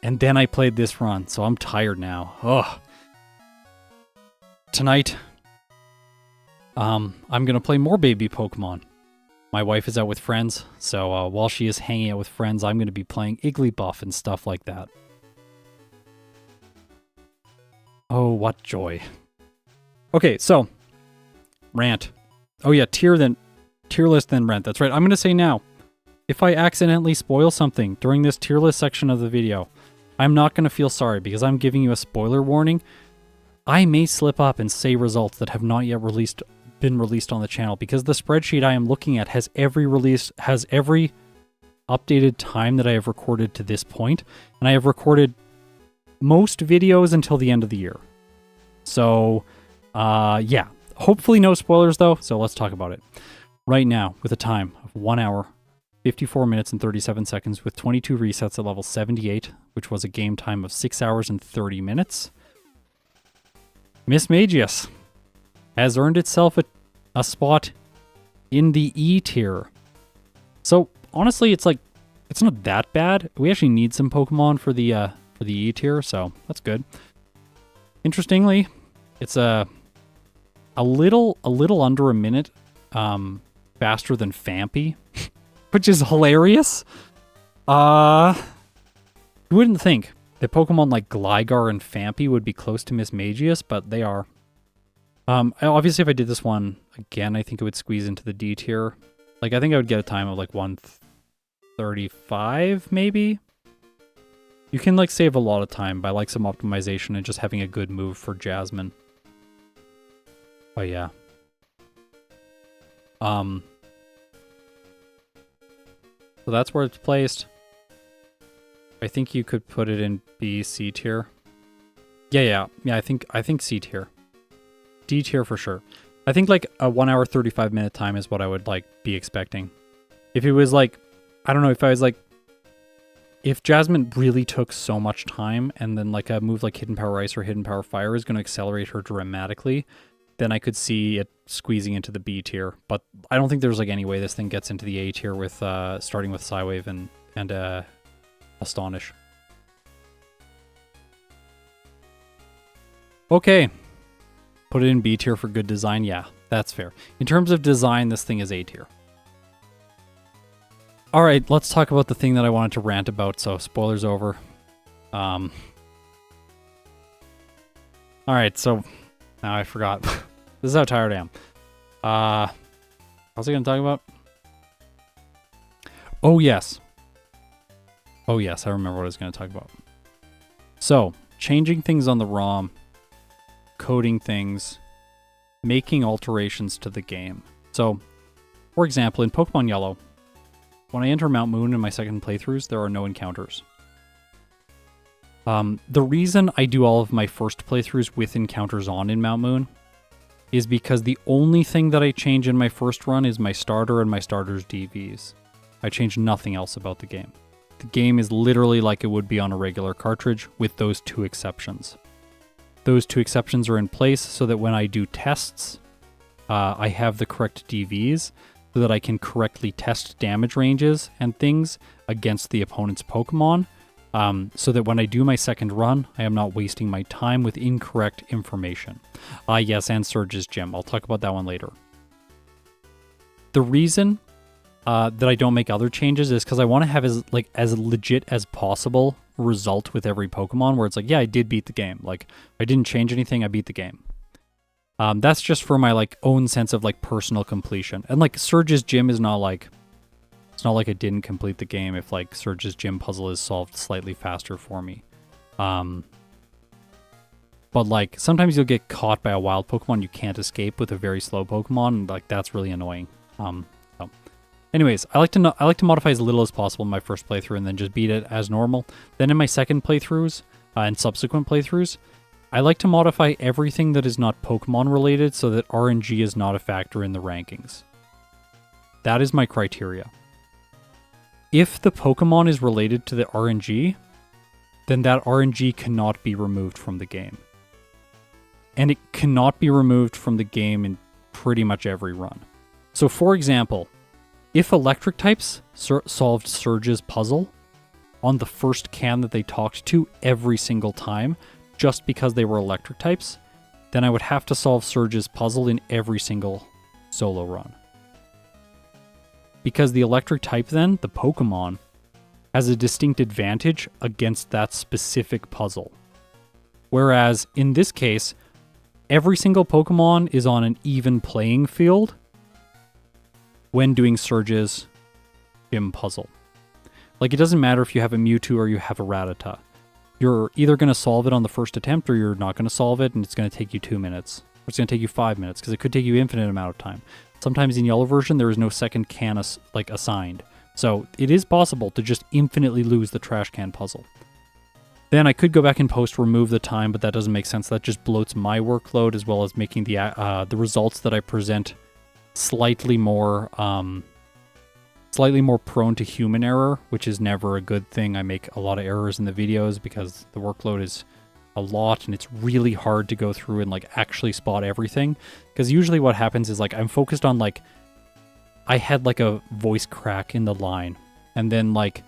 And then I played this run, so I'm tired now. Ugh. Tonight, I'm going to play more baby Pokemon. My wife is out with friends, so while she is hanging out with friends, I'm going to be playing Igglybuff and stuff like that. Oh, what joy. Okay, so, Rant. Oh yeah, tier list, then Rant. That's right. I'm going to say now, if I accidentally spoil something during this tier list section of the video, I'm not going to feel sorry because I'm giving you a spoiler warning. I may slip up and say results that have not yet been released on the channel because the spreadsheet I am looking at has every updated time that I have recorded to this point, and I have recorded most videos until the end of the year. So, yeah. Hopefully no spoilers, though, so let's talk about it. Right now, with a time of 1 hour, 54 minutes and 37 seconds with 22 resets at level 78, which was a game time of 6 hours and 30 minutes, Mismagius has earned itself a spot in the E tier. So, honestly, it's not that bad. We actually need some Pokemon for the E tier, so that's good. Interestingly, it's a little under a minute faster than Phanpy, which is hilarious. You wouldn't think that Pokemon like Gligar and Phanpy would be close to Mismagius, but they are. Obviously, if I did this one again, I think it would squeeze into the D tier. Like, I think I would get a time of like 1:35, maybe. You can like save a lot of time by like some optimization and just having a good move for Jasmine. Oh yeah. So that's where it's placed. I think you could put it in B, C tier. Yeah, I think C tier. D tier for sure. I think like a 1 hour 35 minute time is what I would like be expecting. If it was like, I don't know, if I was like, if Jasmine really took so much time and then like a move like Hidden Power Ice or Hidden Power Fire is going to accelerate her dramatically, then I could see it squeezing into the B tier. But I don't think there's like any way this thing gets into the A tier with starting with Psywave and Astonish. Okay. Put it in B tier for good design. Yeah, that's fair. In terms of design, this thing is A tier. All right, let's talk about the thing that I wanted to rant about. So spoilers over. All right, so now I forgot. This is how tired I am. What was I going to talk about? Oh, yes. Oh, yes, I remember what I was going to talk about. So, changing things on the ROM, coding things, making alterations to the game. So, for example, in Pokemon Yellow, when I enter Mount Moon in my second playthroughs, there are no encounters. The reason I do all of my first playthroughs with encounters on in Mount Moon is because the only thing that I change in my first run is my starter and my starter's DVs. I change nothing else about the game. The game is literally like it would be on a regular cartridge with those two exceptions. Those two exceptions are in place so that when I do tests, I have the correct DVs so that I can correctly test damage ranges and things against the opponent's Pokemon, so that when I do my second run, I am not wasting my time with incorrect information. Yes, and Surge's Gym. I'll talk about that one later. The reason that I don't make other changes is because I want to have as legit as possible result with every Pokemon, where it's like, yeah, I did beat the game. Like, I didn't change anything, I beat the game. That's just for my like own sense of like personal completion. And like Surge's Gym is not like, it's not like I didn't complete the game if like Surge's Gym puzzle is solved slightly faster for me. But like sometimes you'll get caught by a wild Pokemon you can't escape with a very slow Pokemon, and like that's really annoying. So. Anyways, I like to modify as little as possible in my first playthrough and then just beat it as normal. Then in my second playthroughs and subsequent playthroughs, I like to modify everything that is not Pokemon related so that RNG is not a factor in the rankings. That is my criteria. If the Pokemon is related to the RNG, then that RNG cannot be removed from the game. And it cannot be removed from the game in pretty much every run. So for example, if electric types solved Surge's puzzle on the first can that they talked to every single time, just because they were electric types, then I would have to solve Surge's puzzle in every single solo run. Because the electric type then, the Pokemon, has a distinct advantage against that specific puzzle. Whereas in this case, every single Pokemon is on an even playing field when doing Surge's Gym puzzle. Like, it doesn't matter if you have a Mewtwo or you have a Rattata. You're either going to solve it on the first attempt or you're not going to solve it, and it's going to take you 2 minutes. Or it's going to take you 5 minutes, because it could take you infinite amount of time. Sometimes in Yellow version, there is no second can assigned. So it is possible to just infinitely lose the trash can puzzle. Then I could go back in post, remove the time, but that doesn't make sense. That just bloats my workload, as well as making the results that I present slightly more prone to human error, which is never a good thing. I make a lot of errors in the videos because the workload is a lot, and it's really hard to go through and like actually spot everything. Because usually what happens is like I'm focused on like I had like a voice crack in the line, and then like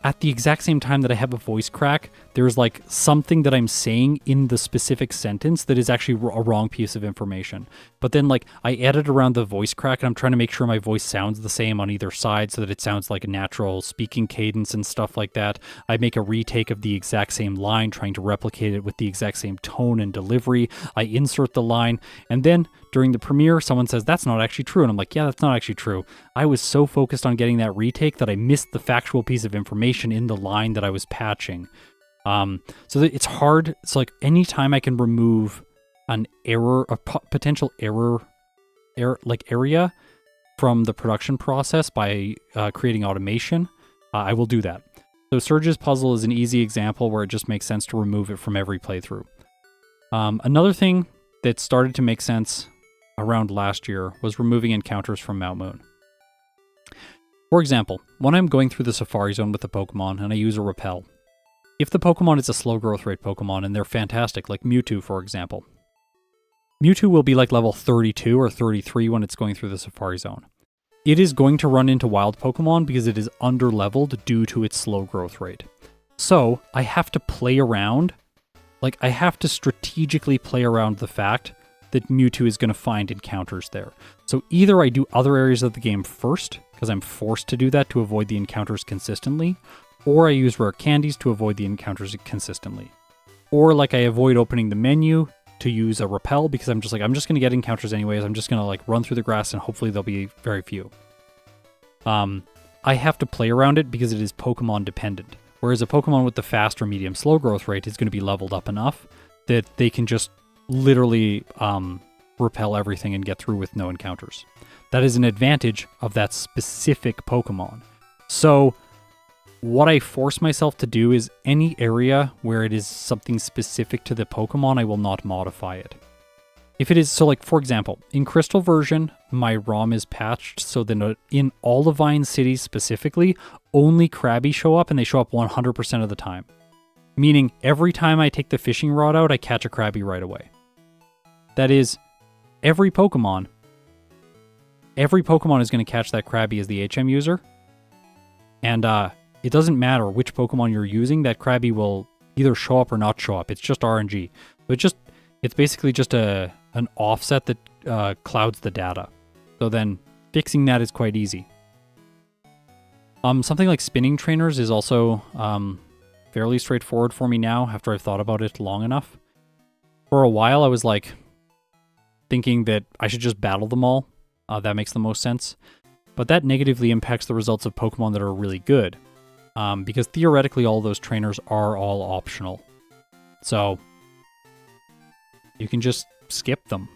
at the exact same time that I have a voice crack, there's like something that I'm saying in the specific sentence that is actually a wrong piece of information. But then like I edit around the voice crack, and I'm trying to make sure my voice sounds the same on either side so that it sounds like a natural speaking cadence and stuff like that. I make a retake of the exact same line, trying to replicate it with the exact same tone and delivery. I insert the line, and then during the premiere, someone says, that's not actually true. And I'm like, yeah, that's not actually true. I was so focused on getting that retake that I missed the factual piece of information in the line that I was patching. So that it's hard. It's like anytime I can remove an error, a potential error area from the production process by creating automation, I will do that. So Surge's puzzle is an easy example where it just makes sense to remove it from every playthrough. Another thing that started to make sense around last year was removing encounters from Mount Moon. For example, when I'm going through the Safari Zone with a Pokemon and I use a Repel, if the Pokemon is a slow growth rate Pokemon and they're fantastic, like Mewtwo for example, Mewtwo will be like level 32 or 33 when it's going through the Safari Zone. It is going to run into wild Pokemon because it is under-leveled due to its slow growth rate. So, I have to play around, like I have to strategically play around the fact that Mewtwo is going to find encounters there. So either I do other areas of the game first, because I'm forced to do that to avoid the encounters consistently, or I use rare candies to avoid the encounters consistently. Or like I avoid opening the menu to use a Repel because I'm just going to get encounters anyways. I'm just going to like run through the grass and hopefully there'll be very few. I have to play around it because it is Pokemon dependent. Whereas a Pokemon with the fast or medium slow growth rate is going to be leveled up enough that they can just literally repel everything and get through with no encounters. That is an advantage of that specific Pokemon. So what I force myself to do is any area where it is something specific to the Pokemon, I will not modify it. If it is, so like for example, in Crystal version, my ROM is patched so that in Olivine City specifically, only Krabby show up and they show up 100% of the time. Meaning every time I take the fishing rod out, I catch a Krabby right away. That is, every Pokemon is going to catch that Krabby as the HM user. And it doesn't matter which Pokemon you're using, that Krabby will either show up or not show up. It's just RNG. It's basically just an offset that clouds the data. So then fixing that is quite easy. Something like spinning trainers is also fairly straightforward for me now after I've thought about it long enough. For a while I was like thinking that I should just battle them all. That makes the most sense. But that negatively impacts the results of Pokemon that are really good. Because theoretically all those trainers are all optional. So you can just skip them.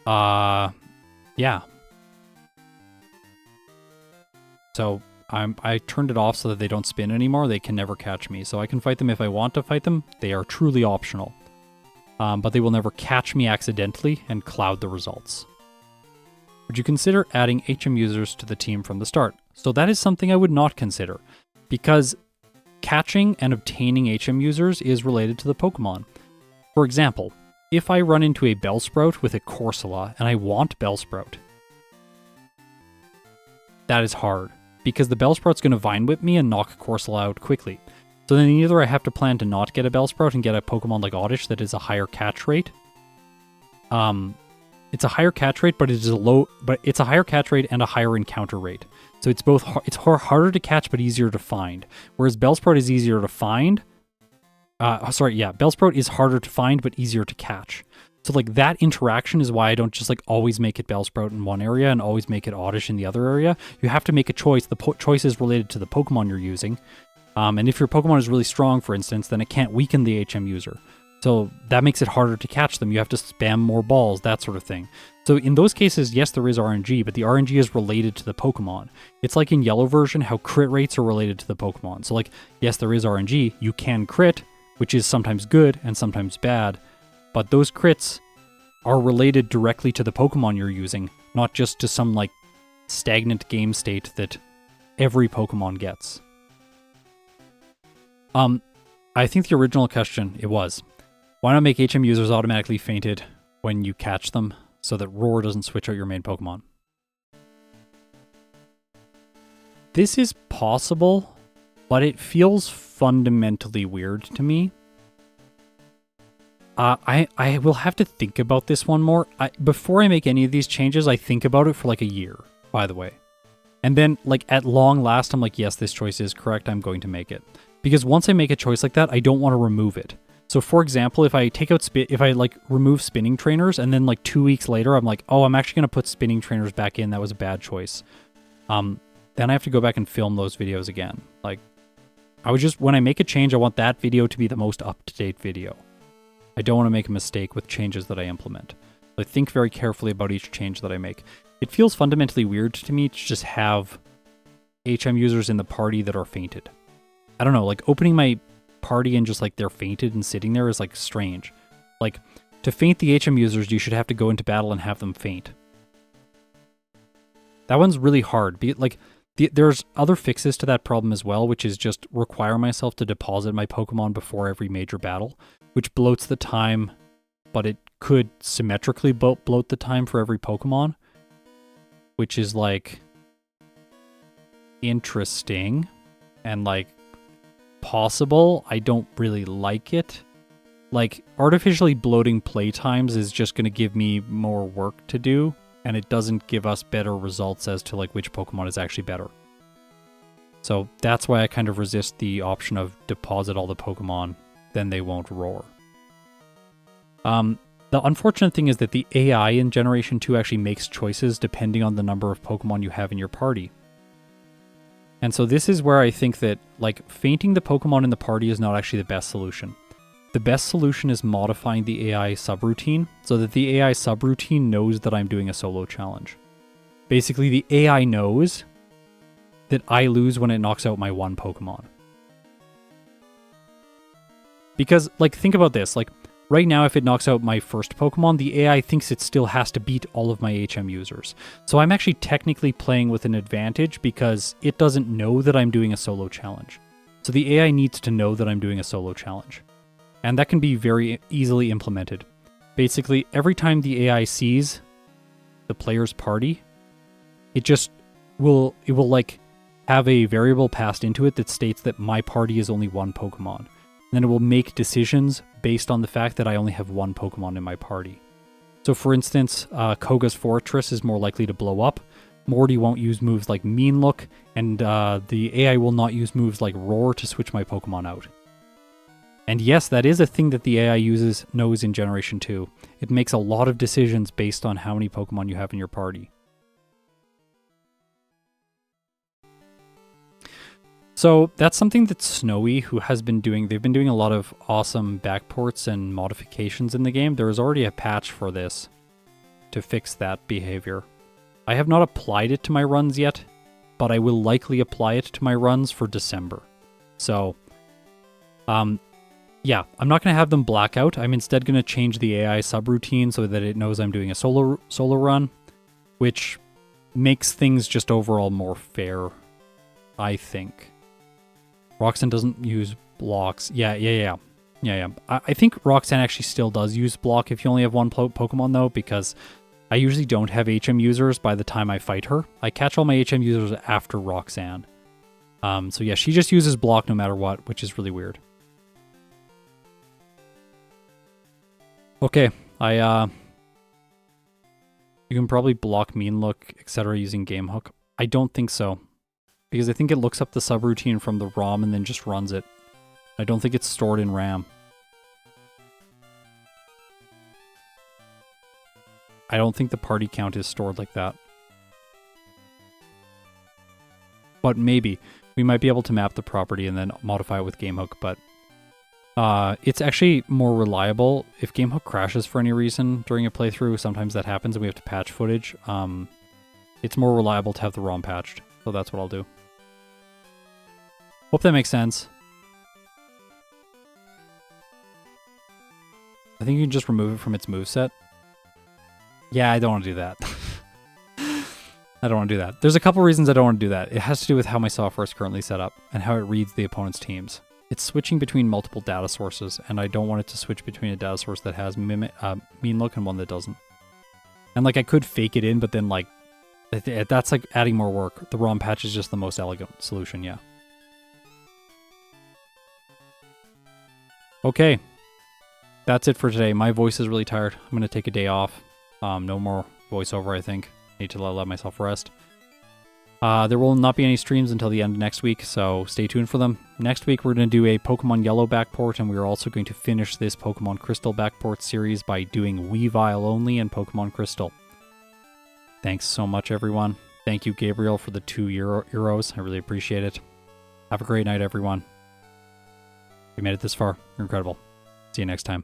Yeah. So I turned it off so that they don't spin anymore. They can never catch me. So I can fight them if I want to fight them. They are truly optional. But they will never catch me accidentally and cloud the results. Would you consider adding HM users to the team from the start? So that is something I would not consider, because catching and obtaining HM users is related to the Pokemon. For example, if I run into a Bellsprout with a Corsola and I want Bellsprout, that is hard, because the Bellsprout's going to Vine Whip me and knock Corsola out quickly. So then either I have to plan to not get a Bellsprout and get a Pokemon like Oddish that is a higher catch rate. It's a higher catch rate, but it's a higher catch rate and a higher encounter rate. So it's both harder to catch but easier to find. Whereas Bellsprout is easier to find. Bellsprout is harder to find but easier to catch. So like that interaction is why I don't just like always make it Bellsprout in one area and always make it Oddish in the other area. You have to make a choice. The choice is related to the Pokemon you're using. And if your Pokemon is really strong, for instance, then it can't weaken the HM user. So that makes it harder to catch them. You have to spam more balls, that sort of thing. So in those cases, yes, there is RNG, but the RNG is related to the Pokemon. It's like in Yellow version, how crit rates are related to the Pokemon. So like, yes, there is RNG. You can crit, which is sometimes good and sometimes bad, but those crits are related directly to the Pokemon you're using, not just to some like stagnant game state that every Pokemon gets. I think the original question, it was, why not make HM users automatically fainted when you catch them so that Roar doesn't switch out your main Pokemon? This is possible, but it feels fundamentally weird to me. I will have to think about this one more. Before I make any of these changes, I think about it for like a year, by the way. And then, like, at long last, I'm like, yes, this choice is correct. I'm going to make it. Because once I make a choice like that, I don't want to remove it. So for example, if I take out if I like remove spinning trainers and then like 2 weeks later, I'm like, oh, I'm actually going to put spinning trainers back in. That was a bad choice. Then I have to go back and film those videos again. Like when I make a change, I want that video to be the most up-to-date video. I don't want to make a mistake with changes that I implement. So I think very carefully about each change that I make. It feels fundamentally weird to me to just have HM users in the party that are fainted. I don't know, like opening my party and just like they're fainted and sitting there is like strange. Like To feint the HM users, you should have to go into battle and have them feint. That one's really hard. There's other fixes to that problem as well, which is just require myself to deposit my Pokemon before every major battle, which bloats the time, but it could symmetrically bloat the time for every Pokemon, which is like interesting and like possible. I don't really like it. Like, artificially bloating playtimes is just going to give me more work to do, and it doesn't give us better results as to like which Pokemon is actually better. So that's why I kind of resist the option of deposit all the Pokemon, then they won't roar. The unfortunate thing is that the AI in Generation 2 actually makes choices depending on the number of Pokemon you have in your party. And so this is where I think that like fainting the Pokemon in the party is not actually the best solution. The best solution is modifying the AI subroutine so that the AI subroutine knows that I'm doing a solo challenge. Basically, the AI knows that I lose when it knocks out my one Pokemon. Because, like, think about this. Like, right now, if it knocks out my first Pokemon, the AI thinks it still has to beat all of my HM users. So I'm actually technically playing with an advantage because it doesn't know that I'm doing a solo challenge. So the AI needs to know that I'm doing a solo challenge. And that can be very easily implemented. Basically, every time the AI sees the player's party, it will like have a variable passed into it that states that my party is only one Pokemon. And then it will make decisions based on the fact that I only have one Pokemon in my party. So for instance, Koga's Fortress is more likely to blow up. Morty won't use moves like Mean Look, and the AI will not use moves like Roar to switch my Pokemon out. And yes, that is a thing that the AI knows in Generation 2. It makes a lot of decisions based on how many Pokemon you have in your party. So that's something that Snowy, who has been doing, they've been doing a lot of awesome backports and modifications in the game. There is already a patch for this to fix that behavior. I have not applied it to my runs yet, but I will likely apply it to my runs for December. So, yeah, I'm not going to have them blackout. I'm instead going to change the AI subroutine so that it knows I'm doing a solo run, which makes things just overall more fair, I think. Roxanne doesn't use blocks. Yeah. I think Roxanne actually still does use block if you only have one Pokemon, though, because I usually don't have HM users by the time I fight her. I catch all my HM users after Roxanne. So yeah, she just uses block no matter what, which is really weird. Okay, you can probably block Mean Look, etc. using Game Hook. I don't think so, because I think it looks up the subroutine from the ROM and then just runs it. I don't think it's stored in RAM. I don't think the party count is stored like that. But maybe. We might be able to map the property and then modify it with Game Hook, but it's actually more reliable. If Game Hook crashes for any reason during a playthrough, sometimes that happens and we have to patch footage. It's more reliable to have the ROM patched, so that's what I'll do. Hope that makes sense. I think you can just remove it from its moveset. Yeah, I don't want to do that. I don't want to do that. There's a couple reasons I don't want to do that. It has to do with how my software is currently set up and how it reads the opponent's teams. It's switching between multiple data sources, and I don't want it to switch between a data source that has Mean Look and one that doesn't. And like I could fake it in, but then like that's like adding more work. The ROM patch is just the most elegant solution, yeah. Okay. That's it for today. My voice is really tired. I'm going to take a day off. No more voiceover, I think. Need to let myself rest. There will not be any streams until the end of next week, so stay tuned for them. Next week, we're going to do a Pokemon Yellow backport, and we are also going to finish this Pokemon Crystal backport series by doing Weavile only and Pokemon Crystal. Thanks so much, everyone. Thank you, Gabriel, for the €2. I really appreciate it. Have a great night, everyone. If you made it this far, you're incredible. See you next time.